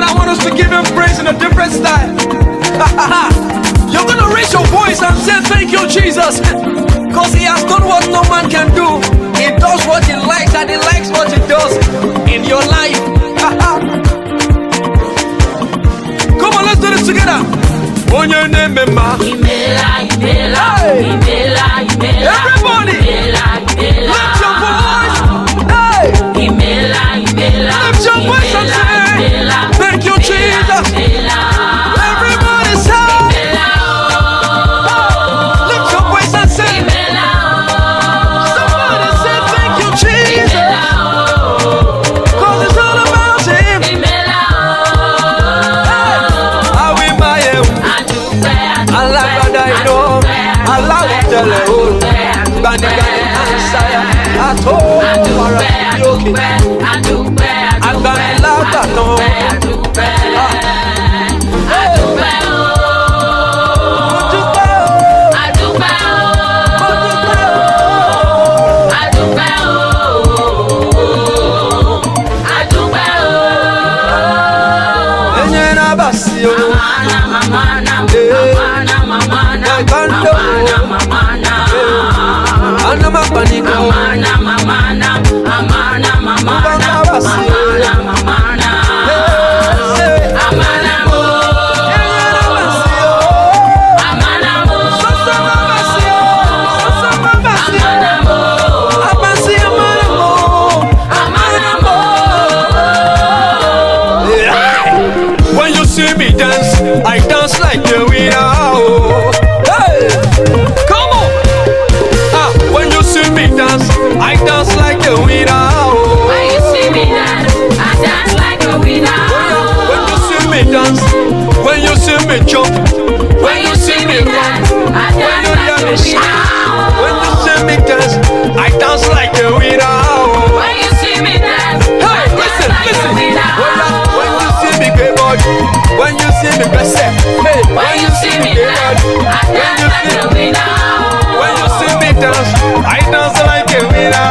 on, I want us to give him praise in a different style. You're gonna raise your voice and say thank you, Jesus, because he has done what no man can do. He does what he likes and he likes what he does in your life. Come on, let's do this together. On your name, Emma. Everybody, lift your voice. Hey, lift your voice and say thank you, Jesus. Everybody say, lift your voice and say, somebody say thank you, Jesus, because it's all about him. When you see me dance, I dance like the winner. Hey, come on. When you see me dance, I dance like the winner. When you see me dance, I dance like a winner. When you see me dance, when you see me jump, When you see me dance, I dance like a winner. when you see me dance, I dance like the winner. When you see me dance, I Hey, dance listen, like a listen. winner. When you see me gay boy, when you see me best, hey, When you see me dance, I dance like a winner. when you see me dance, I dance like a winner.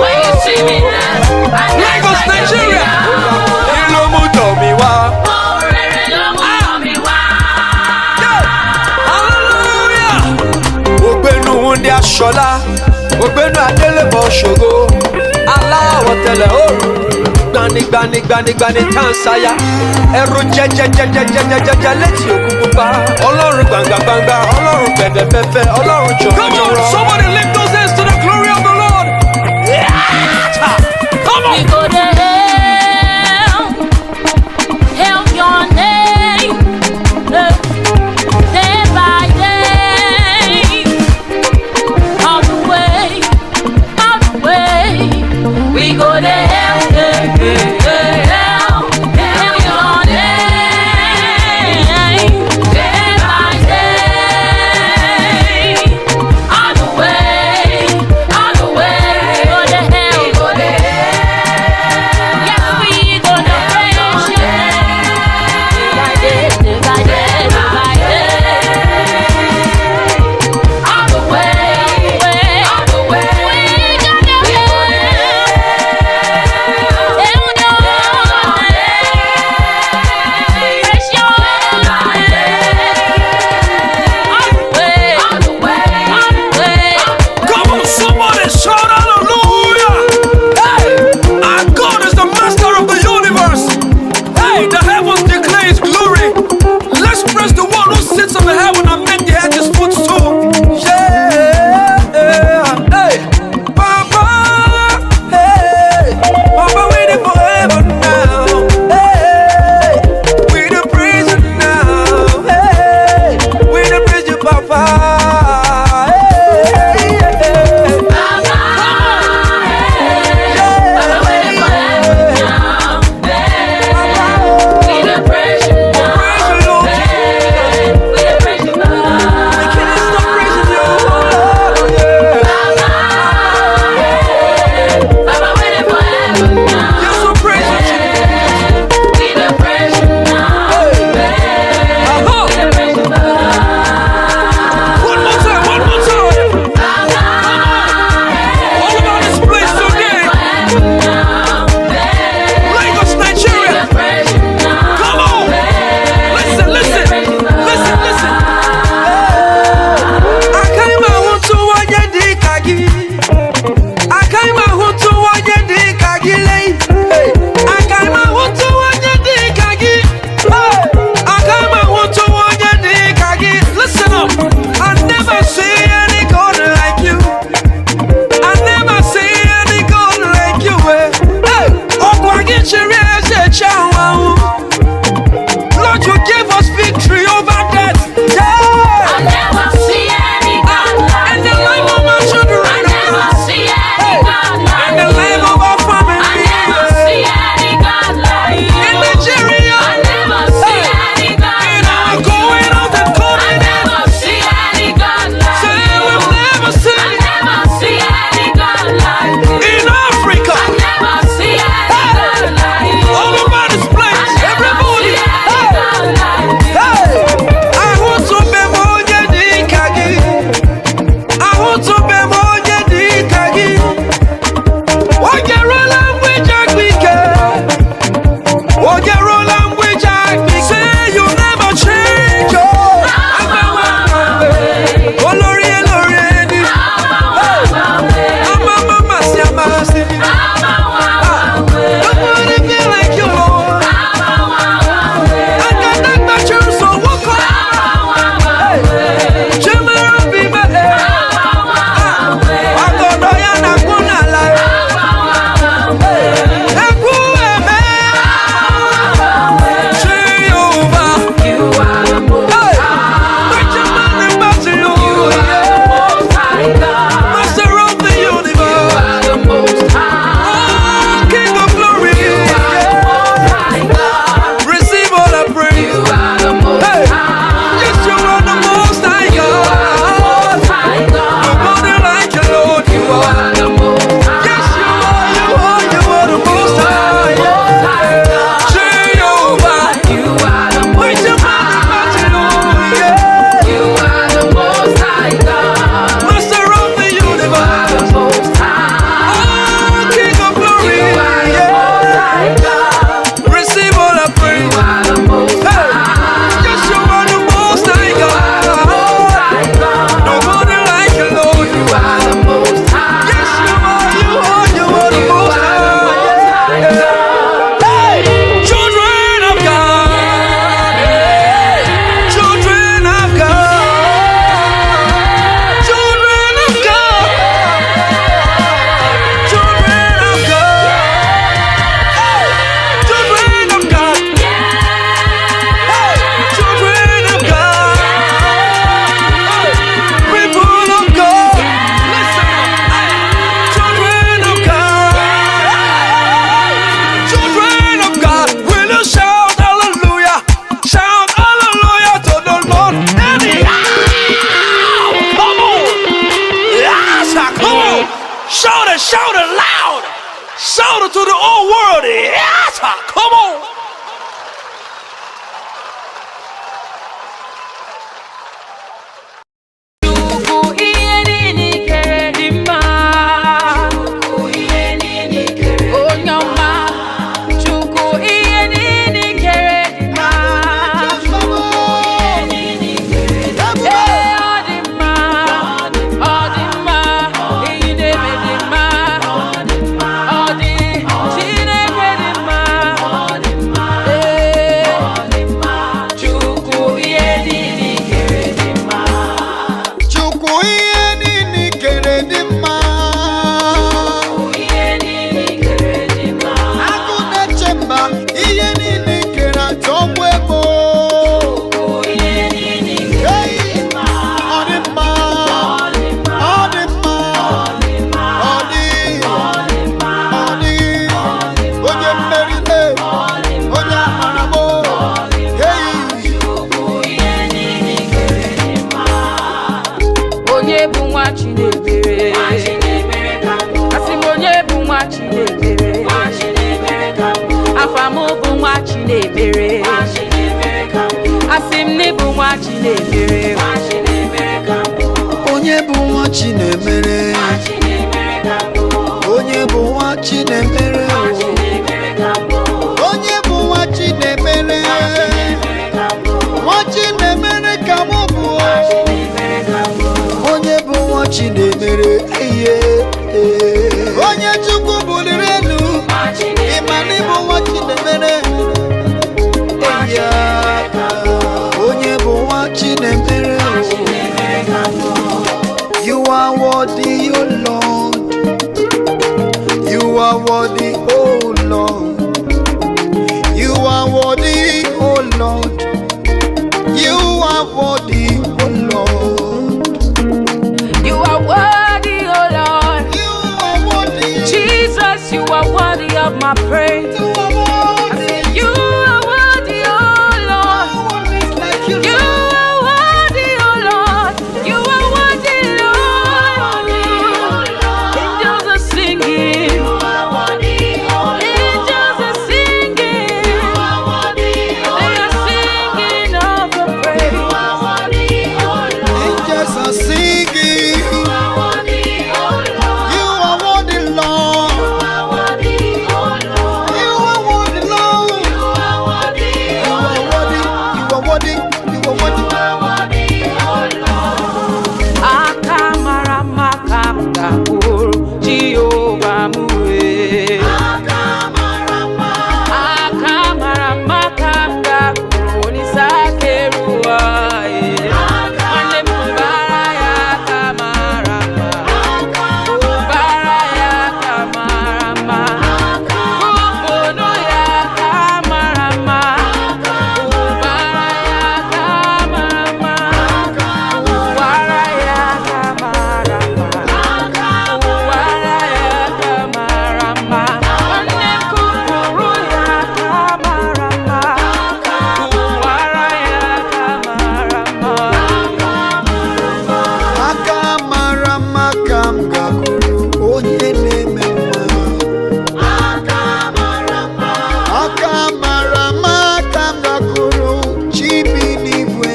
When you see me dance, I dance Lagos, like a Nigeria. winner. Ilomu Tomiwa. Oh, rere lomu tomi wa. Hallelujah. Ògbénu Wúndé Aṣọlá, Ògbénu Adélébọ̀ Ṣògo, aláwọ̀ tẹ̀lẹ̀ òòrùn, gbanigbani táǹsáyà, ẹrù jẹjẹjẹjẹjẹjẹjẹ létí òkú pupa, ọlọ́run gbàngbàngbà, ọlọ́run pẹ̀dẹ̀pẹ̀fẹ̀, ọlọ́run jọ̀wọ́. Come on, somebody lift those hands to the glory of the Lord. Come on. We go to hell, hail your name, day by day, all the way, we go to hell, hail your name, day by day, all the way, we go to hell, yes. Asimni bụ nwa Chinemere. onye bụ nwa Chinemere, onye bụ nwa Chinemere, onye bụ nwa Chinemere, nwa Chinemere ka mụ bụ, onye bụ nwa Chinemere, onye Chukwu buliri elu, ịma na ịbụ nwa Chinemere, onye bụ nwa Chinemere. You are worthy, oh Lord. You are worthy, oh Lord. You are worthy, oh Lord. You are worthy, oh Lord. You are worthy, oh Lord. You are worthy. Jesus, you are worthy of my praise. You are worthy. You are worthy, oh Lord. Like you. You are worthy, oh Lord. You are worthy, Lord. Angels are singing. Angels are singing. They are singing of the praise. Angels are singing. You are worthy, Lord. You are worthy, Lord. You are worthy. You are worthy. You are worthy. Akamara makanga uru Jehovah mue. Akamara makanga uru nisakerua. Ane mubara ya kamarama. Mubara ya kamarama. Kubono ya kamarama. Mubara ya kamarama. Mubara ya kamarama. Mubara ya kamarama. Ane kuburu ya kamarama. Mubara ya kamarama. Akamarama kam gakuru onye na-eme mma. Akamarama kam gakuru chibi n'igwe.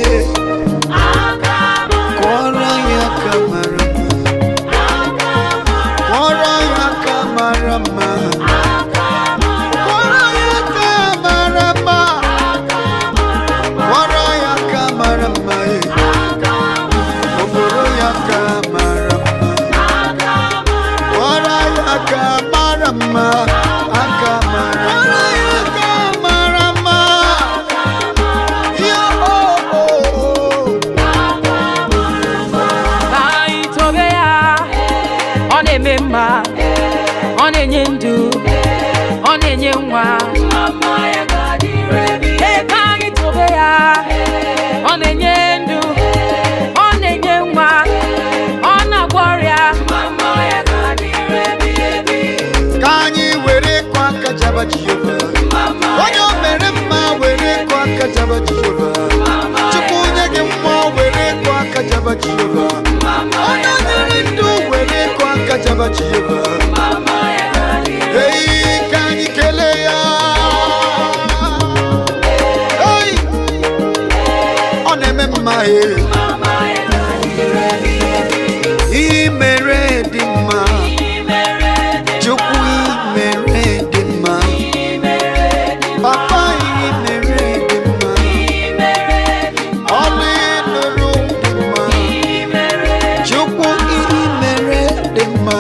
Kọrọ ya kamarama. Kọrọ ya kamarama. Kọrọ ya kamarama. Kọrọ ya kamarama. Okoro ya kamarama. Kọrọ ya kamarama. Akamarama. Kọrọ ya kamarama. Yo, oh, oh, oh. Kaitobe ya, ọ na-eme mma, ọ na-enye ndụ, ọ na-enye nwa. Ka anyị tobe ya, ọ na-enye ndụ, ọ na-enye nwa, ọ na-agwọ ọrịa. Ka anyị were kwa aka jaba Jehova. Onye o mere mma were kwa aka jaba Jehova. Chukwu nye gị nwa were kwa aka jaba Jehova. Onye o nyere ndụ were kwa aka jaba Jehova. Hey, ka anyị kelee ya. Hey, ọ na-eme mma i mere dị mma. Chukwu i mere dị mma. Papa i mere dị mma. Ọlụ ị lụrụ dị mma. Chukwu i mere dị mma.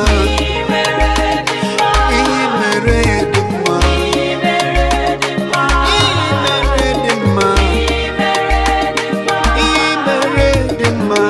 I mere dị mma. I mere dị mma. I mere dị mma.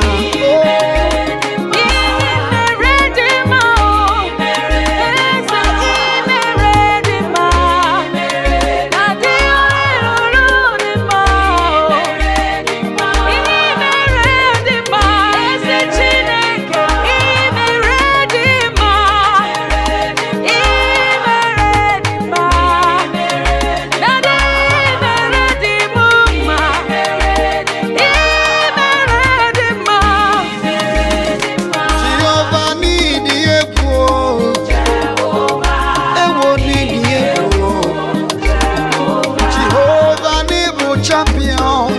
champion.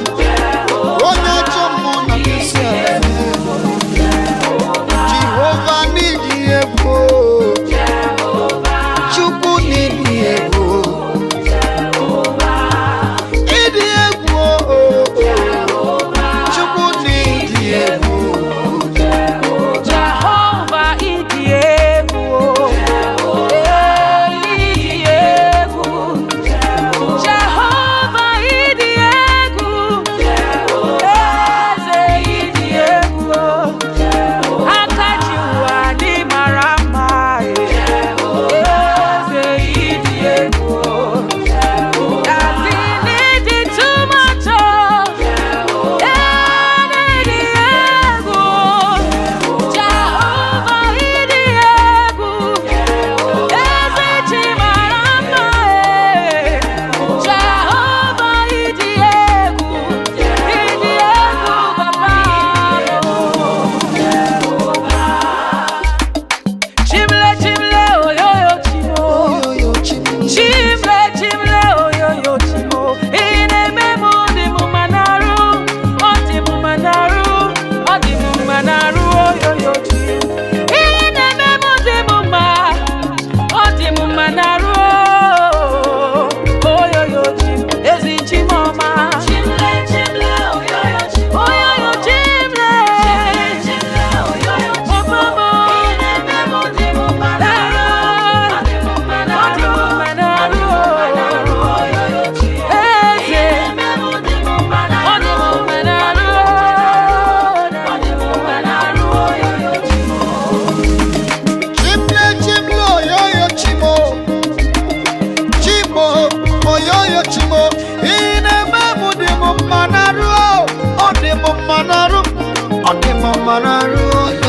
mo manaru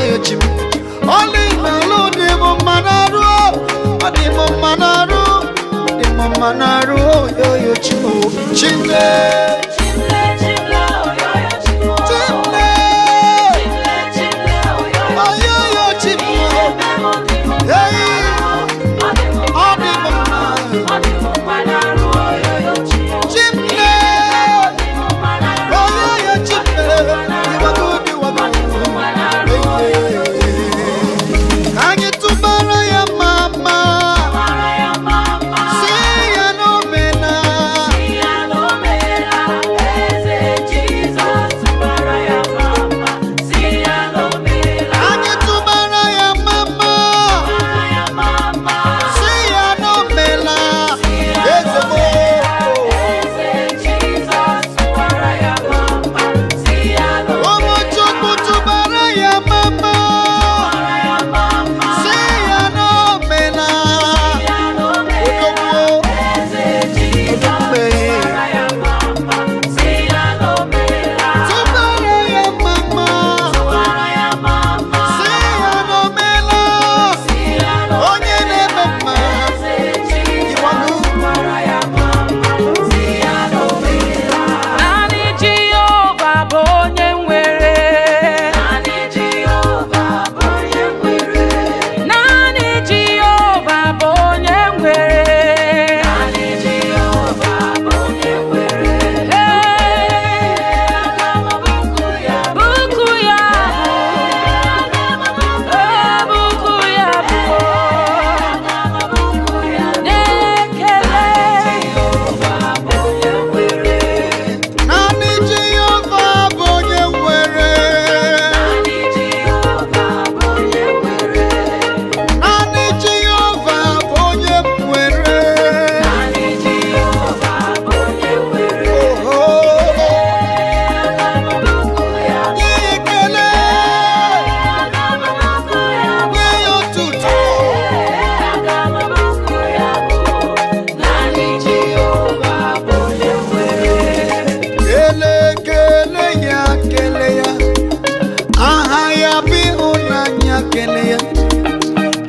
yo chim. Only melo di mo manaru. Adi mo manaru. Di mo manaru yo chim. Chimle.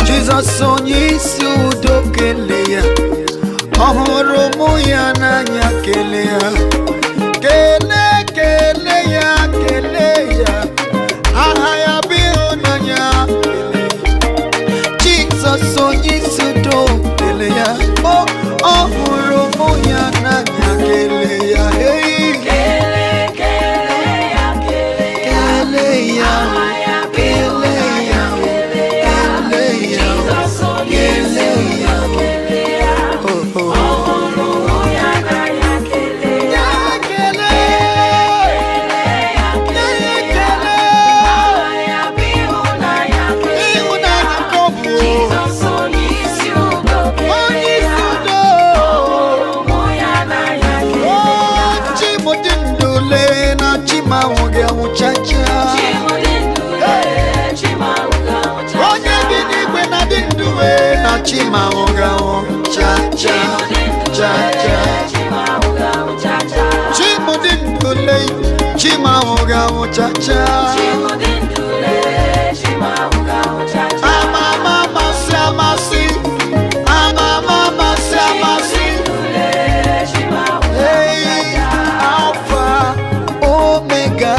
Jesus onye isi udo kele ya ọhụrụ mụ ya n'anya kele ya kele ya aha ya bụ ịhụnanya Jesus onye isi udo kele ya ọhụrụ mụ ya n'anya kele ya Chimauga cha cha cha cha Chimudindule Chimauga cha cha Mama Samasi Mama Samasi Hey Alpha Omega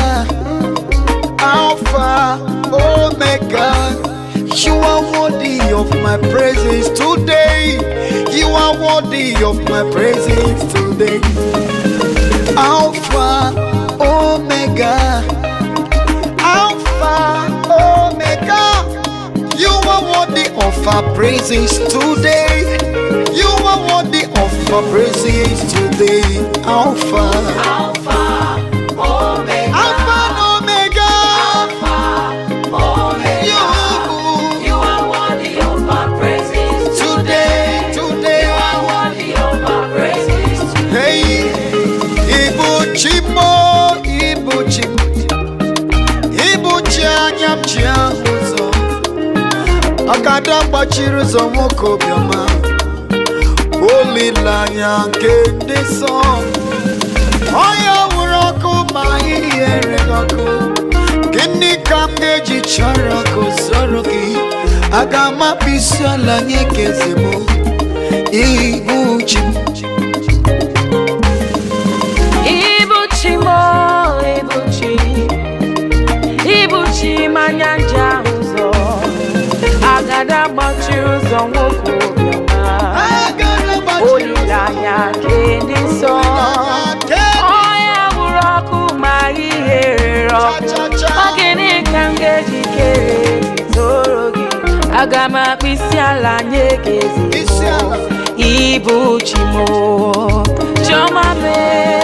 Alpha Omega You are worthy of my praises today. You are worthy of my praises today. Alpha, Omega, Alpha, Omega. You are worthy of our praises today. You are worthy of our praises today. Alpha, Alpha, Omega. Alpha, Omega. Alpha, Omega. You are worthy of my praises today. Today you are worthy of my praises today. Hey, Ibuchimo, Ibuchanyam Chiamuzo. Akada Bachiruzo Mokobiama. Holy Lanya Kende song. Oya Uroko Mahi Ereko. Kinika chọrọ ka o soro gị aga m akpụ isi ala nye ka eze m ibu chi m Ibuchi manyanja ụzọ agada gbachiri ụzọ nwoke obiọma olileanya nke ndị nsọ onye gburu ọkụ ma ihe rere ọkụ ọ gịnị ka m ga-eji kere gị toro gị aga m akpụ isi ala nye gị eze Ibuchi m chiọma mee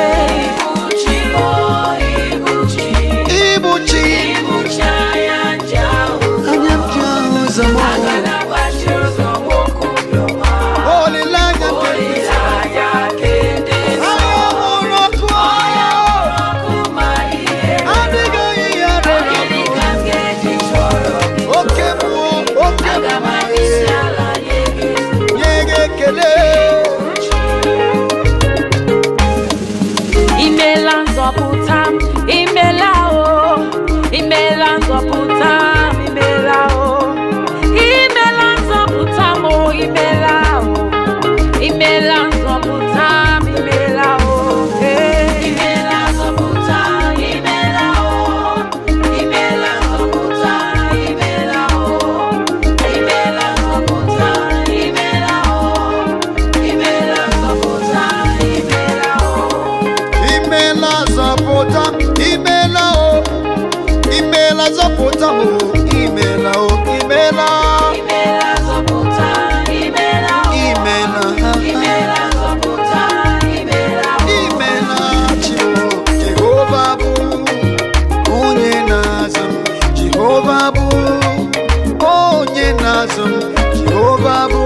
Jehovah bụ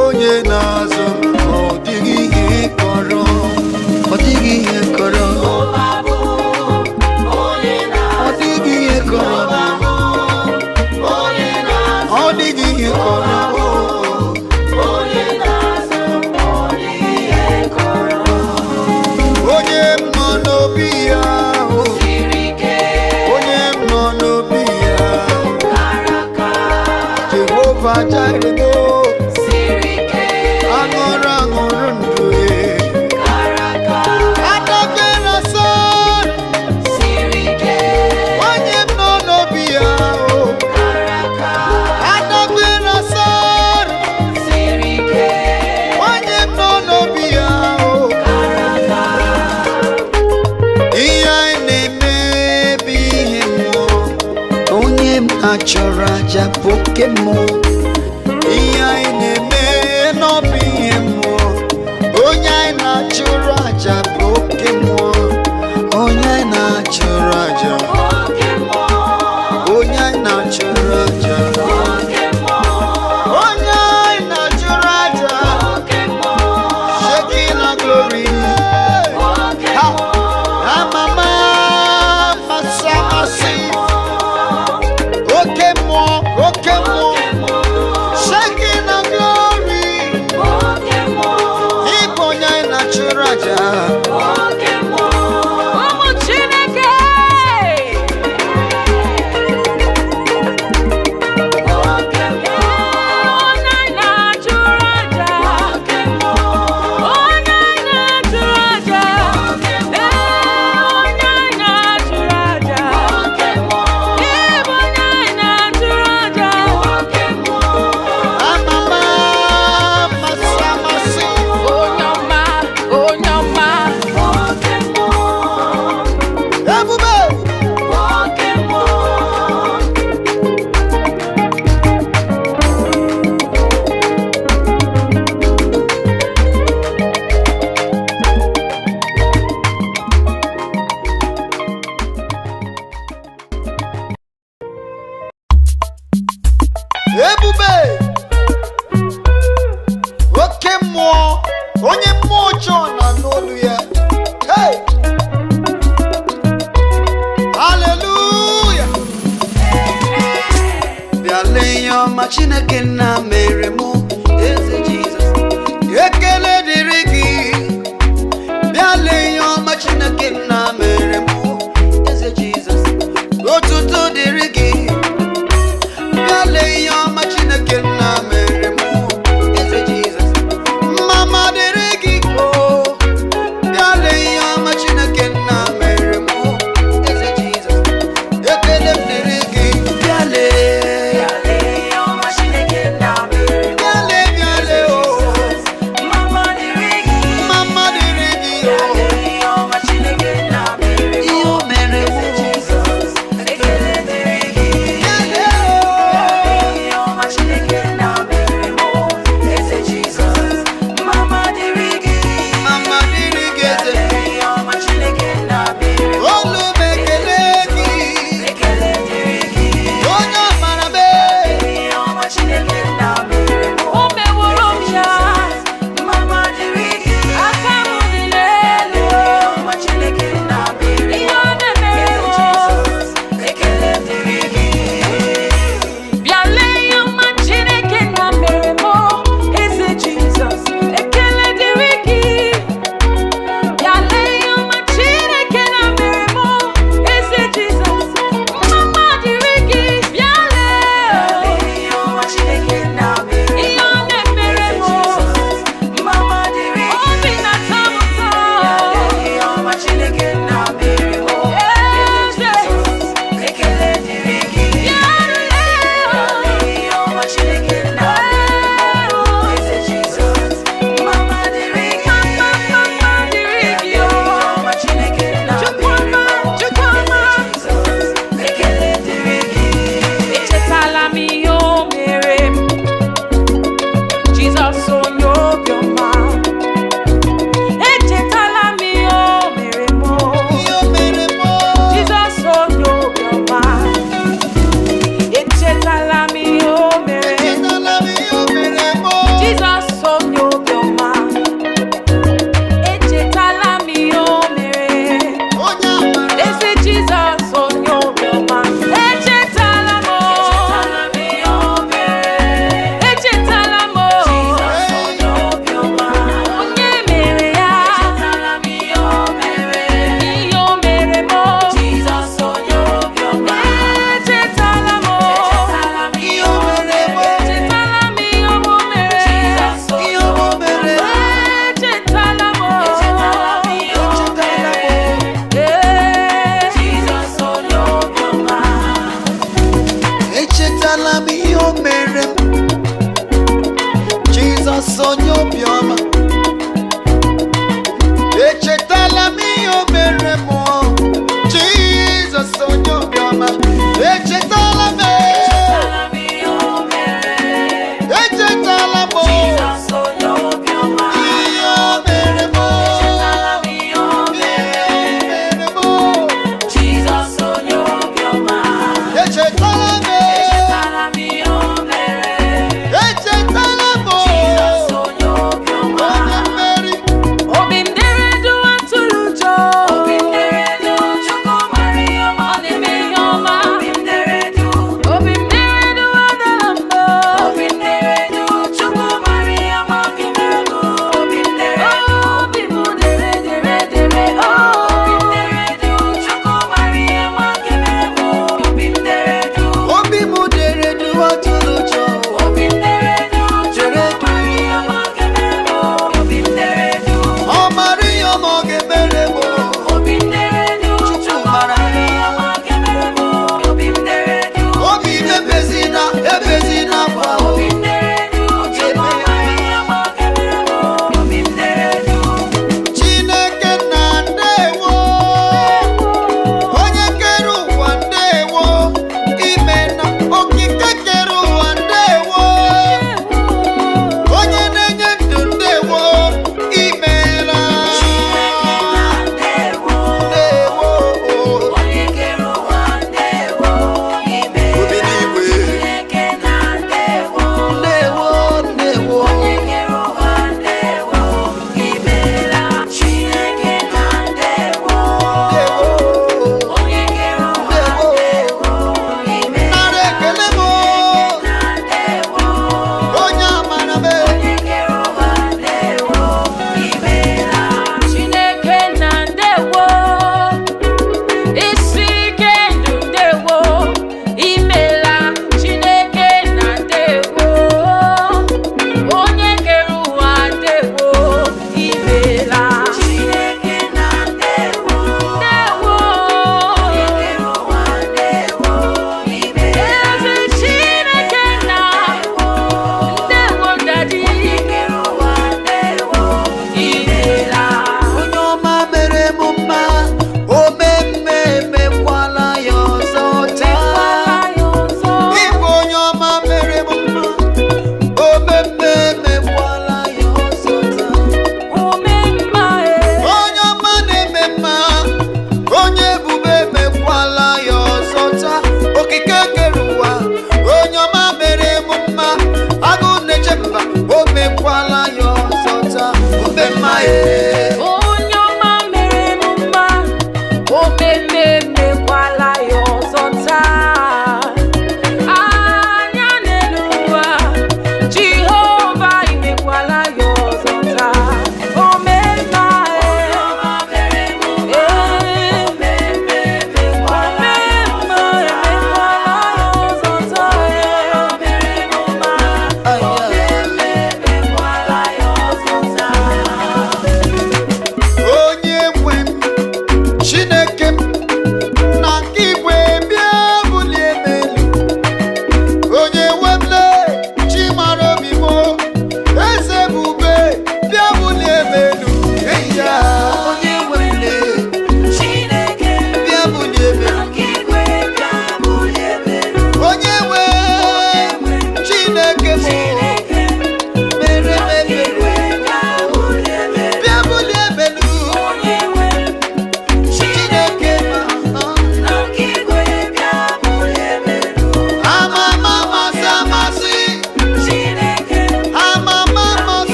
onye na-azụ m ọ dịghị ihe kọrọ ọ dịghị ihe kọrọ ọ dịghị ihe kọrọ ọ dịghị ihe kọrọ onye m nọ n'obi ya onye m nọ n'obi ya Jehovah Jireh aṅụrụ aṅụrụ ndụ adọbere sọrọ onye m nọ n'obi ya adọbere sọrọ onye m nọ n'obi ya ihe anyị na-eme bụ ihe mmụọ onye m achọrọ aja Pokemon ihe anyị na-eme n'ọbụ ihe mmụọ onye anyị na-achụrụ aja Pokemon onye anyị na-achụrụ aja onye anyị na-achụrụ aja onye anyị na-achụrụ aja Shekinah glory amama masamasi oke mmụọ Shekinah glory ịbụ onye anyị na-achụrụ aja ụmụ Chineke ebube oke mmụọ onye mmụọ ọjọọ na n'olu ya hey hallelujah bịa lee ihe ọma Chineke nna mere mụ eze Jizọs ekele dịrị gị bịa lee ihe ọma Chineke nna mere mụ eze Jizọs otuto dịrị gị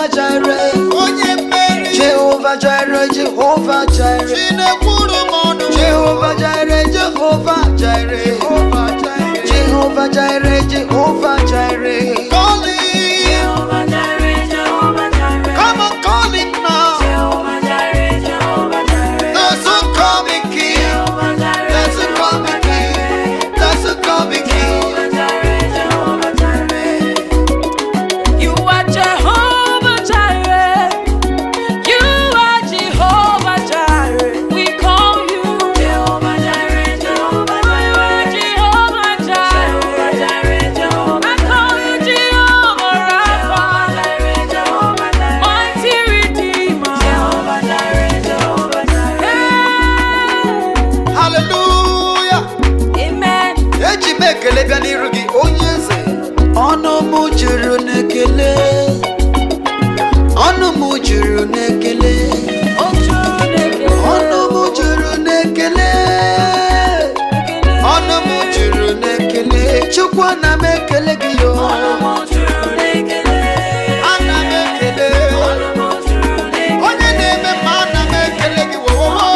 Jehovah Jireh, onye mmeri Jehovah Jireh, Jehovah Jireh, Chinekwuru m ọnụ Jehovah Jireh, Jehovah Jireh, Jehovah Jireh, Jehovah Jireh. calling. Come on, call him now. Those who call me king, those who call me king, those who call me king. You are Jehovah Jireh. You are Jehovah Jireh. We call you Jehovah Jireh. Jehovah Jireh. Jehovah Jireh. I call you Jehovah Rapha. Mighty Redeemer. Hallelujah. Amen. Eji m ekele bịa n'iru gị onye eze. Ọnụ m juru n'ekele, ọnụ m juru n'ekele, ọnụ m juru n'ekele, ọnụ m juru n'ekele. Chukwu ana m ekele gị yo, Ana m ekele. Onye na-eme mma ana m ekele gị wowowo.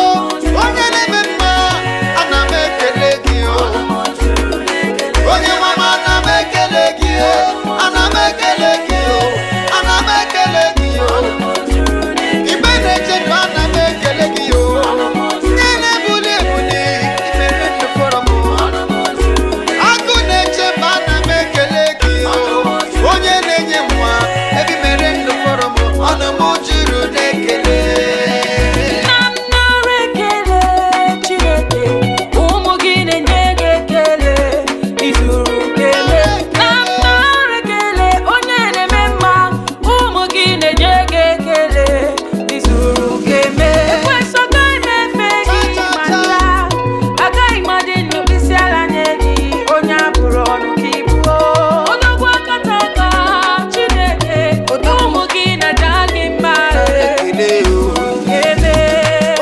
Onye na-eme mma ana m ekele gị o. Onye mama ana m ekele gị o. Ana m ekele gị o. Ana m ekele gị o. Ibe na-echekwa ana m ekele gị o. Ndị na-ebuli ebuli imere ndụ fọrọ m. Agụ na-echebe ana m ekele gị o. Onye na-enye nwa ebe mere ndụ fọrọ m. Ọnụ m juru n'ekele. Nara ekele Chineke, ụmụ gị na-enye gị ekele, izuru kele. Nara ekele onye na-eme mma, ụmụ gị na-enye gị ekele, izuru kele. Ekwesị agaghị m efe gị ma ncha, agaghị m adị nnukwu ala nye gị, onye abụrụ ọnụ ka ibu. Odogwu akata aka Chineke, ụmụ gị na-aja gị mma. ekele o.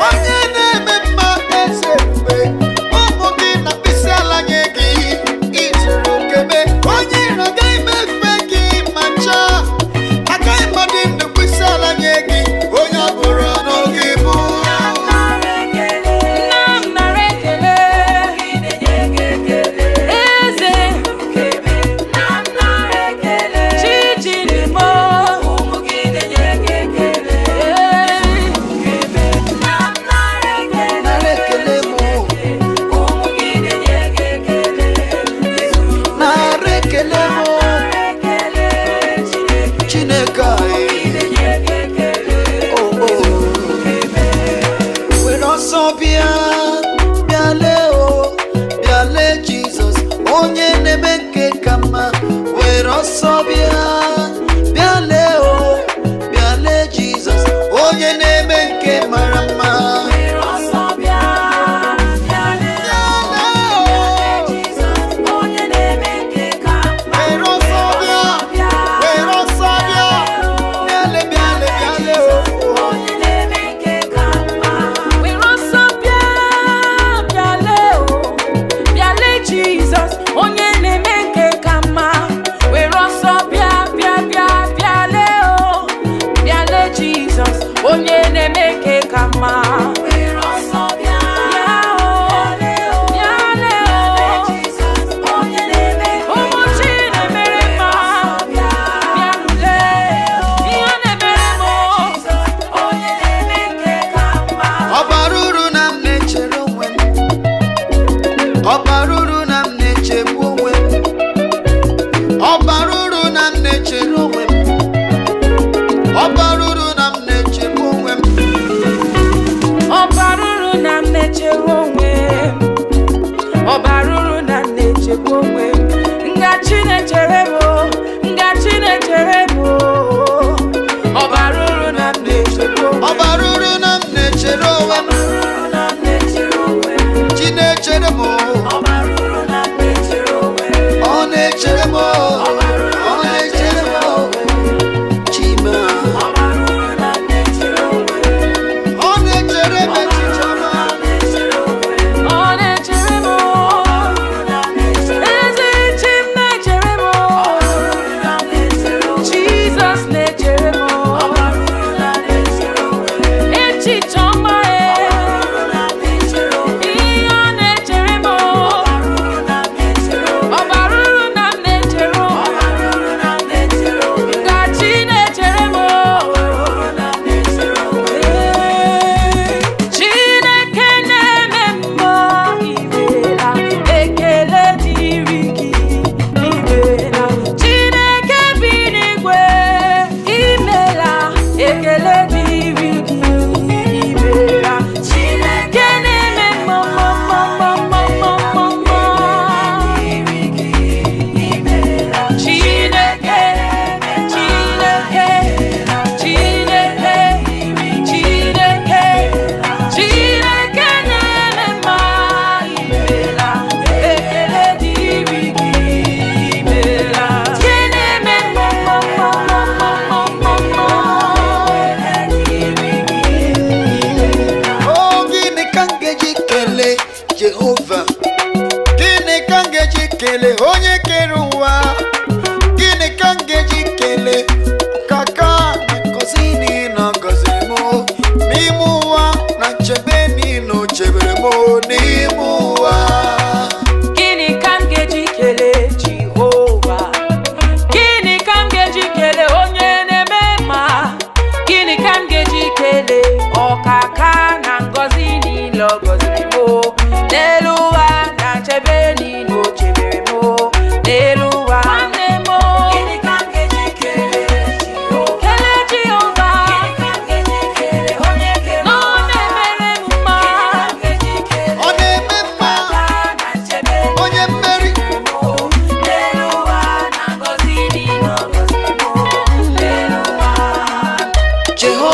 Onye na-eme mma eze mgbe ụmụ gị na mkpịsị ala nye gị izuru keme. Onye iro agaghị m efe gị ma ncha, agaghị m adị ndụ mkpịsị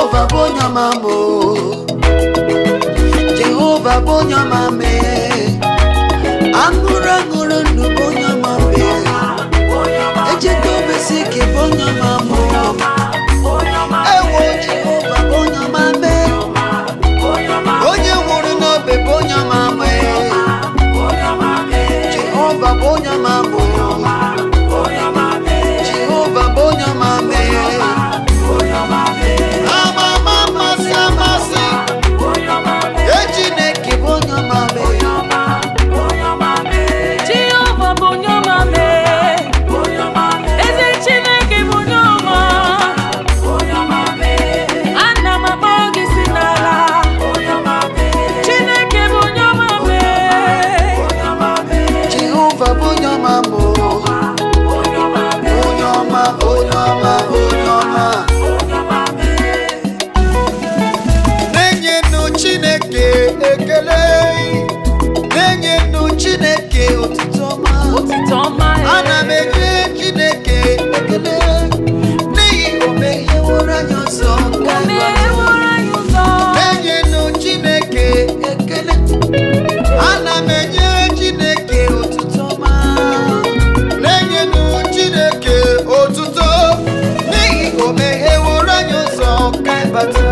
Jehova bonyamamo, Jehova bonyamame, angura angura nu bonyamame, ejeto besike bonyamamo, ewo Jehova bonyamame, onye nwuru n'obe bonyamame, Jehova bonyamamo, Jehova bonyamame. Ana menye Chineke ekele n'ihi o megheworo anyị ụzọ menye nụ Chineke ekele ana menye Chineke otuto ọma menye nụ Chineke otuto n'ihi o megheworo anyị ụzọ ka anyị bata.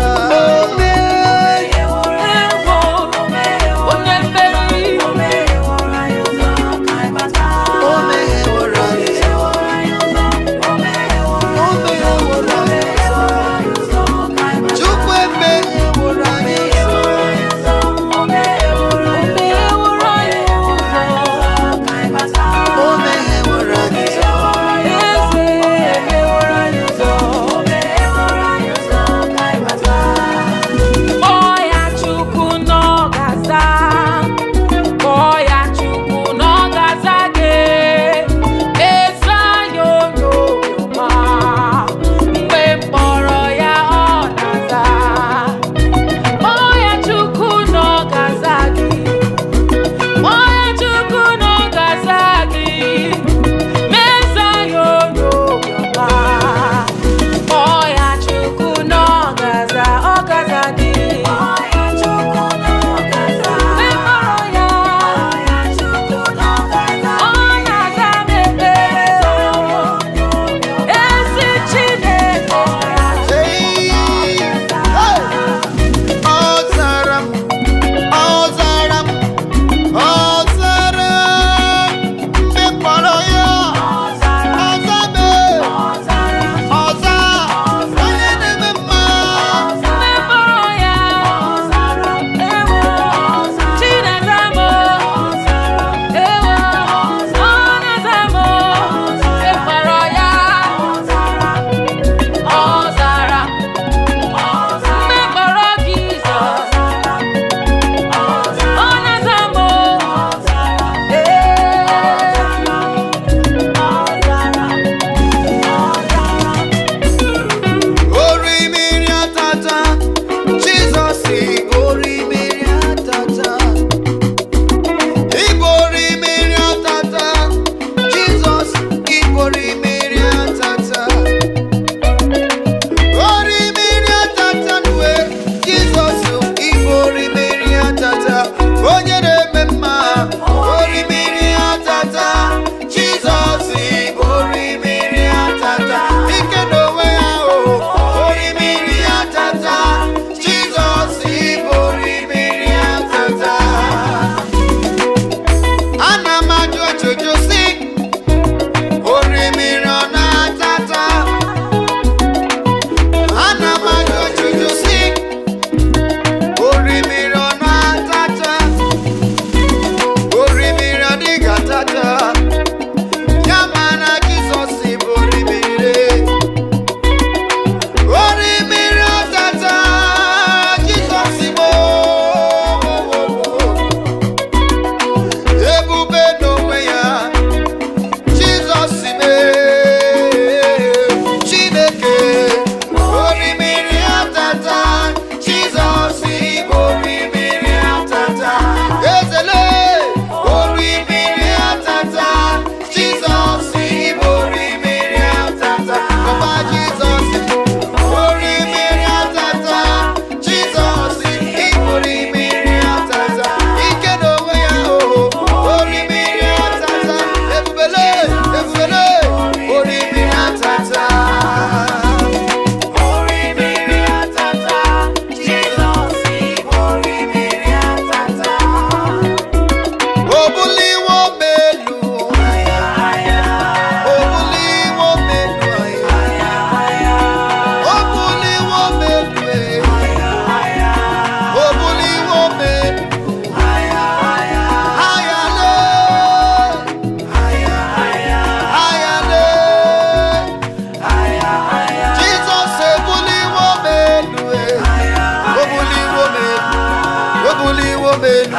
menu.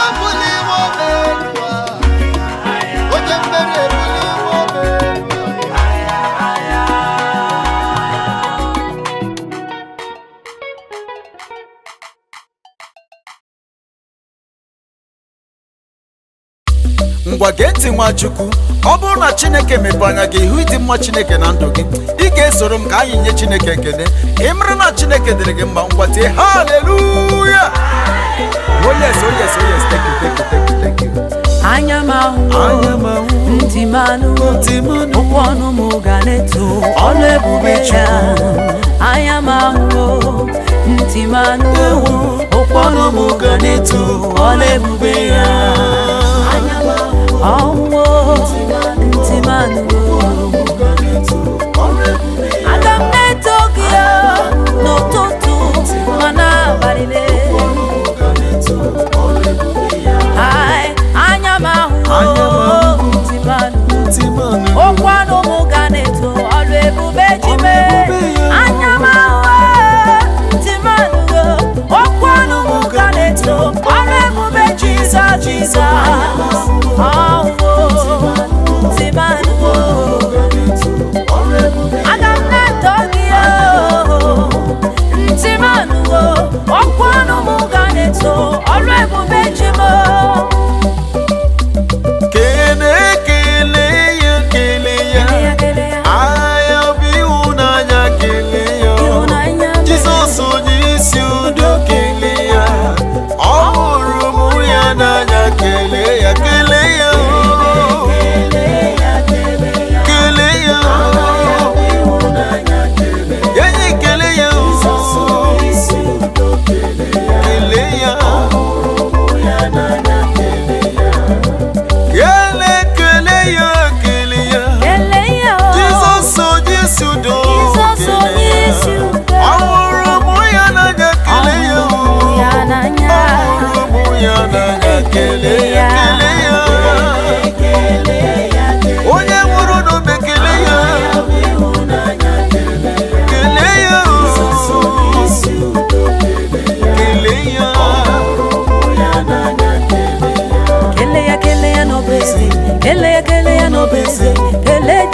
Obuli wo menu. Oje mbere ebuli wo menu. Ngwa gee ntị Nwachukwu, ọ bụrụ na Chineke mepee anya gị ihu ịdị mma Chineke na ndụ gị, ị ga-esoro m ka anyị nye Chineke ekele. Ị mara na Chineke dịrị gị mma, ngwa tie haleluya. Oh yes, oh yes, oh yes, thank you, thank you, thank you, thank you. Anyamahu, ntimanu, ụkwọnụ m ga na-eto ọlụ ebube ya. Anyamahu, ntimanu, ụkwọnụ m ga na-eto ọlụ ebube ya. Ọnwụ, ntimanu, aga m na-eto gị n'ụtụtụ ma n'abalị. Okwanụ m ga na-eto ọlụ ebube ji mee. Anyamahu, ntimanu, okwanụ m ga na-eto ọlụ ebube Jizọs, Jizọs. Ntimanu, aga m na-eto gị ntimanu, okwanụ m ga na-eto ọlụ ebube ji mee.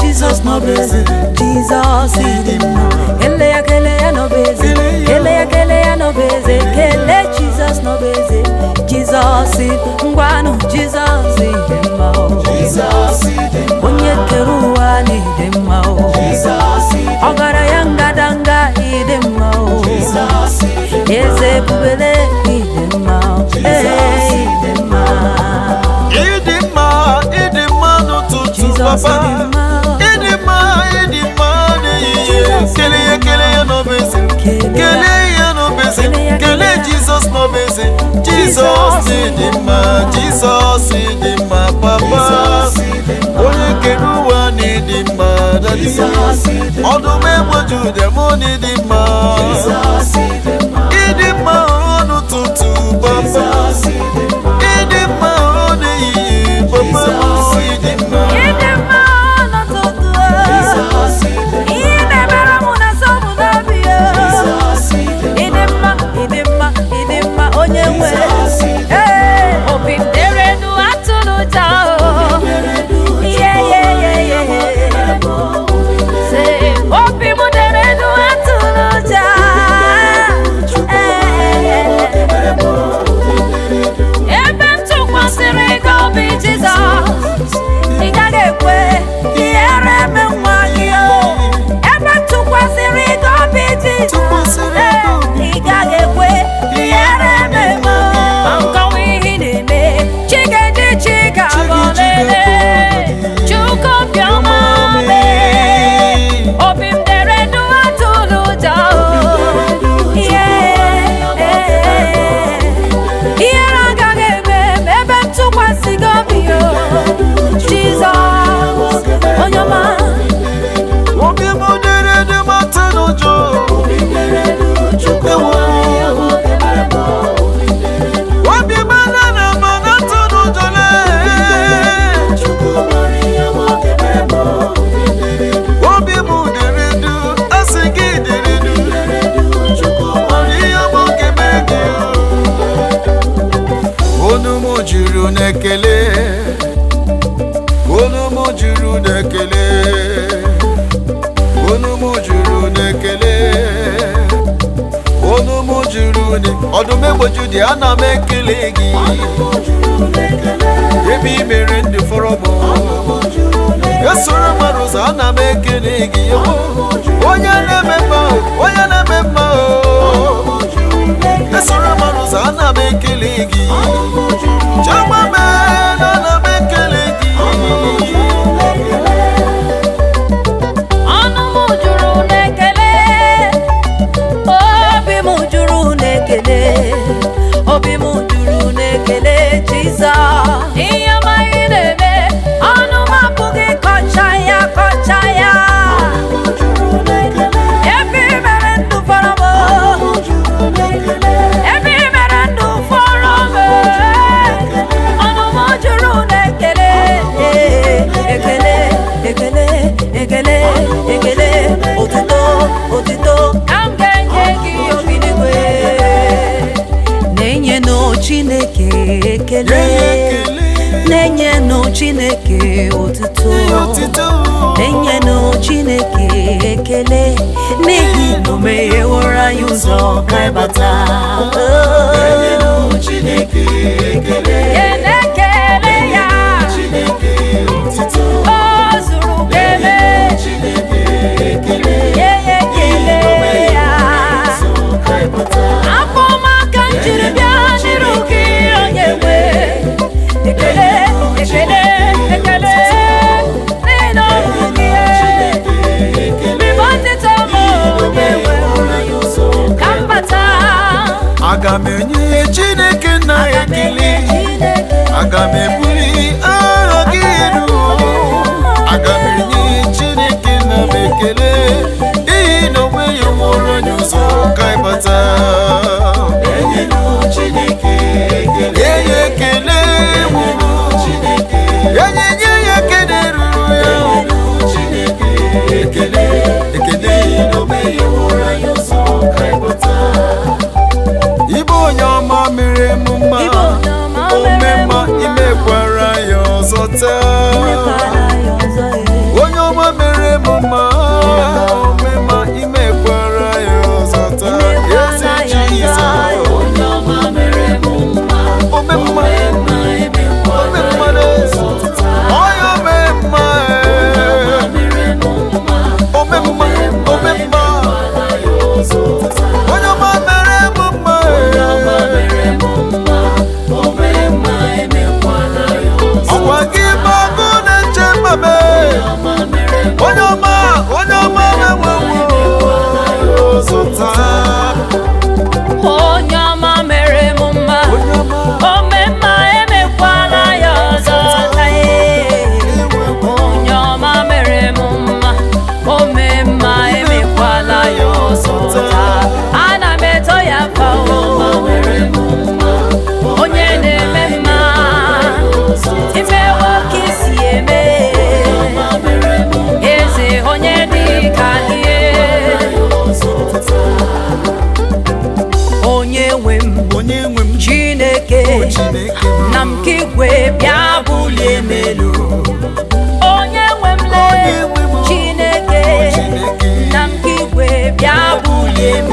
Jesus no busy, Jesus is Kele no busy, Kele no busy, Kele Jesus no busy, Jesus is Ngwanu, Jesus is Jesus is Onye keruwa ni demao, Jesus is Ogara yanga danga idemao, Jesus is Yeze bubele idemao, Jesus idemao no tutu papa. Kele Jesus no busy, Jesus is ma, Jesus is ma papa. Onye keruwa ni di ma daddy. Odume moju demo ni di ma. Idi ma onu tutu papa. Idi ma onu yi papa. Idi ma. Judi ana m ekele gị ebe i mere ndị fọrọ m esoro mmadụ ụzọ ana m ekele gị onye na-eme mma onye na-eme mma esoro mmadụ ụzọ ana m ekele gị chama m ana m ekele gị ọnụ m juru n'ekele obi m juru n'ekele obi m juru n'ekele Jizọs ihe ọma ị na-eme ọnụ m apụghị kọcha ya ebe i mere ndụ fọrọ m ebe i mere ndụ fọrọ m ọnụ m juru n'ekele ekele ekele ekele ekele otuto otuto ka m ga-enye gị obi n'igwe na-enyenụ Chineke ekele na-enyenụ Chineke otuto na-enyenụ Chineke ekele n'ihi na o megheworo anyị ụzọ ka anyị bata na-enyenụ Chineke ekele ekele ya o zuru kele ya ekele ya afọ maka njiri bịa n'iru gị onye nwe ekele ekele ekele n'ihi na ọrụ gị ribọtịta m onye nwe ka m bata aga m enye Chineke nna ya ekele aga m ebuli aha gị elu aga m enye Chineke nna m ekele n'ihi na o nweghị nwụrụ onye ụzọ ka anyị bata enye ya ekele enye ya ekele ruru ya ekele ekele na o nweghị nwụrụ onye ụzọ ka anyị bata Ibe onye ọma mere m mma ome mma imekwara ya ọzọ taa onye ọma mere m mma ome mma imekwara ya ọzọ taa ezi Jizọs onye ọma mere m mma ome mma ome mma onye ome mma ome mma ome mma onye ọma mere m mma ọkwa gị bụ ọgụ na-eche mmabe onye ọma na-enwewo ụzọ taa onye ọma mere m mma ome mma emekwala ya ọzọ onye ọma mere m mma ome mma emekwala ya ọzọ ana m eto ya mfa onye na-eme mma imewo ka isi eme eze onye dị ka ihe onye nwe m Chineke na m ka igwe bịa bulie m elu onye nwe m Chineke na m ka igwe bịa bulie m